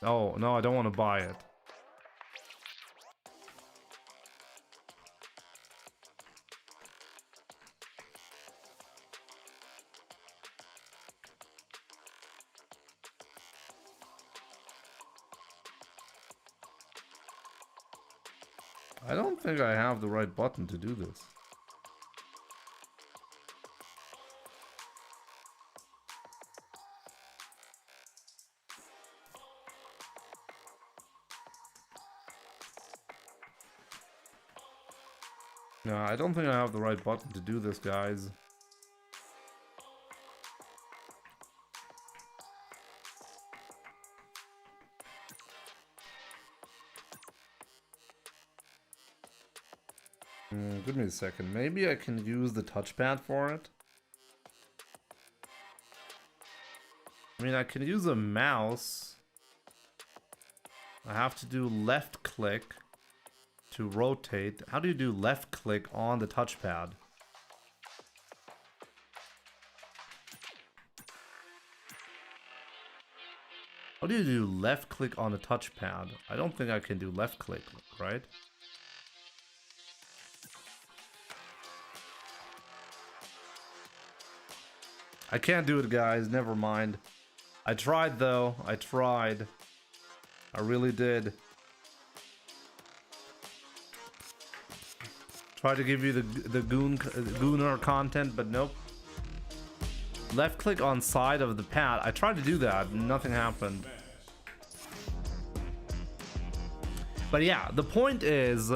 Oh, no, I don't want to buy it. I don't think I have the right button to do this. No, I don't think I have the right button to do this, guys. Give me a second. Maybe I can use the touchpad for it. I mean, I can use a mouse. I have to do left click to rotate. How do you do left click on the touchpad? How do you do left click on the touchpad? I don't think I can do left click, right? I can't do it, guys. Never mind. I tried, though. I tried. I really did. Tried to give you the gooner content, but nope. Left click on side of the pad. I tried to do that. Nothing happened. But yeah, the point is,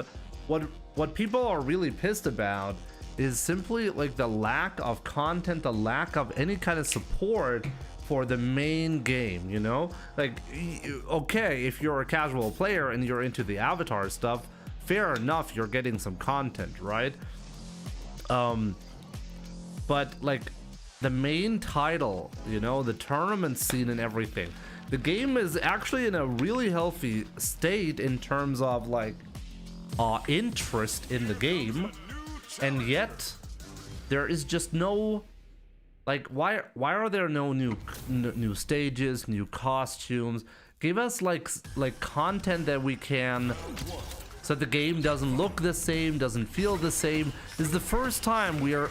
what people are really pissed about is simply like the lack of content, the lack of any kind of support for the main game, you know? Like, okay, if you're a casual player and you're into the avatar stuff, fair enough, you're getting some content, right? But like the main title, you know, the tournament scene and everything, the game is actually in a really healthy state in terms of like interest in the game, and yet there is just no, like, why are there no new stages, new costumes? Give us like content that we can, so that the game doesn't look the same, doesn't feel the same. This is the first time we're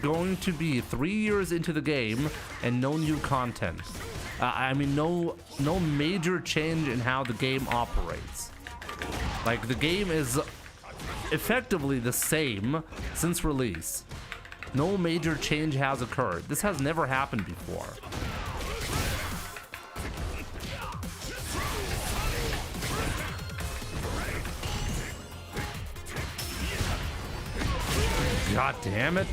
going to be 3 years into the game and no new content. I mean, no major change in how the game operates. Like, the game is effectively the same since release. No major change has occurred. This has never happened before. God damn it.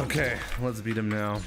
Okay, let's beat him now.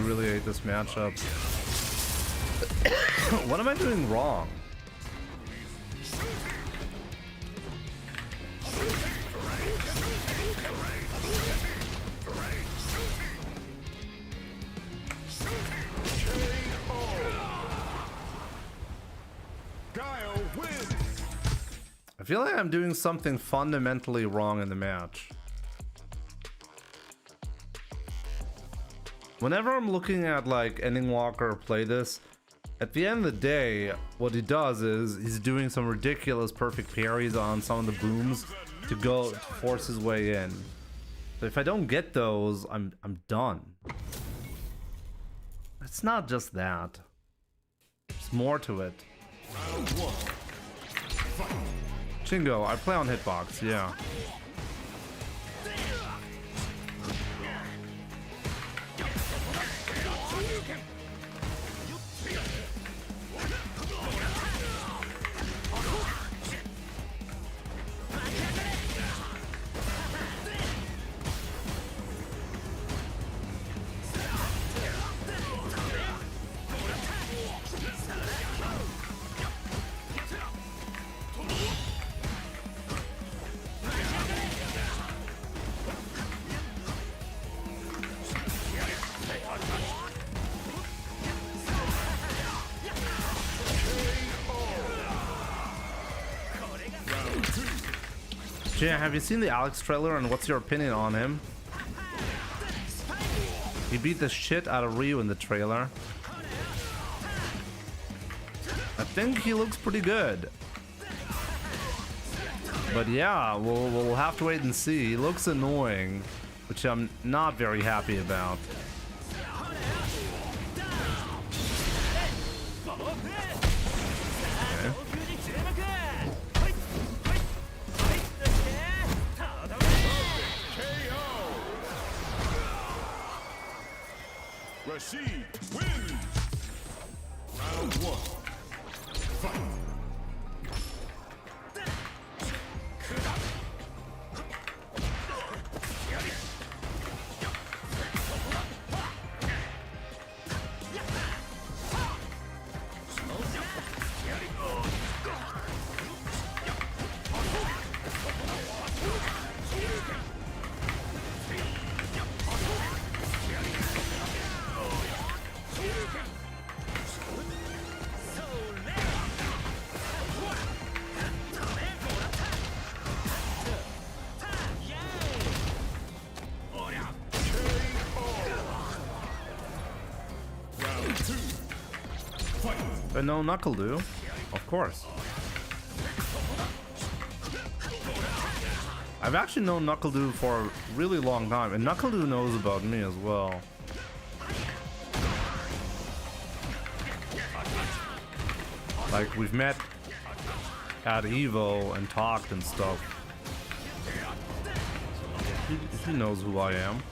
Really hate this matchup. What am I doing wrong? I feel like I'm doing something fundamentally wrong in the match. Whenever I'm looking at like Ending Walker play this, at the end of the day, what he does is he's doing some ridiculous perfect parries on some of the booms to go to force his way in. So if I don't get those, I'm done. It's not just that. There's more to it. Chingo, I play on hitbox, yeah. Jay, have you seen the Alex trailer and what's your opinion on him? He beat the shit out of Ryu in the trailer. I think he looks pretty good. But yeah, we'll have to wait and see. He looks annoying, which I'm not very happy about. Rashid wins! Round 1. Fight! But no Knuckle do, of course. I've actually known Knuckle do for a really long time, and Knuckle do knows about me as well. Like, we've met at Evo and talked and stuff. He knows who I am.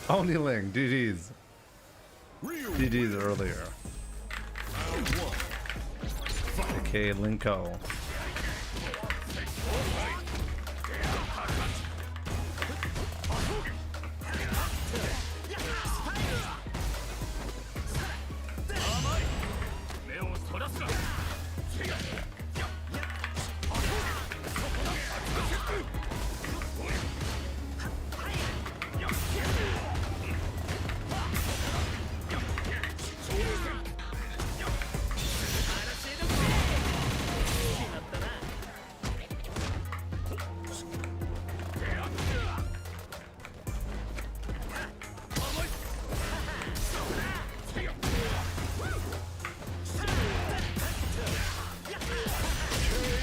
Only Ling, GG's. GG's earlier. Okay, Linko.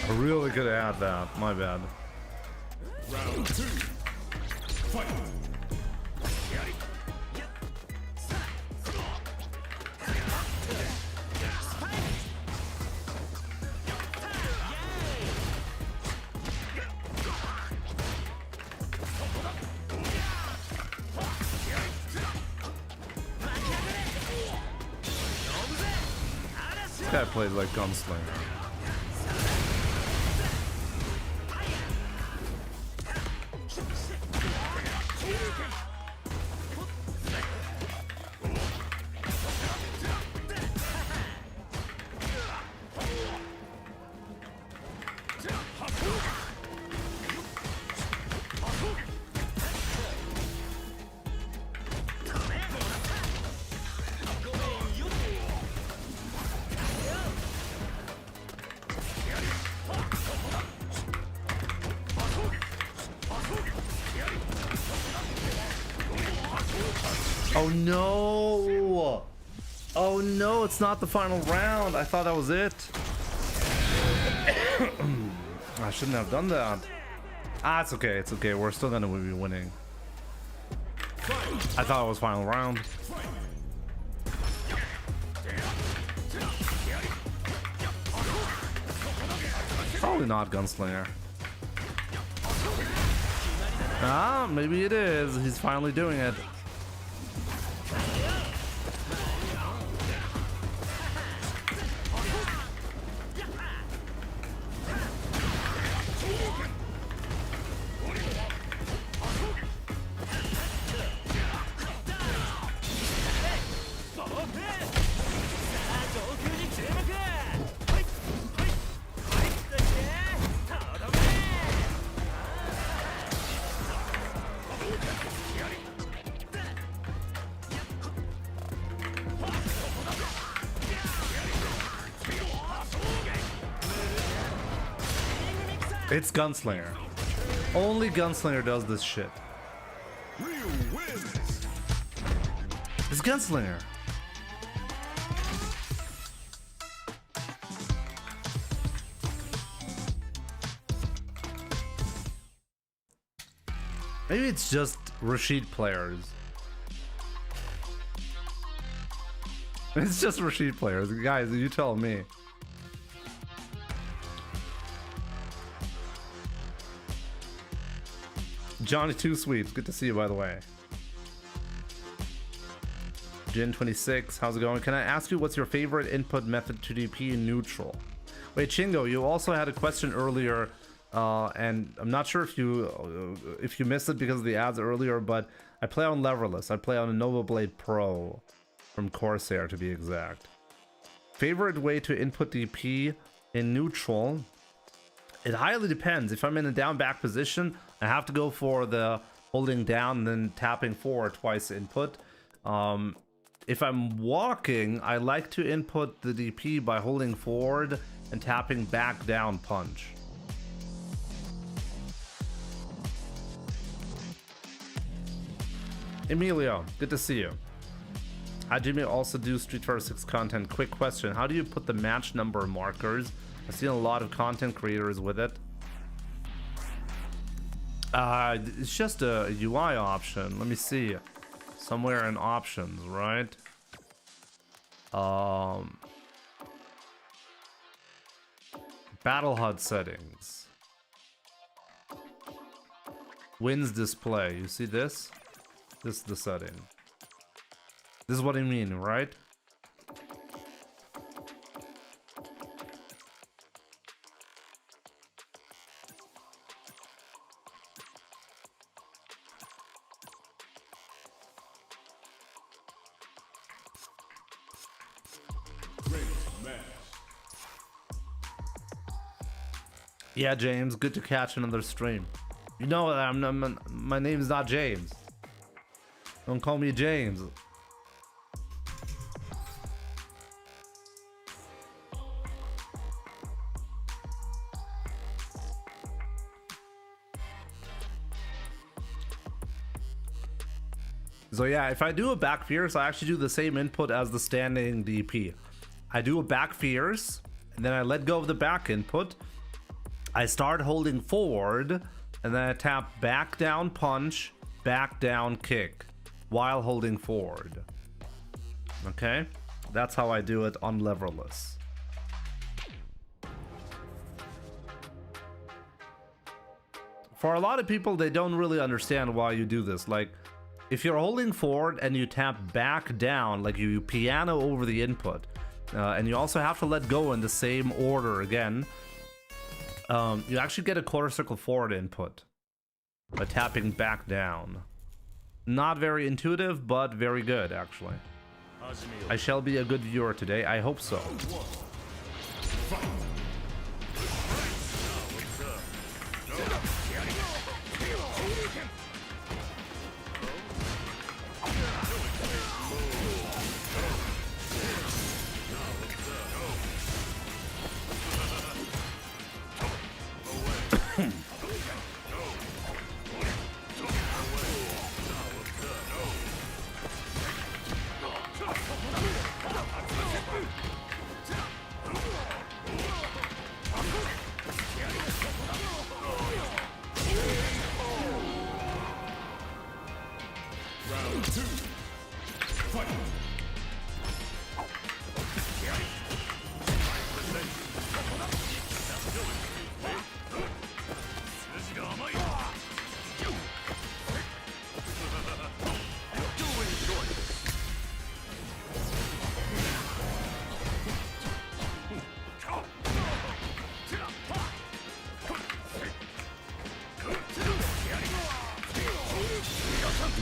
I really could add that. My bad. Round 2. Fight! This guy played like Gunslinger. Oh no! Oh no, it's not the final round. I thought that was it. I shouldn't have done that. Ah, it's okay, it's okay. We're still gonna be winning. I thought it was final round. Probably not Gunslinger. Ah, maybe it is. He's finally doing it. It's Gunslinger. Only Gunslinger does this shit. It's Gunslinger. Maybe it's just Rashid players. It's just Rashid players. Guys, you tell me. Johnny Two Sweets, good to see you, by the way. Jin26, how's it going? Can I ask you what's your favorite input method to DP neutral? Wait, Chingo, you also had a question earlier, and I'm not sure if you missed it because of the ads earlier, but I play on leverless. I play on a Nova Blade Pro from Corsair, to be exact. Favorite way to input DP in neutral? It highly depends. If I'm in a down back position, I have to go for the holding down and then tapping forward twice input. If I'm walking, I like to input the DP by holding forward and tapping back down punch. Emilio, good to see you. Hi Jimmy, also do Street Fighter 6 content. Quick question, how do you put the match number markers? I've seen a lot of content creators with it. It's just a UI option. Let me see. Somewhere in options, right? Battle HUD settings. Wins display. You see this? This is the setting. This is what I mean, right? Yeah, James, good to catch another stream. You know that my name's not James. Don't call me James. So yeah, if I do a back fierce, I actually do the same input as the standing DP. I do a back fierce, and then I let go of the back input. I start holding forward, and then I tap back down punch, back down kick, while holding forward. Okay? That's how I do it on leverless. For a lot of people, they don't really understand why you do this. Like, if you're holding forward and you tap back down, like you piano over the input, and you also have to let go in the same order again, you actually get a quarter circle forward input by tapping back down. Not very intuitive, but very good, actually. I shall be a good viewer today. I hope so.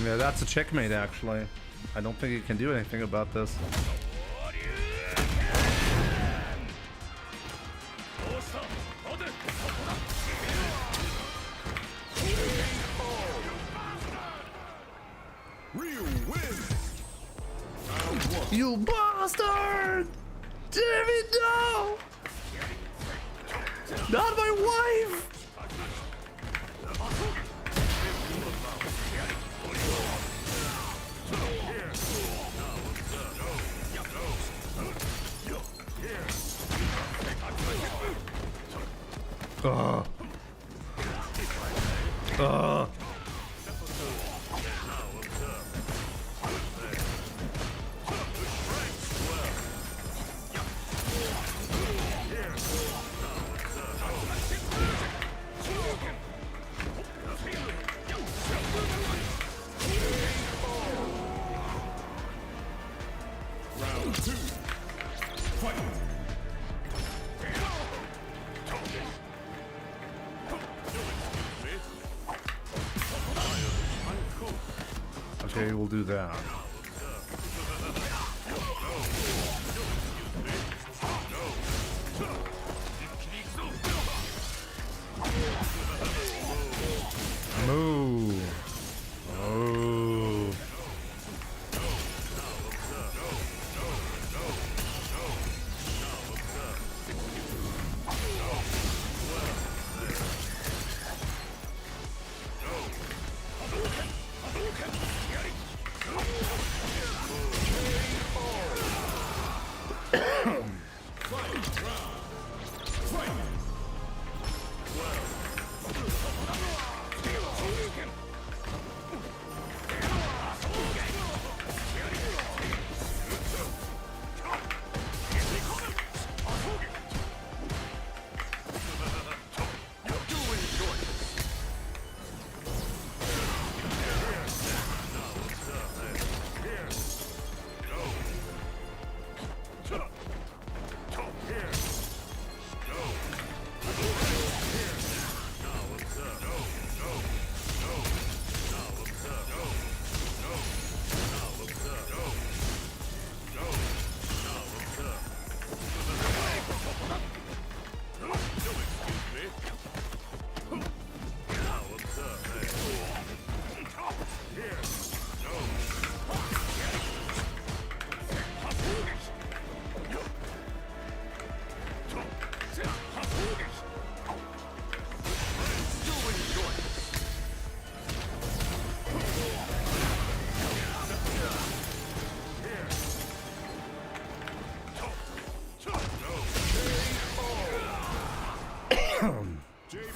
Yeah, that's a checkmate, actually. I don't think he can do anything about this. You bastard! Jimmy, no! Not my wife! Ugh. Ugh. Okay, we'll do that. Move. Oh.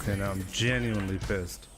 Okay, now I'm genuinely pissed.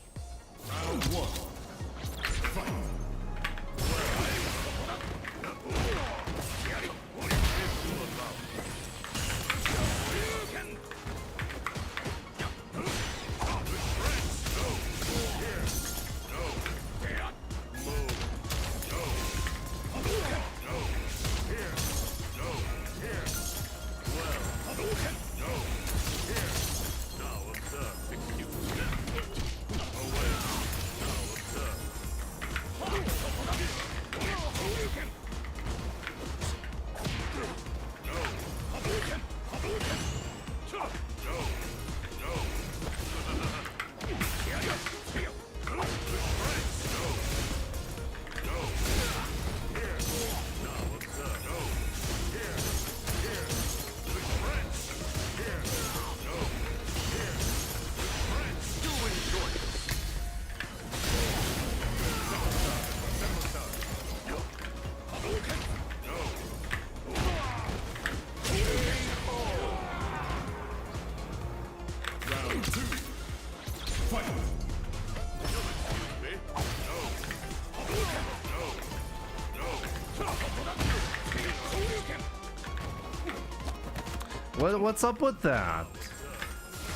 What's up with that?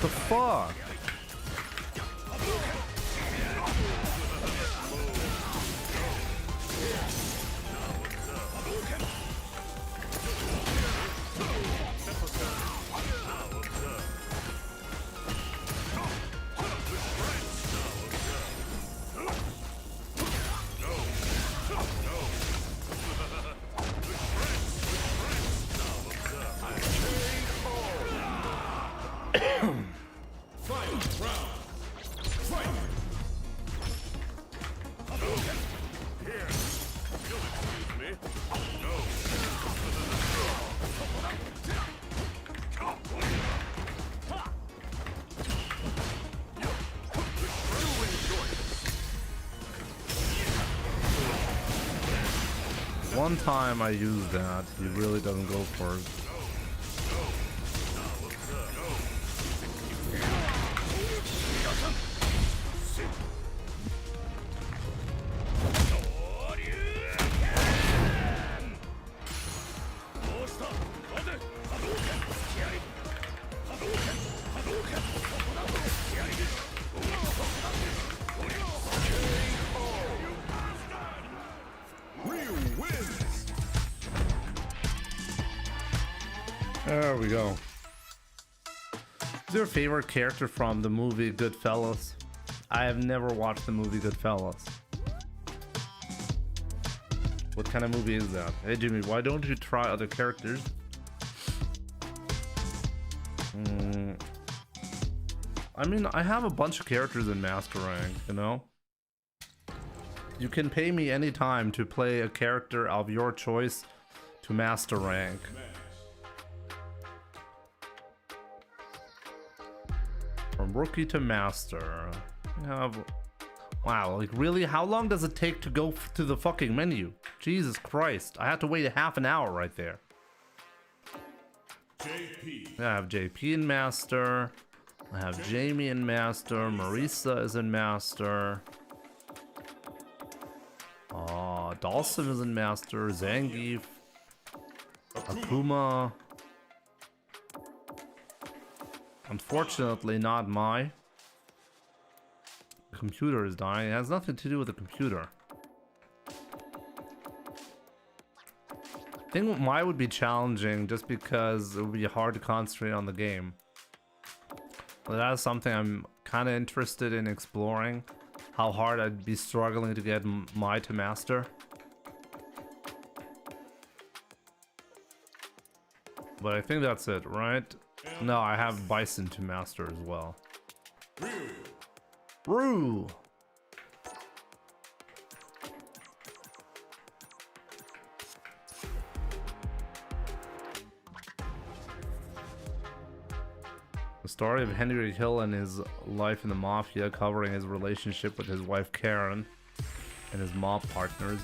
The fuck? one time I use that, he really doesn't go for it. There we go. Who's your favorite character from the movie Goodfellas? I have never watched the movie Goodfellas. What kind of movie is that? Hey Jimmy, why don't you try other characters? I mean, I have a bunch of characters in Master Rank, you know? You can pay me anytime to play a character of your choice to Master Rank. From rookie to master. Wow, like really? How long does it take to go to the fucking menu? Jesus Christ, I had to wait a half an hour right there. JP. I have JP in master. I have Jamie in master. Marisa is in master. Dawson is in master. Zangief. Akuma. Unfortunately, not my computer is dying. It has nothing to do with the computer. I think mine would be challenging just because it would be hard to concentrate on the game. But that is something I'm kind of interested in exploring. How hard I'd be struggling to get my to master. But I think that's it, right? No, I have Bison to master as well. Rue! The story of Henry Hill and his life in the Mafia, covering his relationship with his wife Karen and his mob partners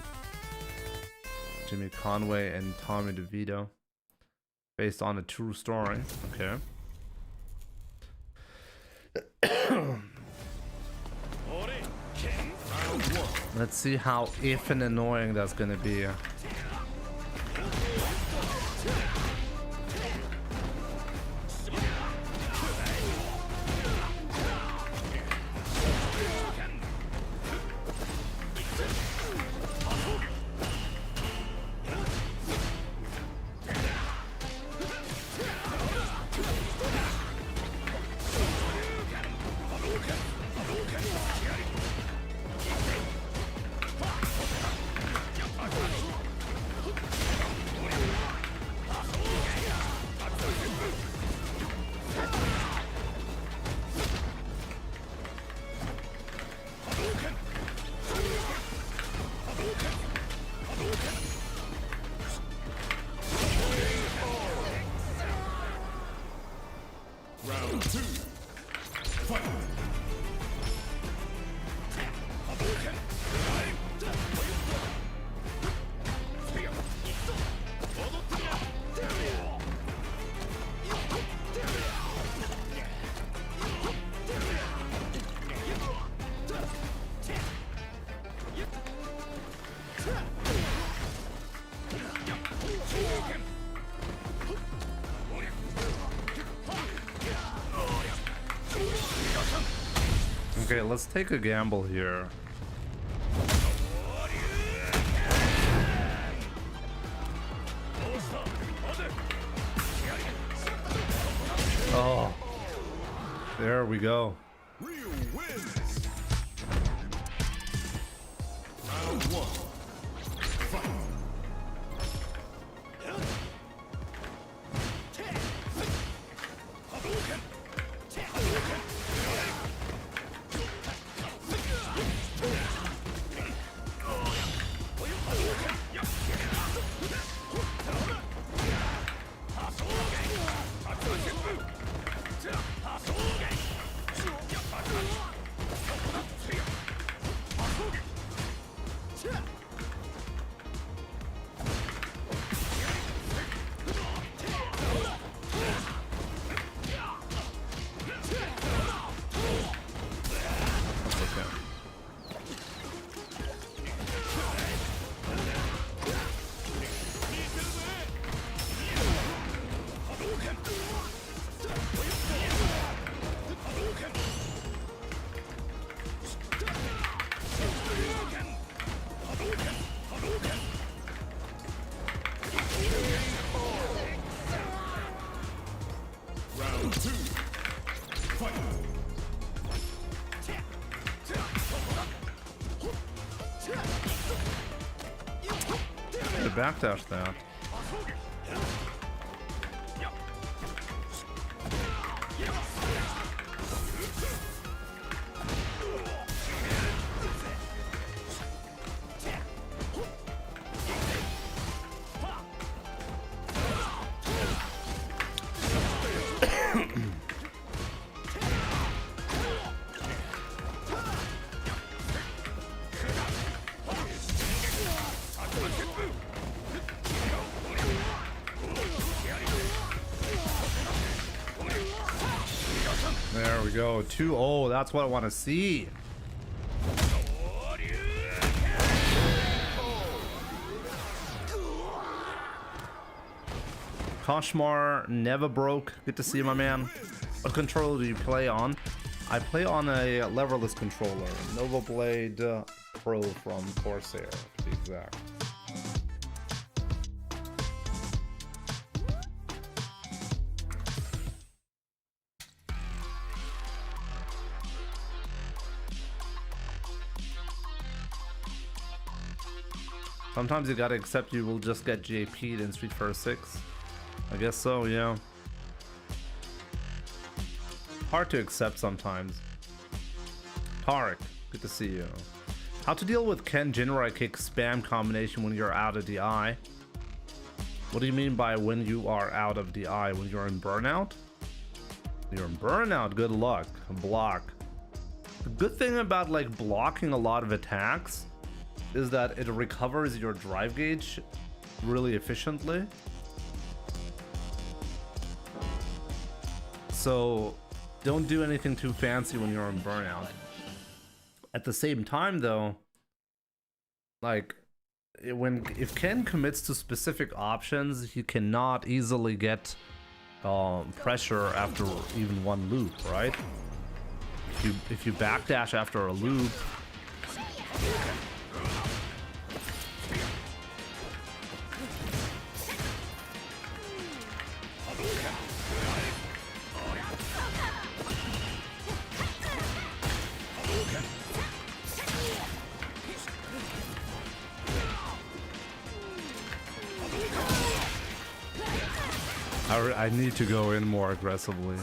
Jimmy Conway and Tommy DeVito. Based on a true story. Okay. Let's see how effing annoying that's gonna be. Okay, let's take a gamble here. Oh, there we go. Ryu wins. Round one. Fight. They backdash that. There we go. 2-0. That's what I want to see. Koshmar never broke. Good to see you, my man. What controller do you play on? I play on a leverless controller. Nova Blade Pro from Corsair, to be exact. Sometimes you gotta accept you will just get JP'd in Street Fighter 6. I guess so, yeah. Hard to accept sometimes. Tarek, good to see you. How to deal with Ken Jinrai kick spam combination when you're out of DI? What do you mean by when you are out of DI? When you're in burnout? When you're in burnout, good luck. Block. The good thing about like blocking a lot of attacks is that it recovers your drive gauge really efficiently. So don't do anything too fancy when you're on burnout. At the same time though, like if Ken commits to specific options, he cannot easily get pressure after even one loop, right? If you backdash after a loop, I need to go in more aggressively.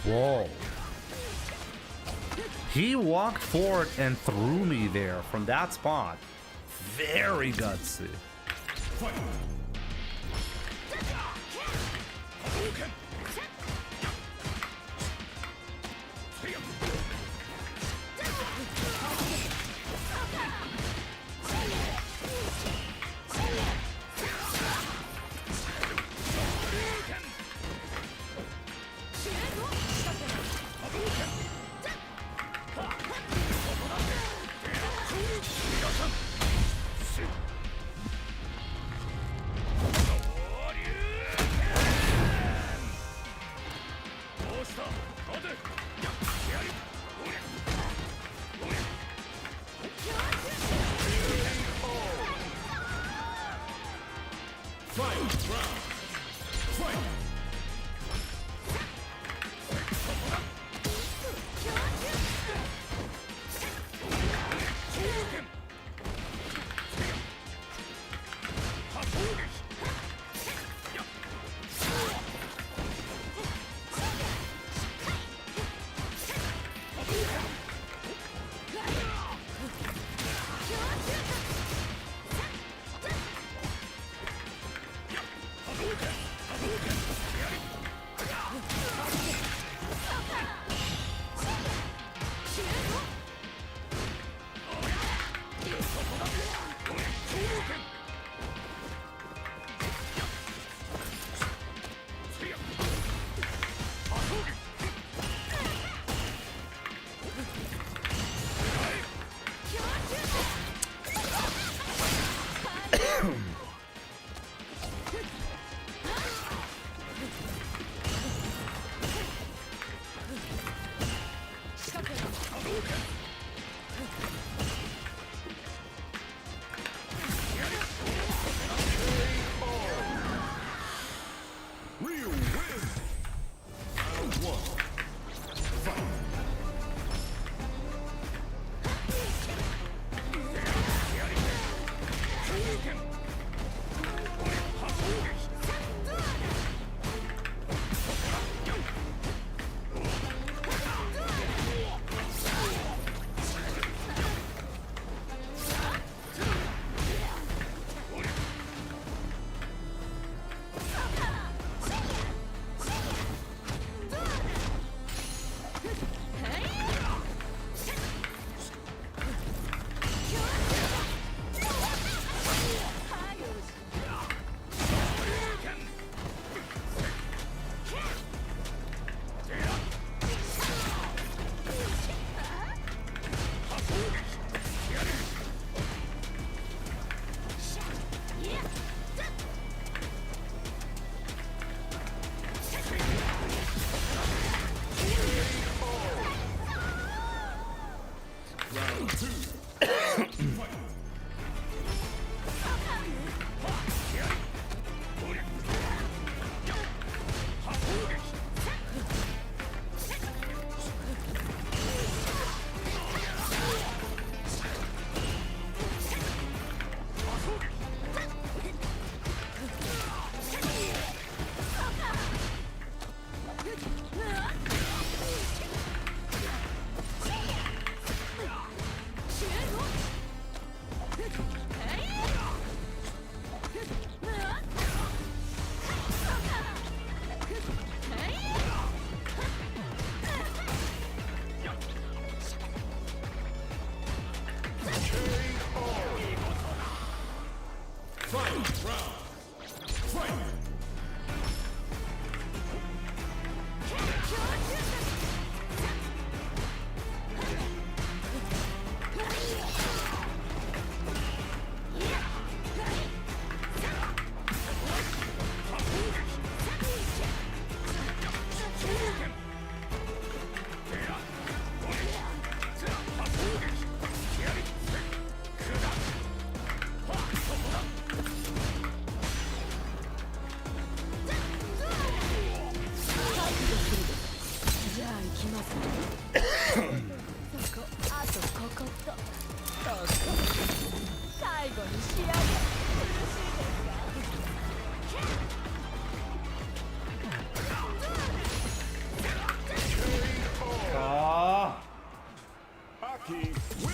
Whoa. He walked forward and threw me there from that spot. Very gutsy.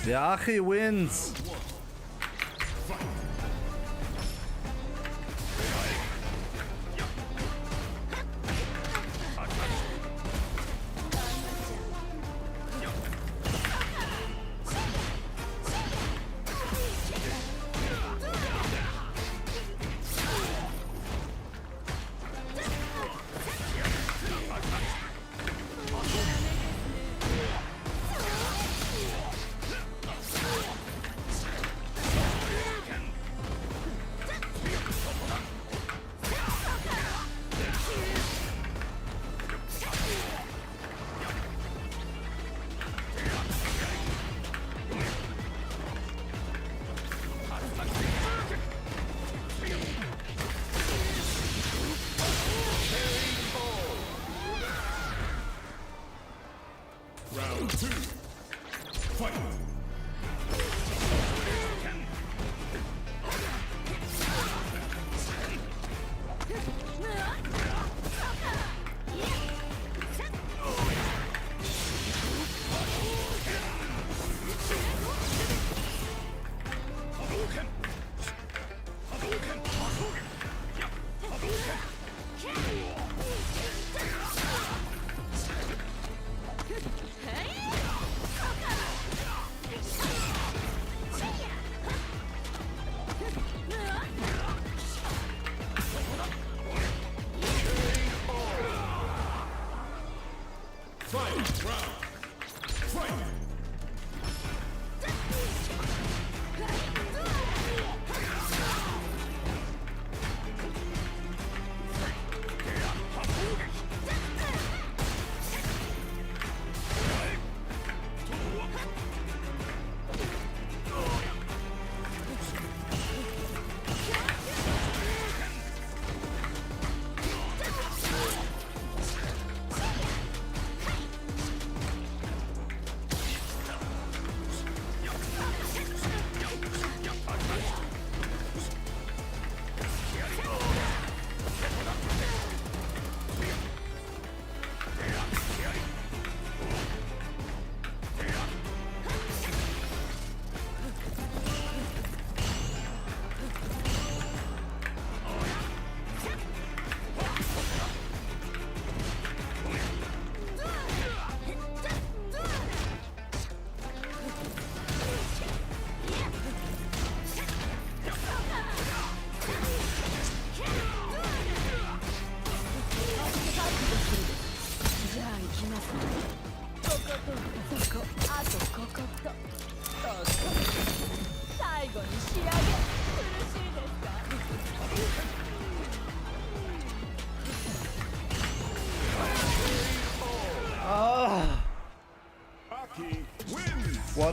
The Achi wins.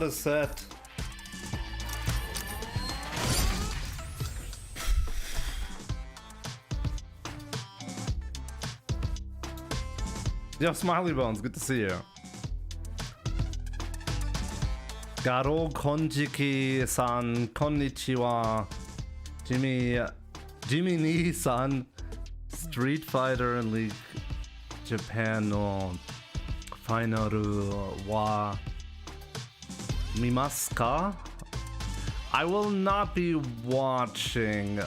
what a set. Yo, Smiley Bones, good to see you. Garo Konjiki-san, konnichiwa. Jimmy Ni-san, Street Fighter and League Japan no Finalu wa mimasu ka? I will not be watching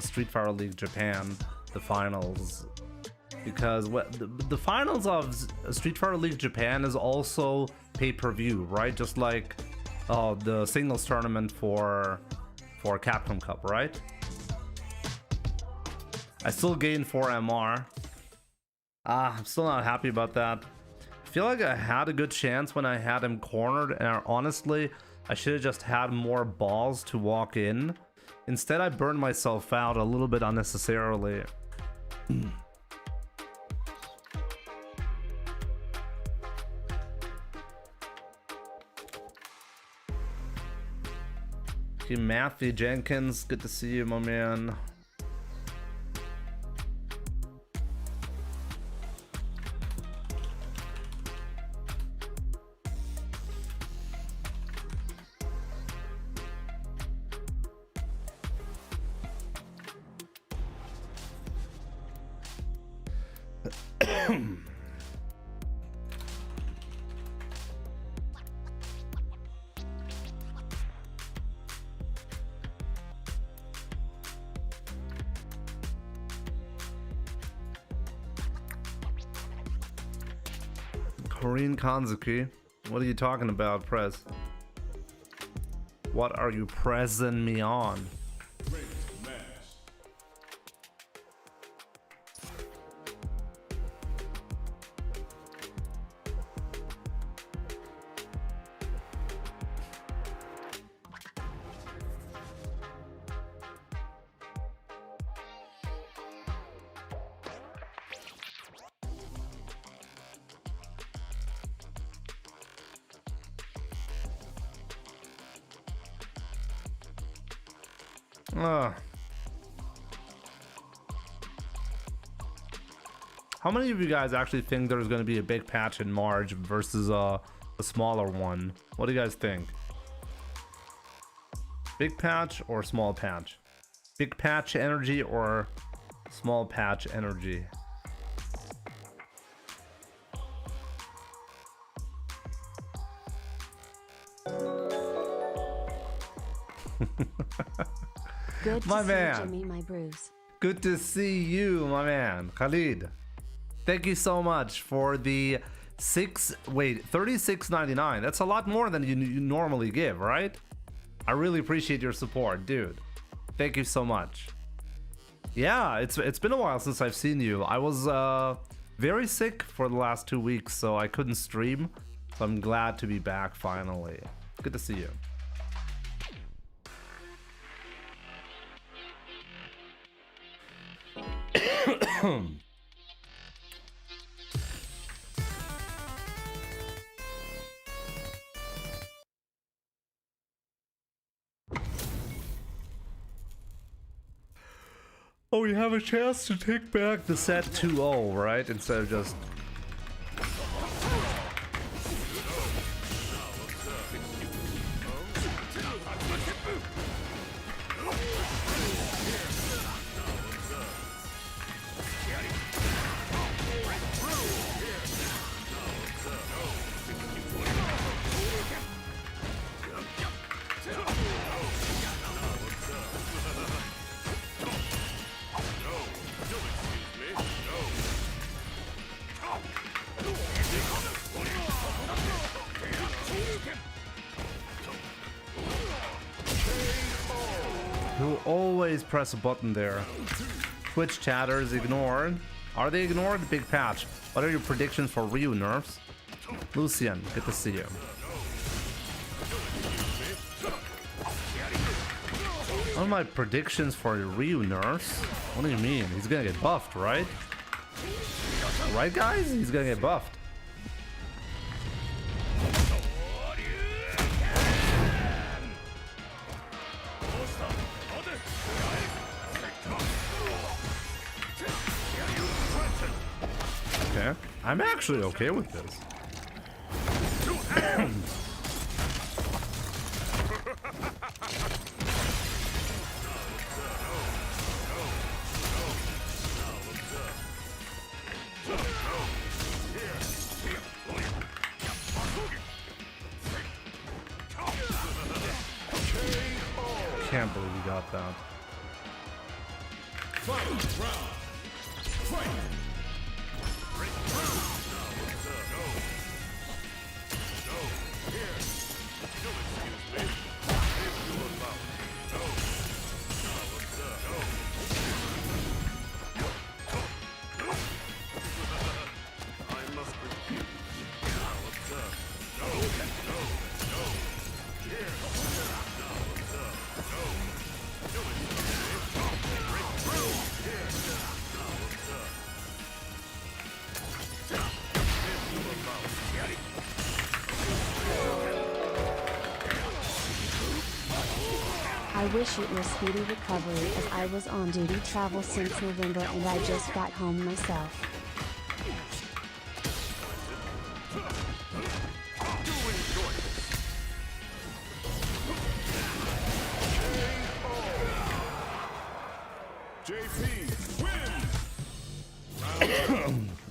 Street Fighter League Japan, the finals, because the finals of Street Fighter League Japan is also pay-per-view, right? Just like the singles tournament for Capcom Cup, right? I still gained 4 MR. I'm still not happy about that. I feel like I had a good chance when I had him cornered, and honestly, I should have just had more balls to walk in. Instead, I burned myself out a little bit unnecessarily. Okay, Matthew Jenkins, good to see you, my man. Korean Kanzuki, what are you talking about, Prez? What are you pressing me on? How many of you guys actually think there's going to be a big patch in March versus a smaller one? What do you guys think? Big patch or small patch? Big patch energy or small patch energy? Good to my see man. Jimmy, my Bruce. Good to see you, my man. Khalid. Thank you so much for the $36.99. That's a lot more than you normally give, right? I really appreciate your support, dude. Thank you so much. Yeah, it's been a while since I've seen you. I was very sick for the last 2 weeks, so I couldn't stream. So I'm glad to be back finally. Good to see you. Oh, we have a chance to take back the set 2-0, right? Instead of just... You always press a button there. Twitch chatters ignored. Are they ignored? Big patch. What are your predictions for Ryu nerfs? Lucian, good to see you. What are my predictions for Ryu nerfs? What do you mean? He's gonna get buffed, right? Right, guys? He's gonna get buffed. Okay. I'm actually okay with this. Can't believe you got that. Final round. Fight. I wish it was speedy recovery as I was on duty travel since November and I just got home myself.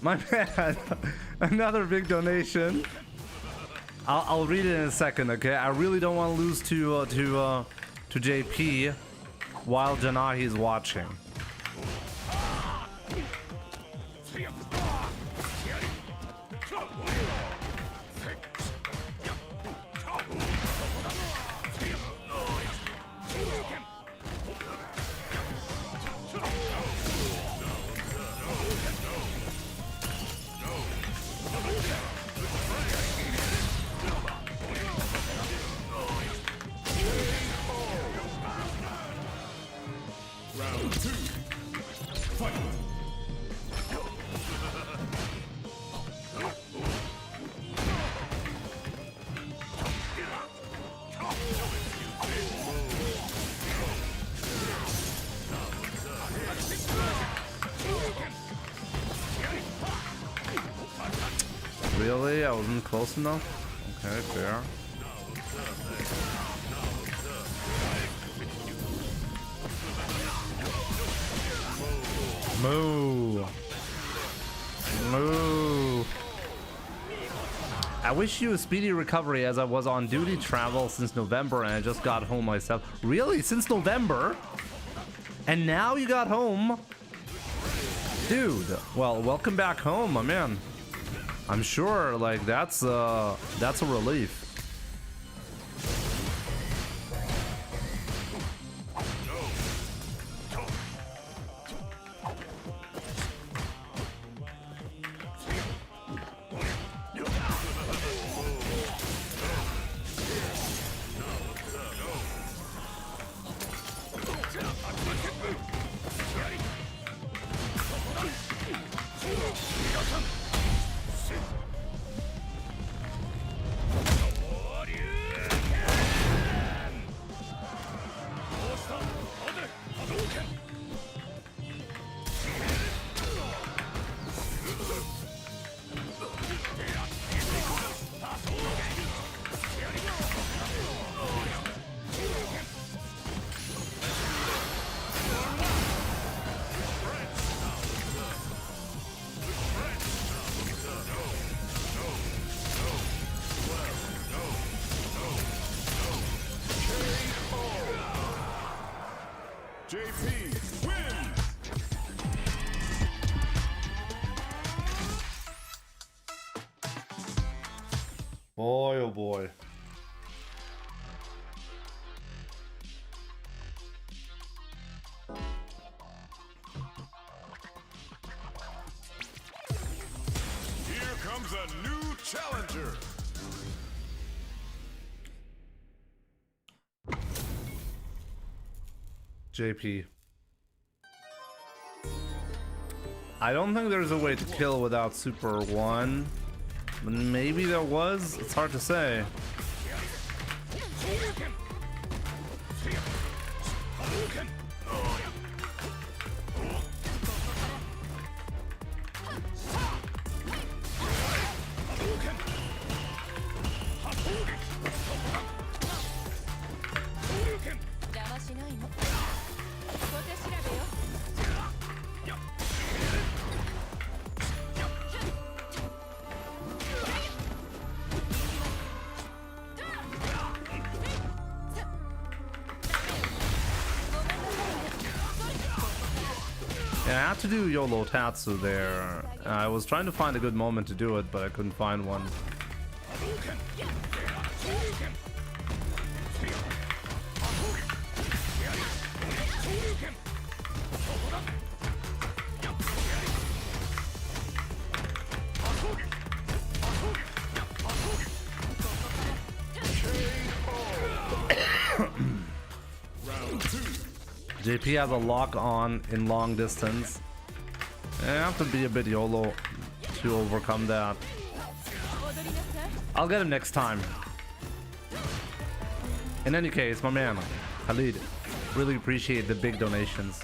My man, another big donation. I'll read it in a second, okay? I really don't want to lose to JP while Janahi is watching. Really? I wasn't close enough? Okay, fair. Moo. Moo. I wish you a speedy recovery as I was on duty travel since November and I just got home myself. Really? Since November? And now you got home? Dude, well, welcome back home, my man. I'm sure, like, that's a relief. JP wins! Boy, oh boy. Here comes a new challenger! JP. I don't think there's a way to kill without Super 1. But maybe there was? It's hard to say. Yeah, I had to do YOLO Tatsu there. I was trying to find a good moment to do it, but I couldn't find one. JP has a lock on in long distance. I have to be a bit YOLO to overcome that. I'll get him next time. In any case, my man, Khalid, really appreciate the big donations.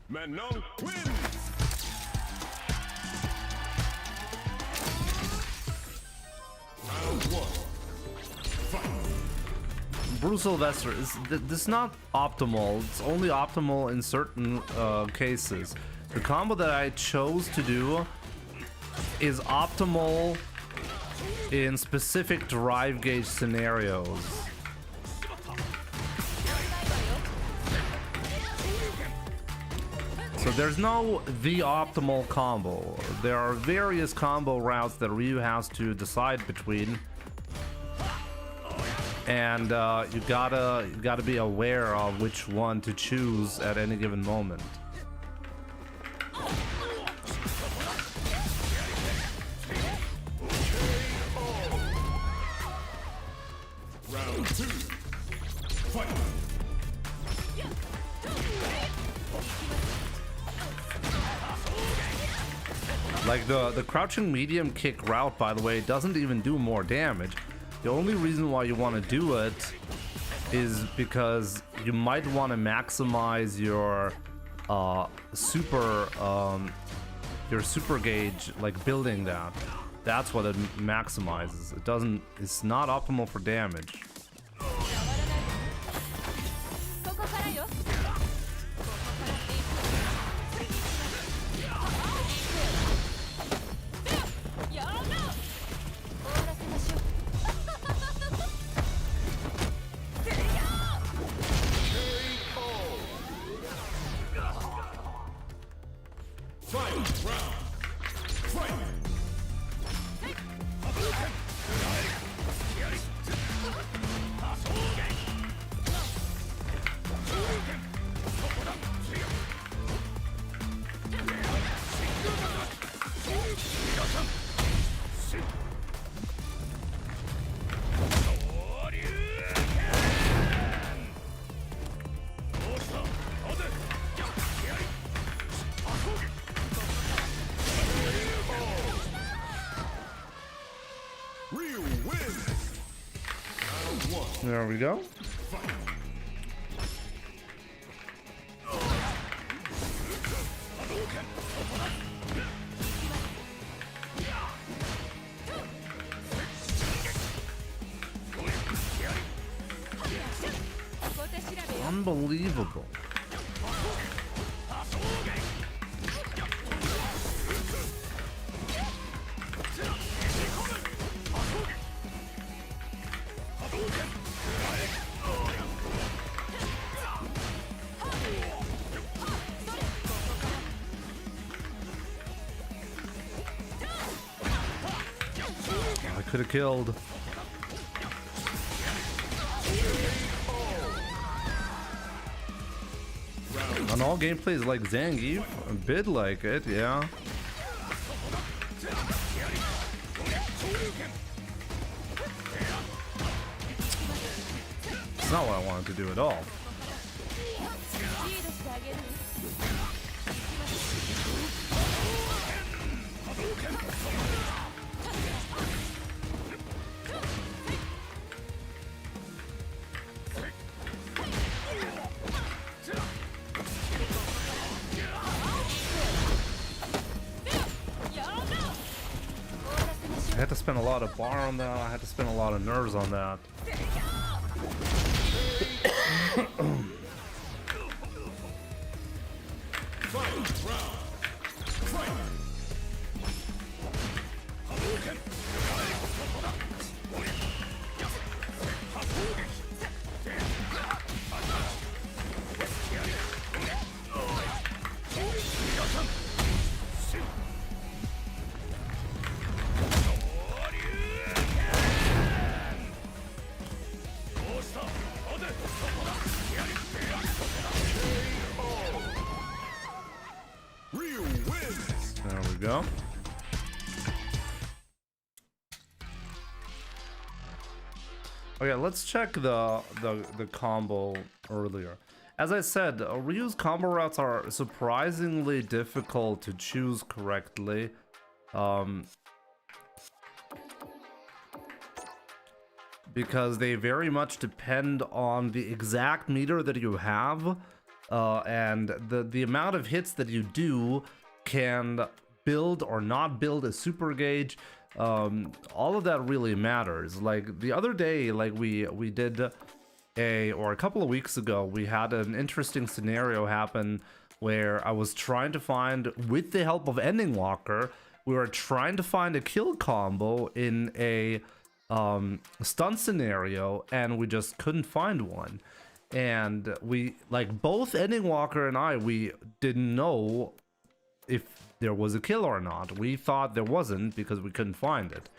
Manon wins! Round 1. Fight! Bruce Sylvester is this not optimal. It's only optimal in certain cases. The combo that I chose to do is optimal in specific drive gauge scenarios. So there's no the optimal combo. There are various combo routes that Ryu has to decide between, and you gotta be aware of which one to choose at any given moment. Round 2. Fight! Like the crouching medium kick route, by the way, doesn't even do more damage. The only reason why you want to do it is because you might want to maximize your super gauge, like building that. That's what it maximizes. It doesn't. It's not optimal for damage. There we go. Unbelievable. I could have killed. And all gameplay is like Zangief, a bit like it, yeah. It's not what I wanted to do at all. had to spend a lot of bar on that. I had to spend a lot of nerves on that. There we go. Okay, let's check the combo earlier. As I said, Ryu's combo routes are surprisingly difficult to choose correctly. Because they very much depend on the exact meter that you have, and the amount of hits that you do can build or not build a super gauge. All of that really matters. Like the other day, like we did a couple of weeks ago, we had an interesting scenario happen where I was trying to find, with the help of Ending Walker, we were trying to find a kill combo in a stun scenario, and we just couldn't find one. And we, like, both Ending Walker and I, we didn't know if there was a kill or not. We thought there wasn't because we couldn't find it.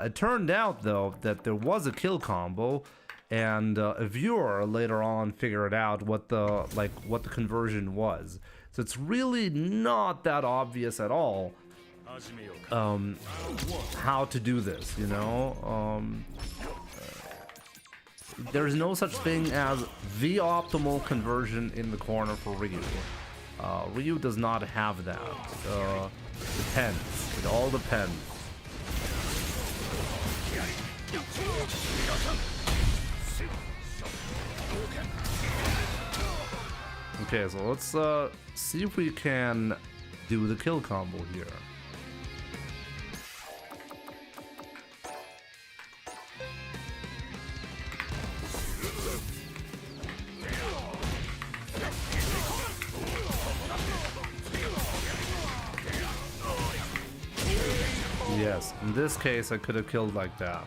It turned out though that there was a kill combo, and a viewer later on figured out what the conversion was. So it's really not that obvious at all how to do this, you know. There's no such thing as the optimal conversion in the corner for Ryu. Ryu does not have that. Depends. It all depends. Okay, so let's see if we can do the kill combo here. Yes, in this case I could have killed like that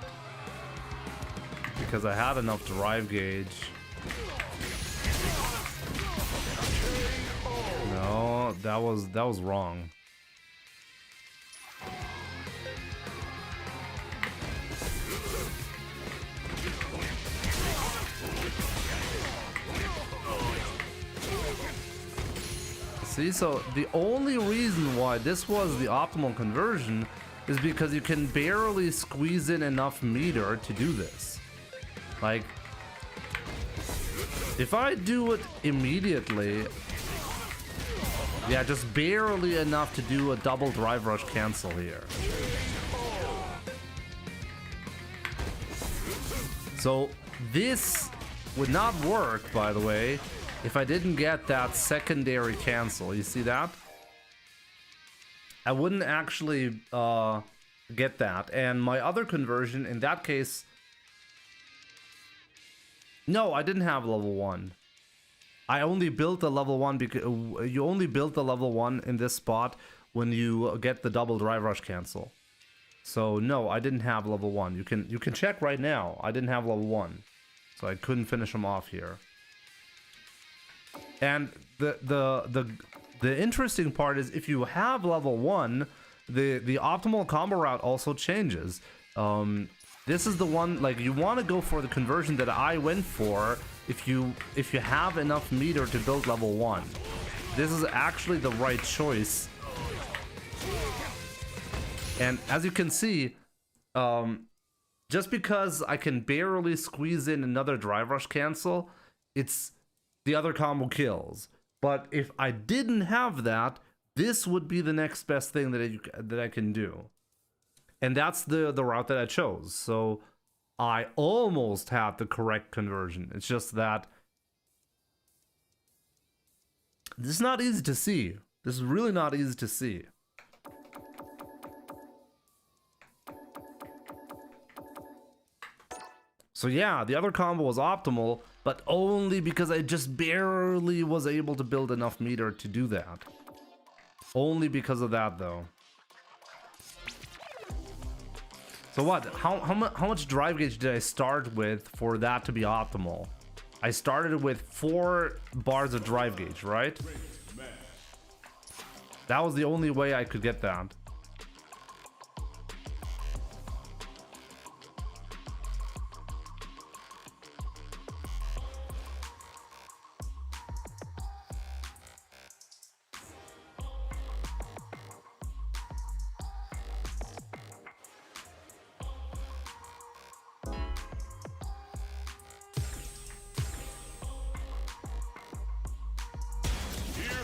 because I had enough drive gauge. No, that was wrong. See, so the only reason why this was the optimal conversion is because you can barely squeeze in enough meter to do this. Like, if I do it immediately, yeah, just barely enough to do a double drive rush cancel here. So this would not work, by the way, if I didn't get that secondary cancel. You see that? I wouldn't actually get that. And my other conversion, in that case... No, I didn't have level 1. I only built the level 1 because you only built the level 1 in this spot when you get the double drive rush cancel. So no, I didn't have level 1. You can check right now. I didn't have level 1. So I couldn't finish him off here. And the interesting part is if you have level 1, the optimal combo route also changes. This is the one, like, you want to go for the conversion that I went for if you have enough meter to build level 1. This is actually the right choice. And as you can see, just because I can barely squeeze in another drive rush cancel, it's the other combo kills. But if I didn't have that, this would be the next best thing that I can do. And that's the route that I chose. So I almost had the correct conversion. It's just that this is not easy to see. This is really not easy to see. So yeah, the other combo was optimal, but only because I just barely was able to build enough meter to do that. Only because of that, though. So what? How much drive gauge did I start with for that to be optimal? I started with 4 bars of drive gauge, right? That was the only way I could get that.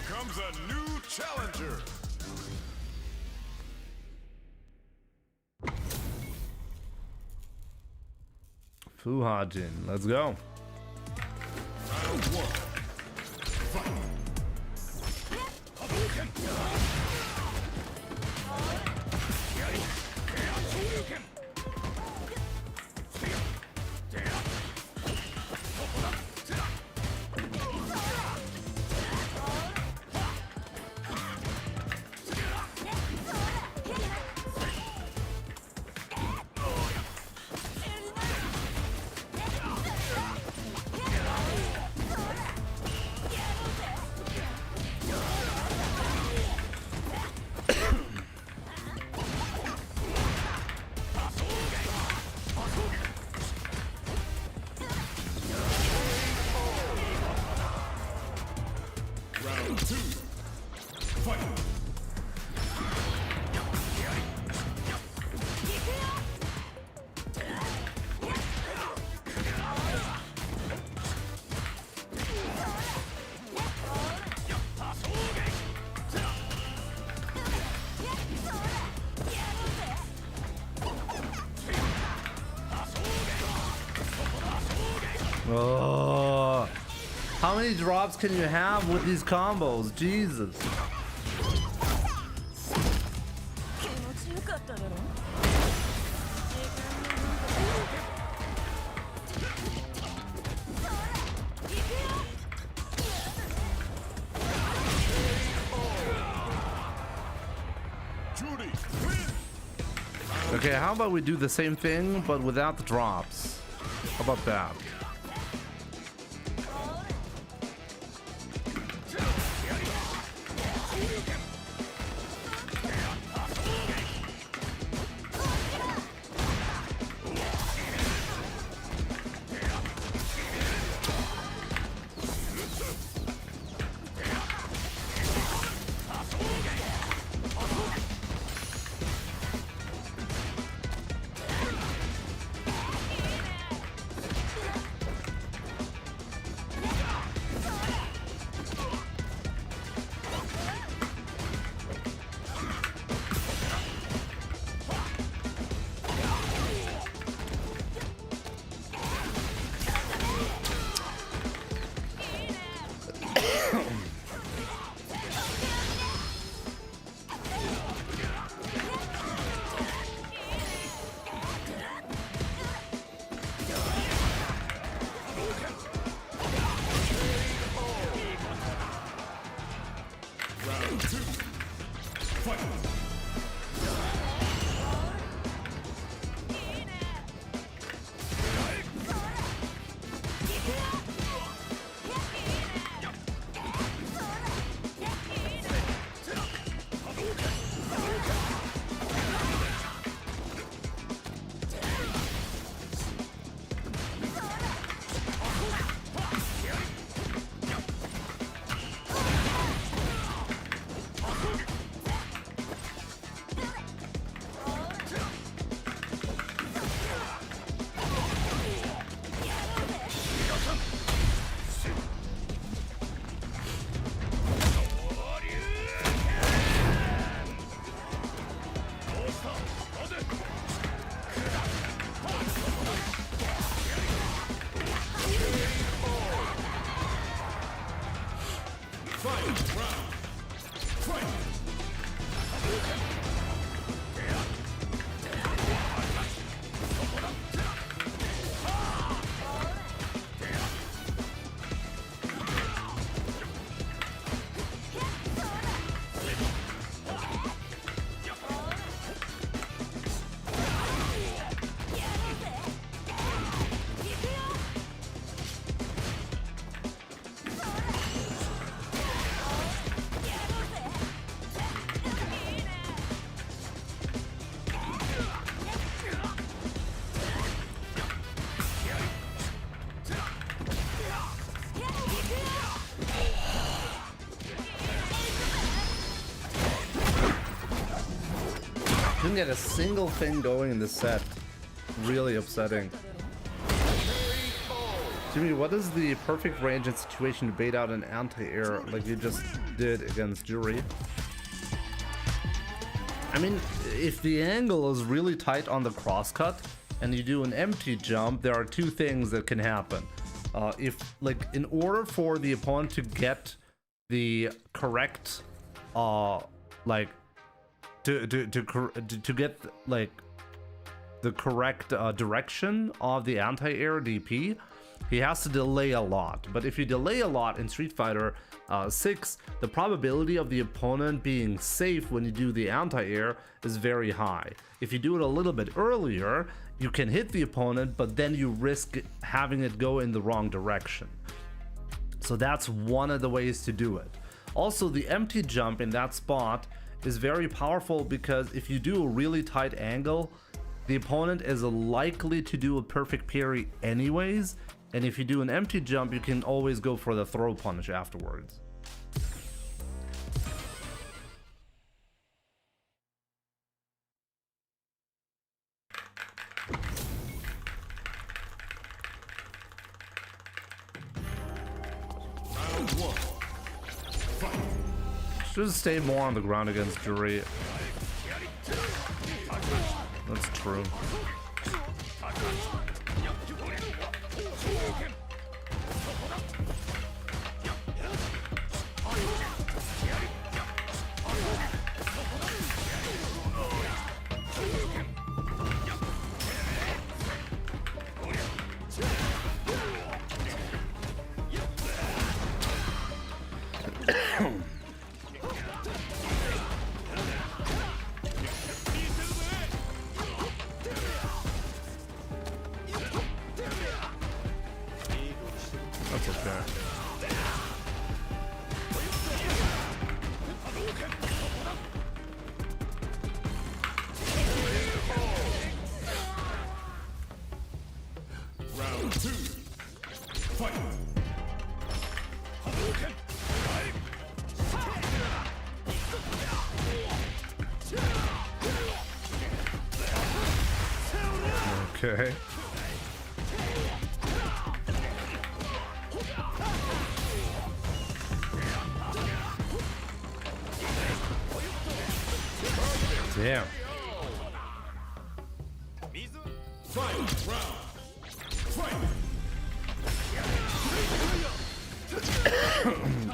Comes a new challenger. Fuhajin, let's go. Round 1. Fight. Round 2. Fight. Oh, how many drops can you have with these combos? Jesus. Judy, win. Okay, how about we do the same thing but without the drops? How about that? Round 2. Fight. Couldn't get a single thing going in this set. Really upsetting. Jimmy, what is the perfect range and situation to bait out an anti-air like you just did against Jury? I mean, if the angle is really tight on the crosscut and you do an empty jump, there are two things that can happen. If, like, in order for the opponent to get the correct, like, to get, like, the correct direction of the anti-air DP, he has to delay a lot. But if you delay a lot in Street Fighter 6, the probability of the opponent being safe when you do the anti-air is very high. If you do it a little bit earlier, you can hit the opponent, but then you risk having it go in the wrong direction. So that's one of the ways to do it. Also, the empty jump in that spot is very powerful because if you do a really tight angle, the opponent is likely to do a perfect parry anyways, and if you do an empty jump, you can always go for the throw punish afterwards. Should stay more on the ground against Jury. That's true. That's okay. Round 2. Fight. Okay. Damn.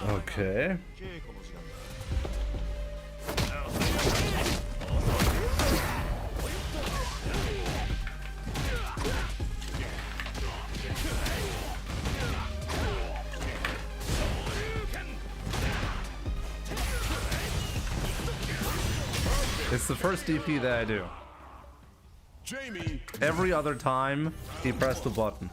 Okay. It's the first DP that I do. Jamie. Every other time, he pressed the button.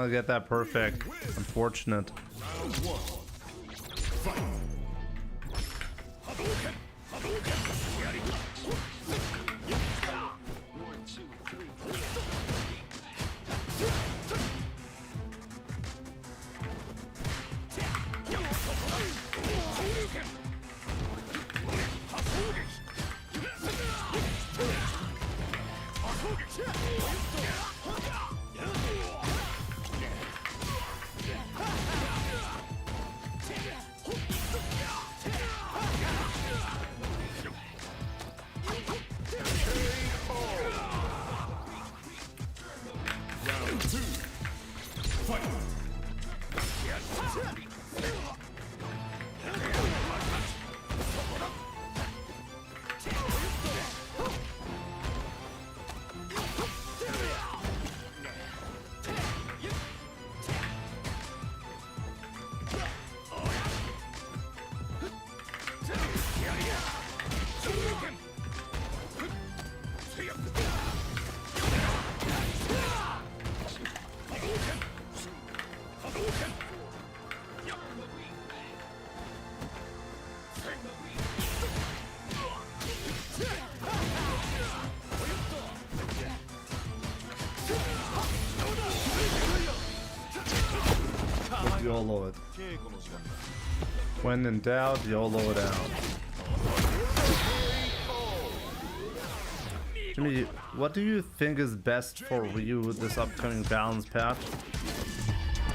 gonna get that perfect. Unfortunate. Round one. Fight. Hadouken! Hadouken! Round two. Fight. YOLO it. When in doubt, YOLO it out. Jimmy, what do you think is best for Ryu with this upcoming balance patch?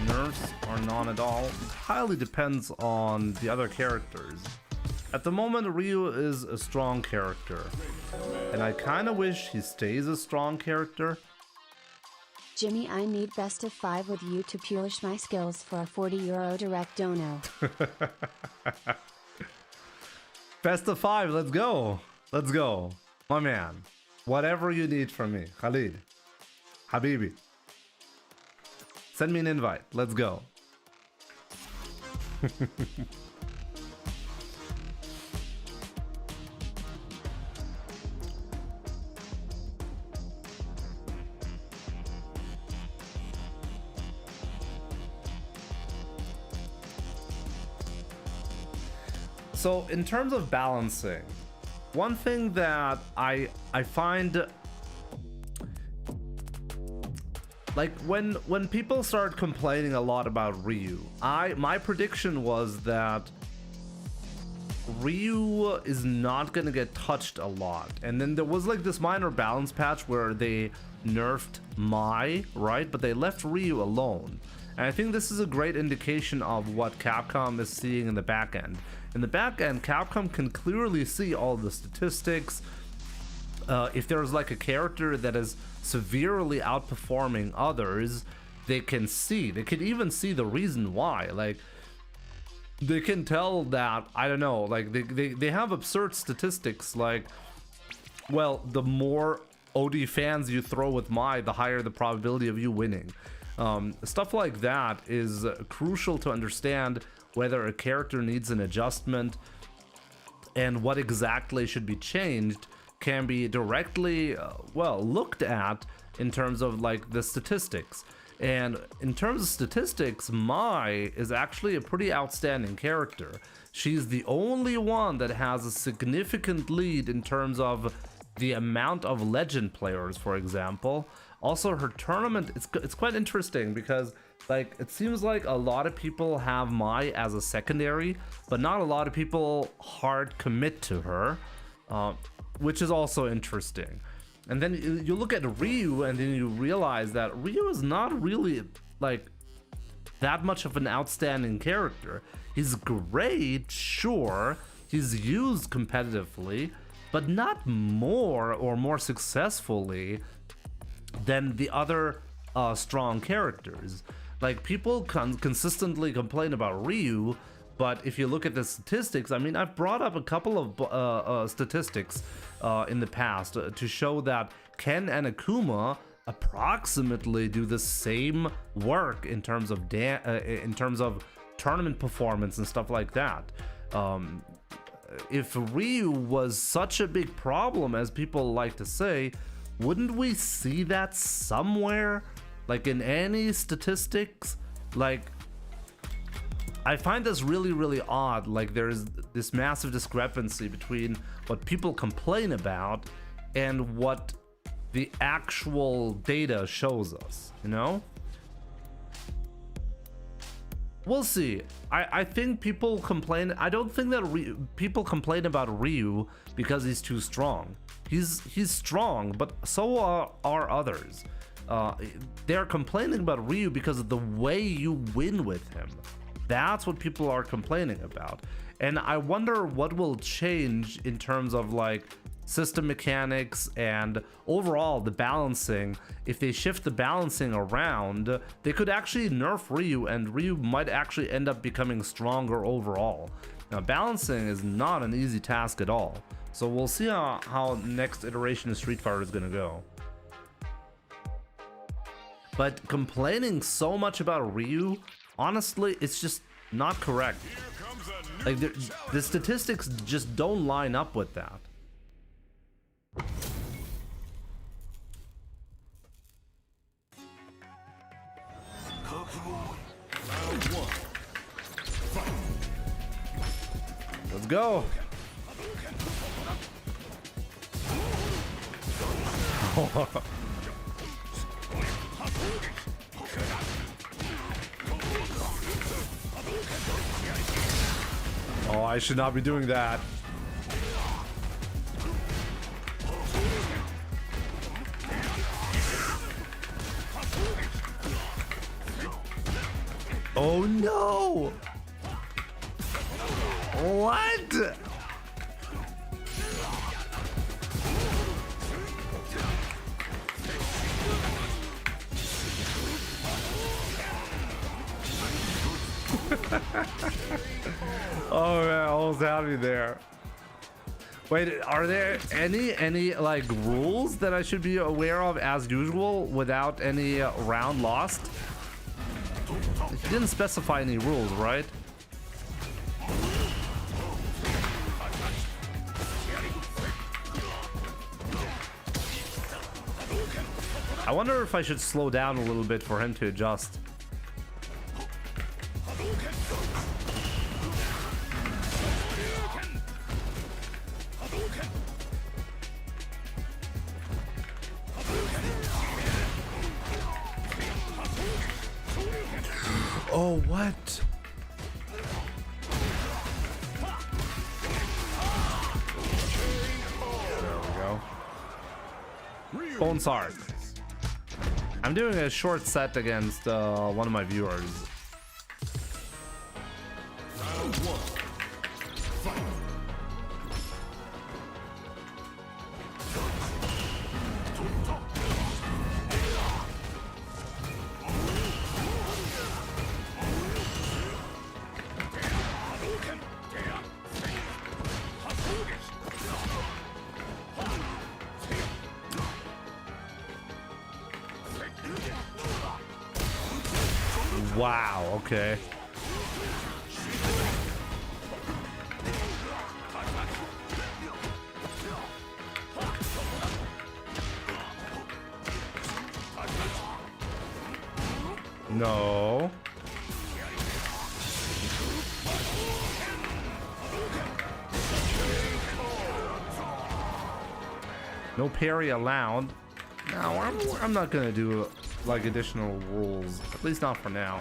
Nerfs or none at all? It highly depends on the other characters. At the moment, Ryu is a strong character, and I kinda wish he stays a strong character. Jimmy, I need best of 5 with you to polish my skills for a €40 direct dono. Best of 5, let's go. Let's go. My man. Whatever you need from me. Khalid. Habibi. Send me an invite. Let's go. So in terms of balancing, one thing that I find, like when people start complaining a lot about Ryu, my prediction was that Ryu is not gonna get touched a lot, and then there was like this minor balance patch where they nerfed Mai, right, but they left Ryu alone. And I think this is a great indication of what Capcom is seeing in the back end. In the back end, Capcom can clearly see all the statistics. If there's like a character that is severely outperforming others, they can even see the reason why. Like, they can tell that, I don't know, like they have absurd statistics, like, well, the more OD fans you throw with Mai, the higher the probability of you winning. Stuff like that is crucial to understand whether a character needs an adjustment, and what exactly should be changed can be directly, well, looked at in terms of like the statistics. And in terms of statistics, Mai is actually a pretty outstanding character. She's the only one that has a significant lead in terms of the amount of legend players, for example. Also, her tournament, it's quite interesting because, like, it seems like a lot of people have Mai as a secondary, but not a lot of people hard commit to her, which is also interesting. And then you look at Ryu, and then you realize that Ryu is not really, like, that much of an outstanding character. He's great, sure, he's used competitively, but not more or more successfully than the other strong characters. Like, people consistently complain about Ryu, but if you look at the statistics, I mean, I've brought up a couple of statistics in the past to show that Ken and Akuma approximately do the same work in terms of tournament performance and stuff like that. If Ryu was such a big problem as people like to say, wouldn't we see that somewhere Like in any statistics, like I find this really, really odd. Like there's this massive discrepancy between what people complain about and what the actual data shows us, you know? We'll see. I think people complain. I don't think that people complain about Ryu because he's too strong. He's strong, but so are others. They're complaining about Ryu because of the way you win with him. That's what people are complaining about. And I wonder what will change in terms of like system mechanics and overall the balancing. If they shift the balancing around, they could actually nerf Ryu, and Ryu might actually end up becoming stronger overall. Now balancing is not an easy task at all, so we'll see how next iteration of Street Fighter is gonna go. But complaining so much about Ryu, honestly, it's just not correct. Like the statistics just don't line up with that. Let's go. Oh, I should not be doing that. Oh no! What? Oh man, I almost had me there. Wait, are there any like rules that I should be aware of as usual without any round lost? He didn't specify any rules, right? I wonder if I should slow down a little bit for him to adjust. Oh, what? There we go. Bone Sark. I'm doing a short set against one of my viewers. Wow, okay. No. No parry allowed. No, I'm not gonna do like additional rules, at least not for now.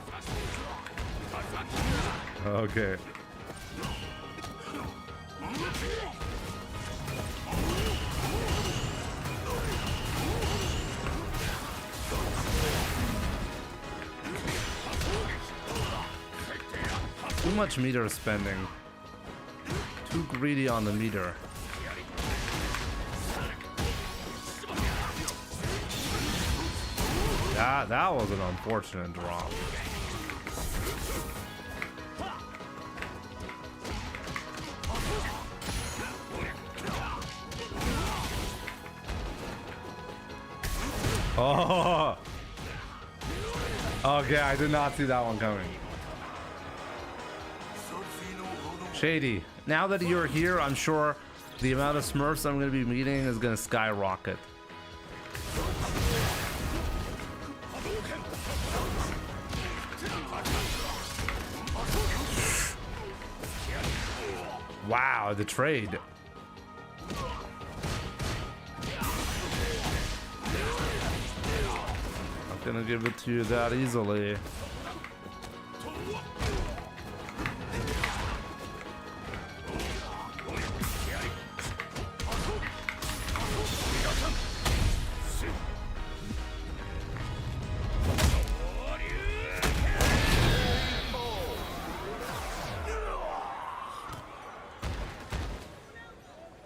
Okay. Too much meter spending. Too greedy on the meter. That was an unfortunate drop. Oh! Okay, I did not see that one coming. Shady. Now that you're here, I'm sure the amount of Smurfs I'm going to be meeting is going to skyrocket. Wow, the trade. Not gonna give it to you that easily.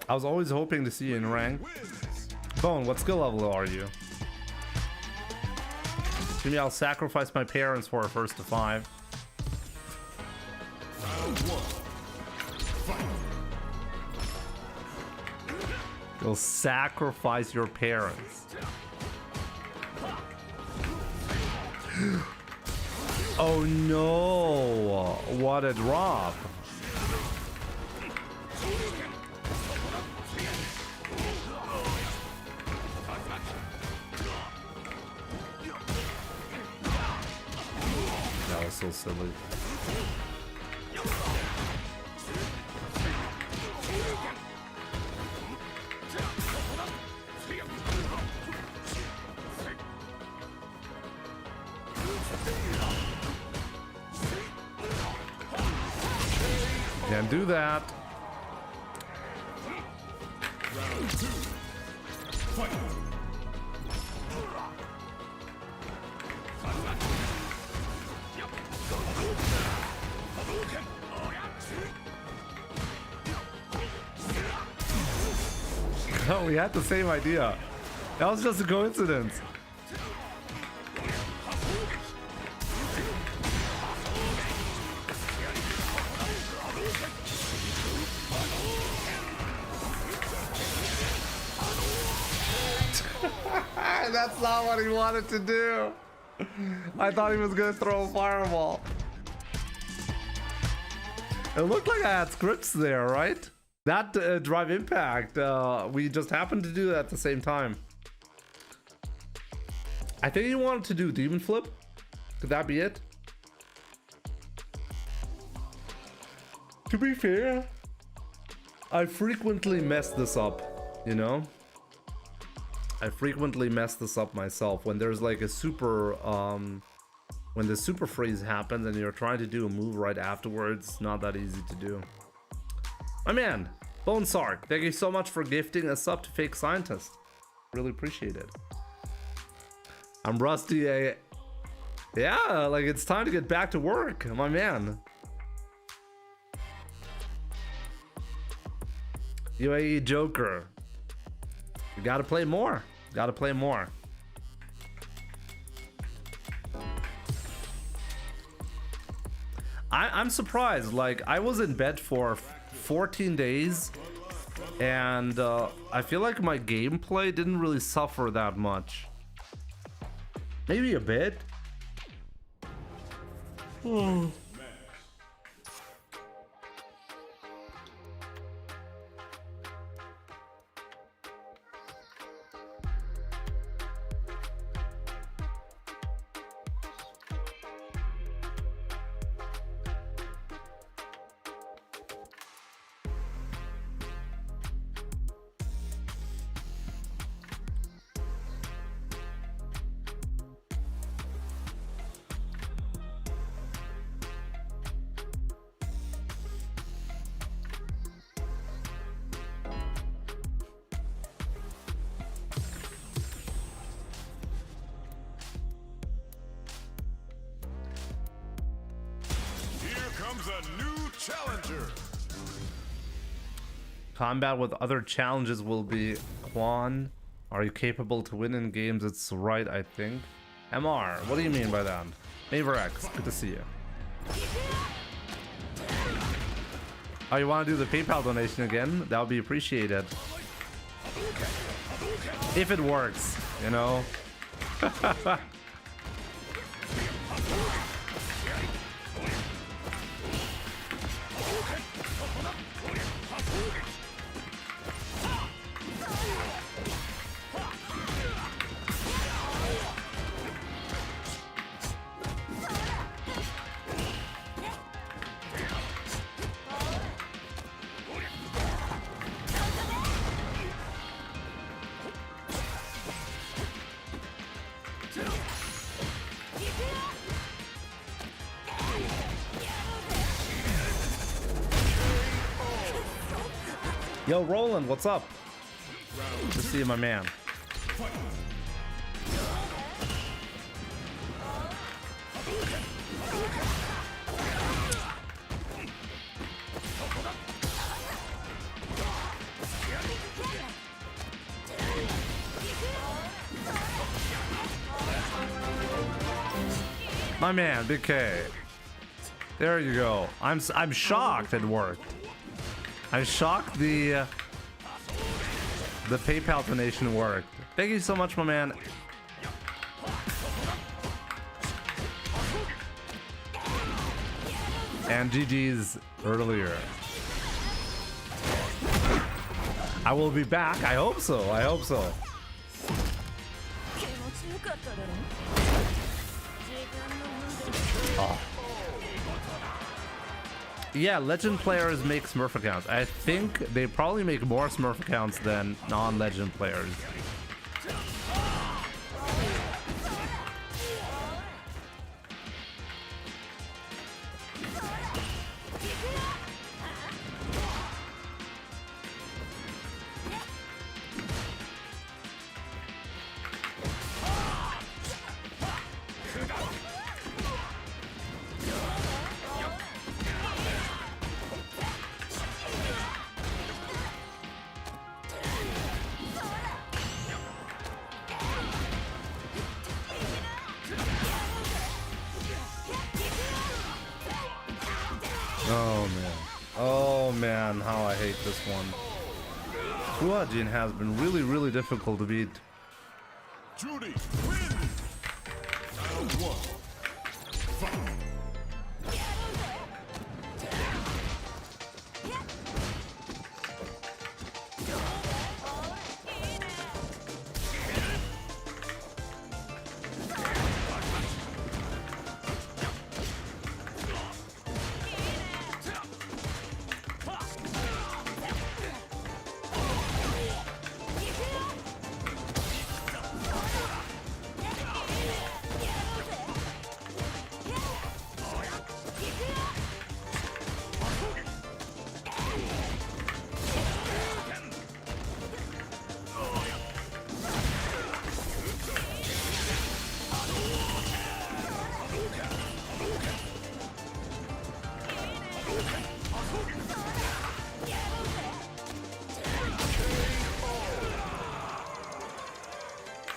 I was always hoping to see you in rank. Bone, what skill level are you? Maybe I'll sacrifice my parents for a first to 5. You'll sacrifice your parents. Oh no! What a drop! That was so silly. Can't do that. Round 2. Fight. Oh, we had the same idea. That was just a coincidence. That's not what he wanted to do. I thought he was gonna throw a fireball. It looked like I had scripts there, right? That drive impact, we just happened to do that at the same time. I think he wanted to do demon flip. Could that be it? To be fair, I frequently mess this up, you know? I frequently mess this up myself when there's like a super, when the super freeze happens and you're trying to do a move right afterwards. It's not that easy to do. My man, Bone Sark, thank you so much for gifting a sub to Fake Scientist. Really appreciate it. I'm rusty. Yeah, like it's time to get back to work, my man. UAE Joker. You gotta play more. Gotta play more. I'm surprised. Like, I was in bed for 14 days and I feel like my gameplay didn't really suffer that much. Maybe a bit. A new challenger. Combat with other challenges will be Quan. Are you capable to win in games? It's right, I think. MR, what do you mean by that? Maverex, good to see you. Oh, you want to do the PayPal donation again? That would be appreciated. If it works, you know. Yo, Roland, what's up? Good to see you, my man. My man, Big K. There you go. I'm shocked it worked. I'm shocked the PayPal donation worked. Thank you so much, my man. And GG's earlier. I will be back. I hope so. I hope so. Oh. Yeah, legend players make Smurf accounts. I think they probably make more Smurf accounts than non-legend players. Oh man, how I hate this one. Kuajin has been really difficult to beat. Judy, win! Round 1. Fight!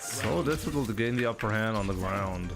So difficult to gain the upper hand on the ground.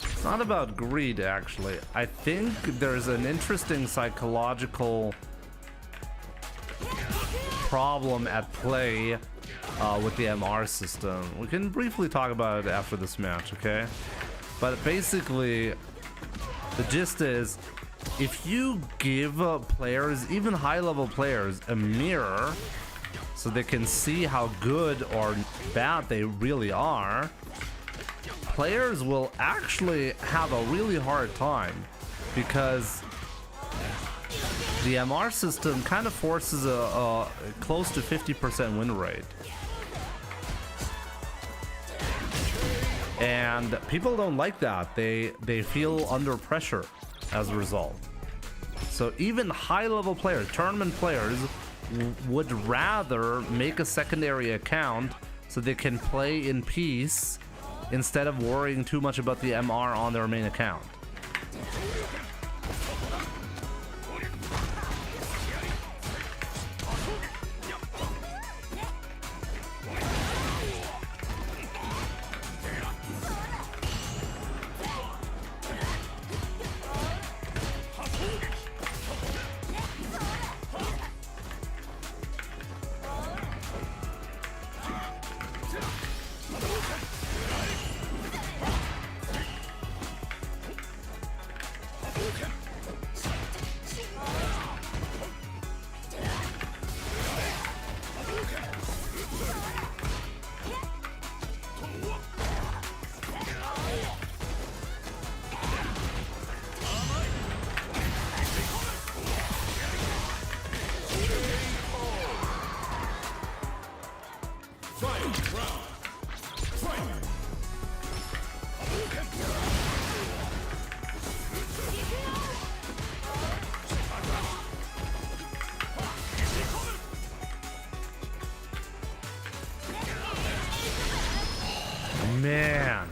It's not about greed, actually. I think there's an interesting psychological problem at play with the MR system. We can briefly talk about it after this match, okay? But basically, the gist is, if you give players, even high-level players, a mirror so they can see how good or bad they really are, players will actually have a really hard time, because the MR system kind of forces a close to 50% win rate. And people don't like that. They feel under pressure as a result. So even high-level players, tournament players, would rather make a secondary account so they can play in peace instead of worrying too much about the MR on their main account. Man.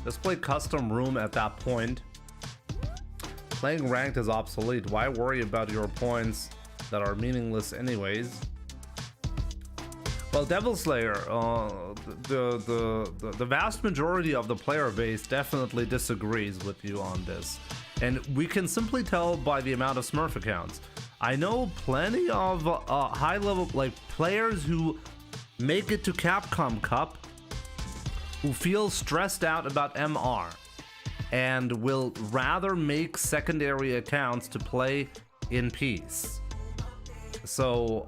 Let's play custom room at that point. Playing ranked is obsolete. Why worry about your points that are meaningless anyways? Well, Devil Slayer, the vast majority of the player base definitely disagrees with you on this. And we can simply tell by the amount of Smurf accounts. I know plenty of high-level players who make it to Capcom Cup who feel stressed out about MR and will rather make secondary accounts to play in peace. So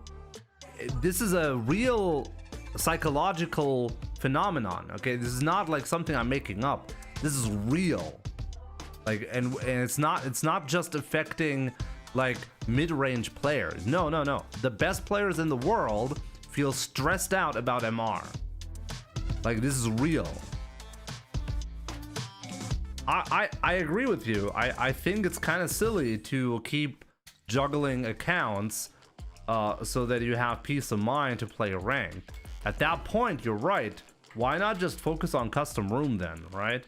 this is a real psychological phenomenon, okay? This is not like something I'm making up. This is real. Like, and it's not just affecting like mid-range players. No. The best players in the world feel stressed out about MR. Like, this is real. I agree with you. I think it's kind of silly to keep juggling accounts so that you have peace of mind to play ranked. At that point, you're right. Why not just focus on custom room then, right?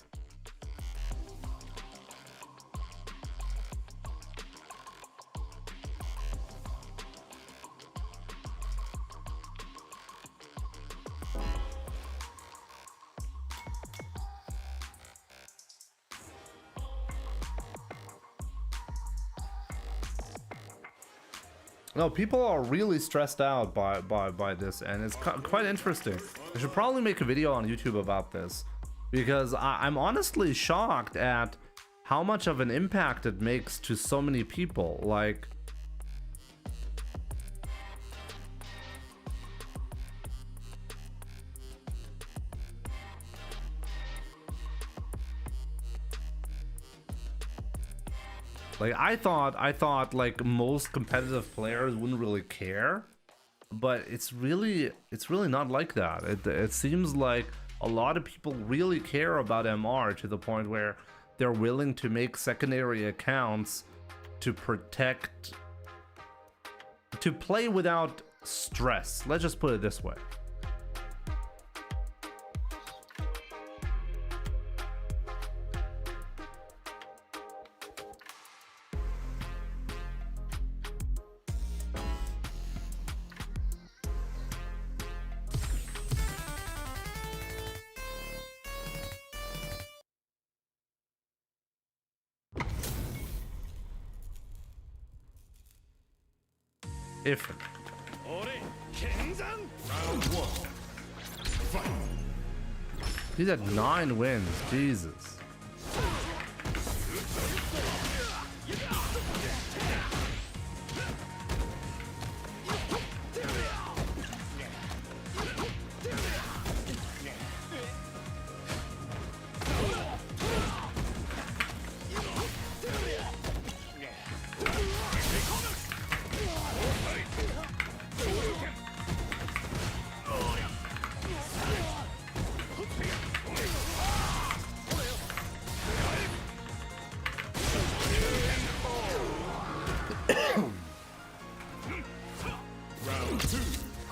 No, people are really stressed out by this, and it's quite interesting. I should probably make a video on YouTube about this, because I'm honestly shocked at how much of an impact it makes to so many people. Like, I thought like most competitive players wouldn't really care, but it's really not like that. It seems like a lot of people really care about MR to the point where they're willing to make secondary accounts to play without stress. Let's just put it this way. If. Round 1. Fight. He's at 9 wins. Jesus.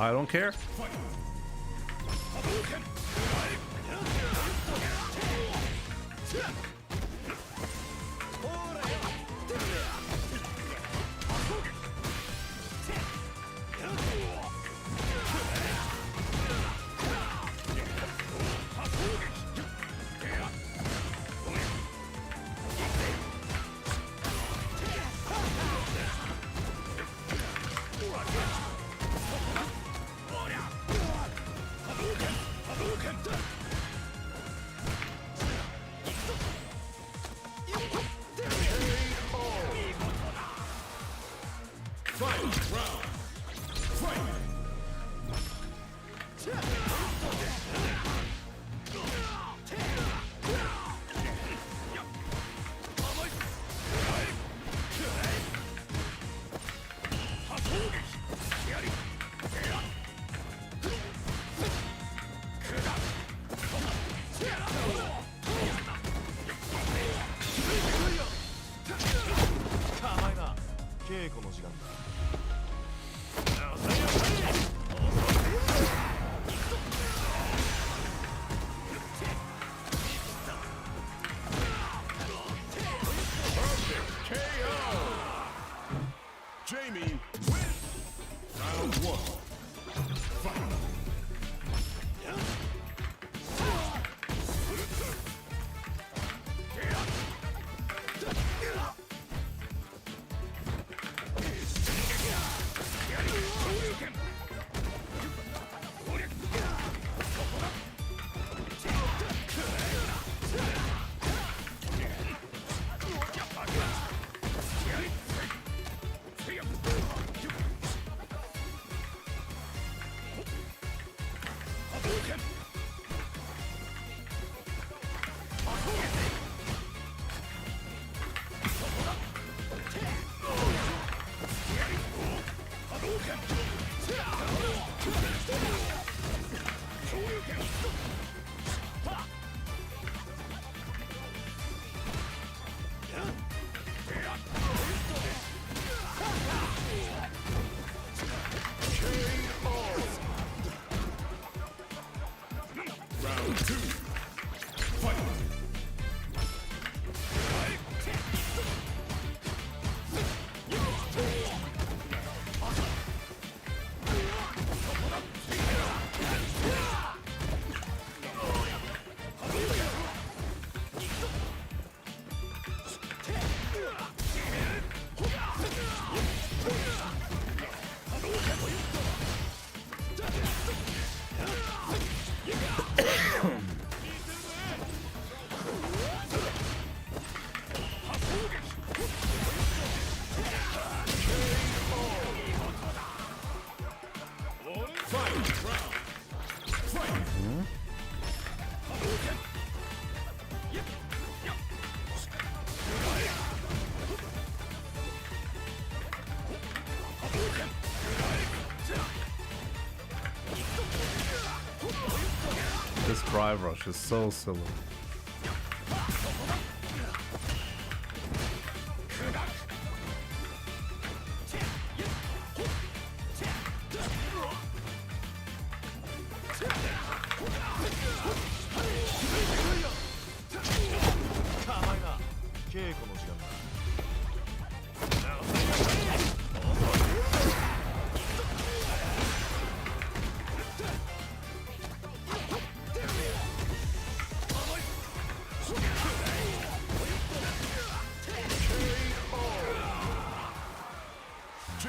I don't care. Jamie wins. Round 1. Fight. This drive rush is so silly.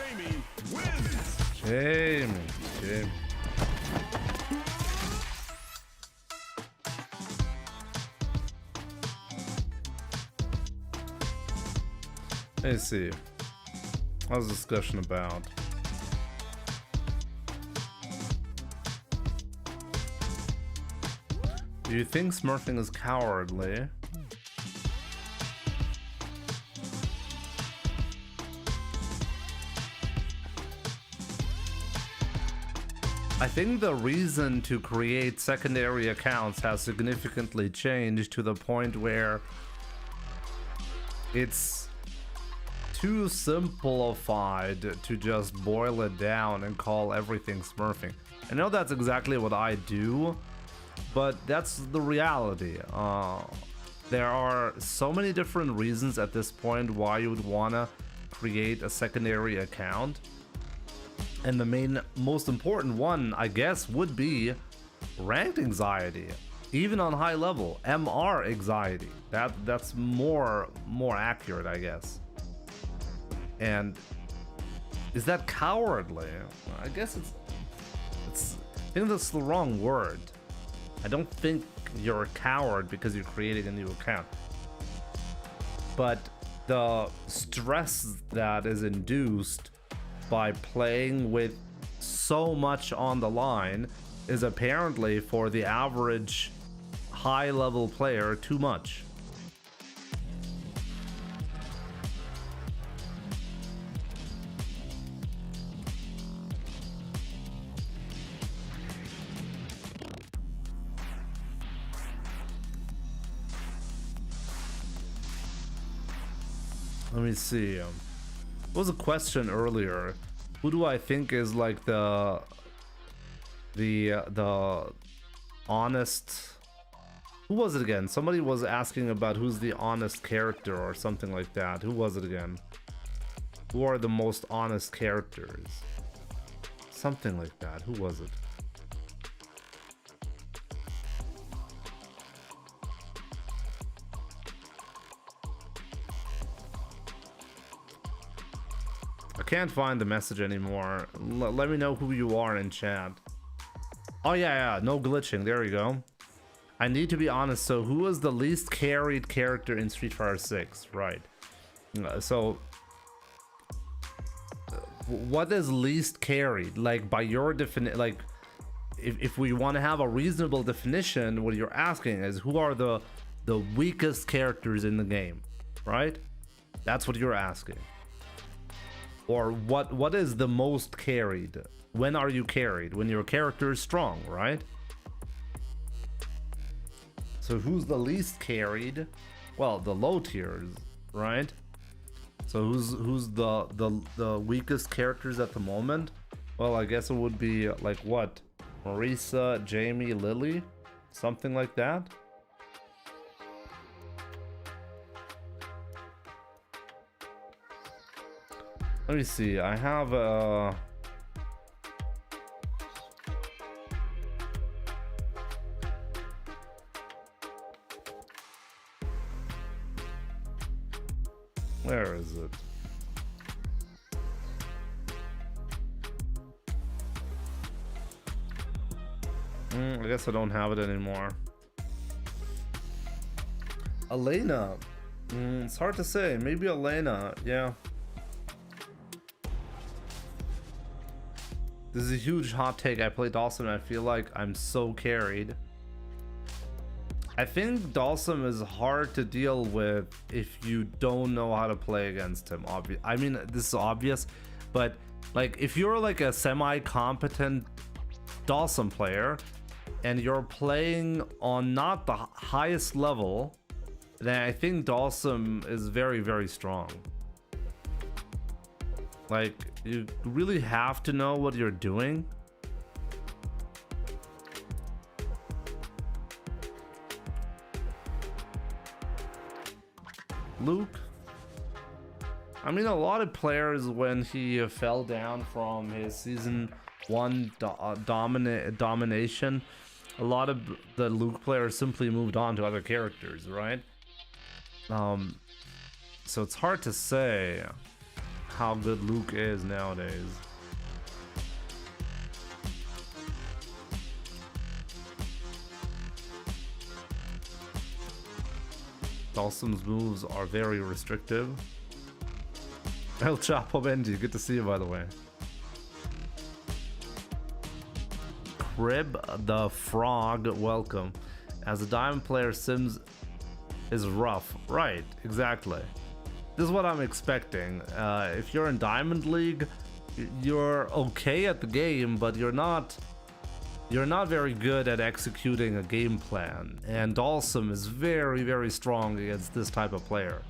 Jamie wins. Jamie. Let's see. What was the discussion about? Do you think smurfing is cowardly? I think the reason to create secondary accounts has significantly changed to the point where it's too simplified to just boil it down and call everything smurfing. I know that's exactly what I do, but that's the reality. There are so many different reasons at this point why you would want to create a secondary account. And the most important one, I guess, would be ranked anxiety. Even on high level, MR anxiety. That's more accurate, I guess. And is that cowardly? I guess I think that's the wrong word. I don't think you're a coward because you're creating a new account. But the stress that is induced by playing with so much on the line is apparently, for the average high level player, too much. Let me see. There was a question earlier. Who do I think is like the honest? Who was it again? Somebody was asking about who's the honest character or something like that. Who was it again? Who are the most honest characters? Something like that. Who was it? I can't find the message anymore. Let me know who you are in chat. Oh yeah, no glitching. There you go. I need to be honest. So who was the least carried character in Street Fighter 6? Right. So what is least carried? Like, by your definition, like if we want to have a reasonable definition, what you're asking is who are the weakest characters in the game, right? That's what you're asking. Or what is the most carried? When are you carried? When your character is strong, right? So who's the least carried? Well, the low tiers, right? So who's the weakest characters at the moment? Well, I guess it would be like what? Marisa, Jamie, Lily, something like that. Let me see. I have where is it? I guess I don't have it anymore. Elena. It's hard to say. Maybe Elena. Yeah. This is a huge hot take. I played Dawson and I feel like I'm so carried. I think Dawson is hard to deal with if you don't know how to play against him. I mean, this is obvious, but like if you're like a semi-competent Dawson player and you're playing on not the highest level, then I think Dawson is very, very strong. Like, you really have to know what you're doing. Luke. I mean, a lot of players, when he fell down from his season 1 domination, a lot of the Luke players simply moved on to other characters, right? So it's hard to say. how good Luke is nowadays. Dawson's moves are very restrictive. El Chapo Benji, good to see you by the way. Crib the Frog, welcome. As a diamond player, Sims is rough. Right, exactly. This is what I'm expecting. If you're in Diamond League, you're okay at the game, but you're not very good at executing a game plan. And Dawson is very, very strong against this type of player.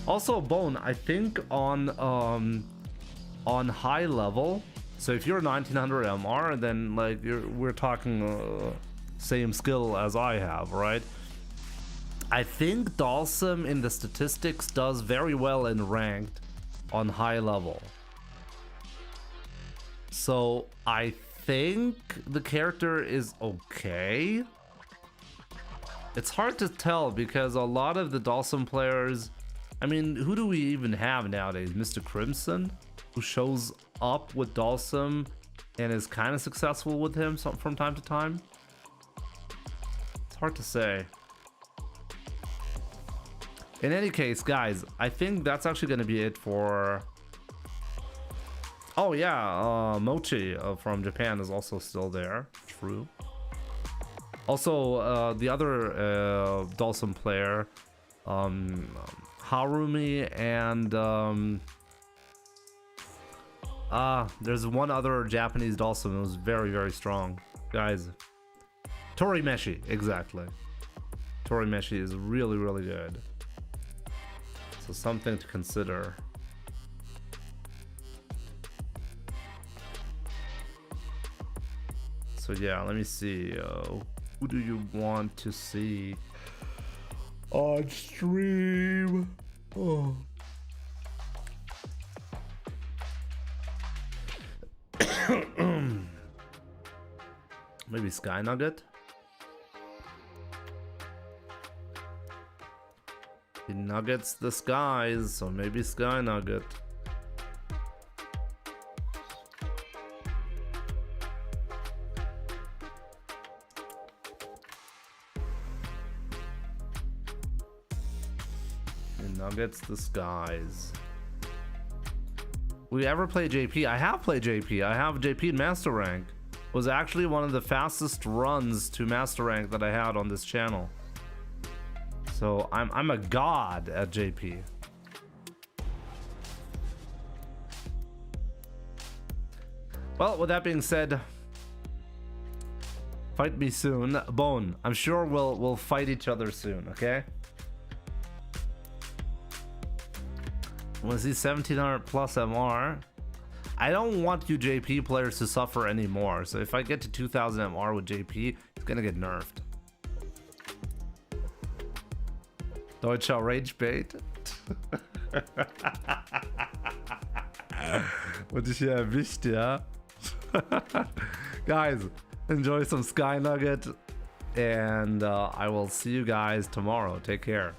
Also, Bone, I think on high level, so if you're 1900 MR, then like we're talking same skill as I have, right? I think Dalsum in the statistics does very well in ranked on high level. So I think the character is okay. It's hard to tell because a lot of the Dalsum players, I mean, who do we even have nowadays? Mr. Crimson, who shows up with Dalsum and is kind of successful with him from time to time. It's hard to say. In any case, guys, I think that's actually going to be it for... Oh yeah, Mochi from Japan is also still there. True. Also, the other Dalsum player, Harumi, and there's one other Japanese Dalsum who's very, very strong. Guys, Torimeshi, exactly. Torimeshi is really, really good. So something to consider. So yeah, let me see. Who do you want to see on stream? Oh. Maybe Sky Nugget? He nuggets the skies, so maybe Sky Nugget. He nuggets the skies. We ever play JP? I have played JP. I have JP in Master Rank. It was actually one of the fastest runs to Master Rank that I had on this channel. So I'm a god at JP. Well, with that being said, fight me soon. Bone, I'm sure we'll fight each other soon, okay? Was he 1700 plus MR? I don't want you JP players to suffer anymore. So if I get to 2000 MR with JP, he's gonna get nerfed. Deutscher Rage Bait. Und ich hier erwischt, ja. Guys, enjoy some Sky Nugget, and I will see you guys tomorrow. Take care.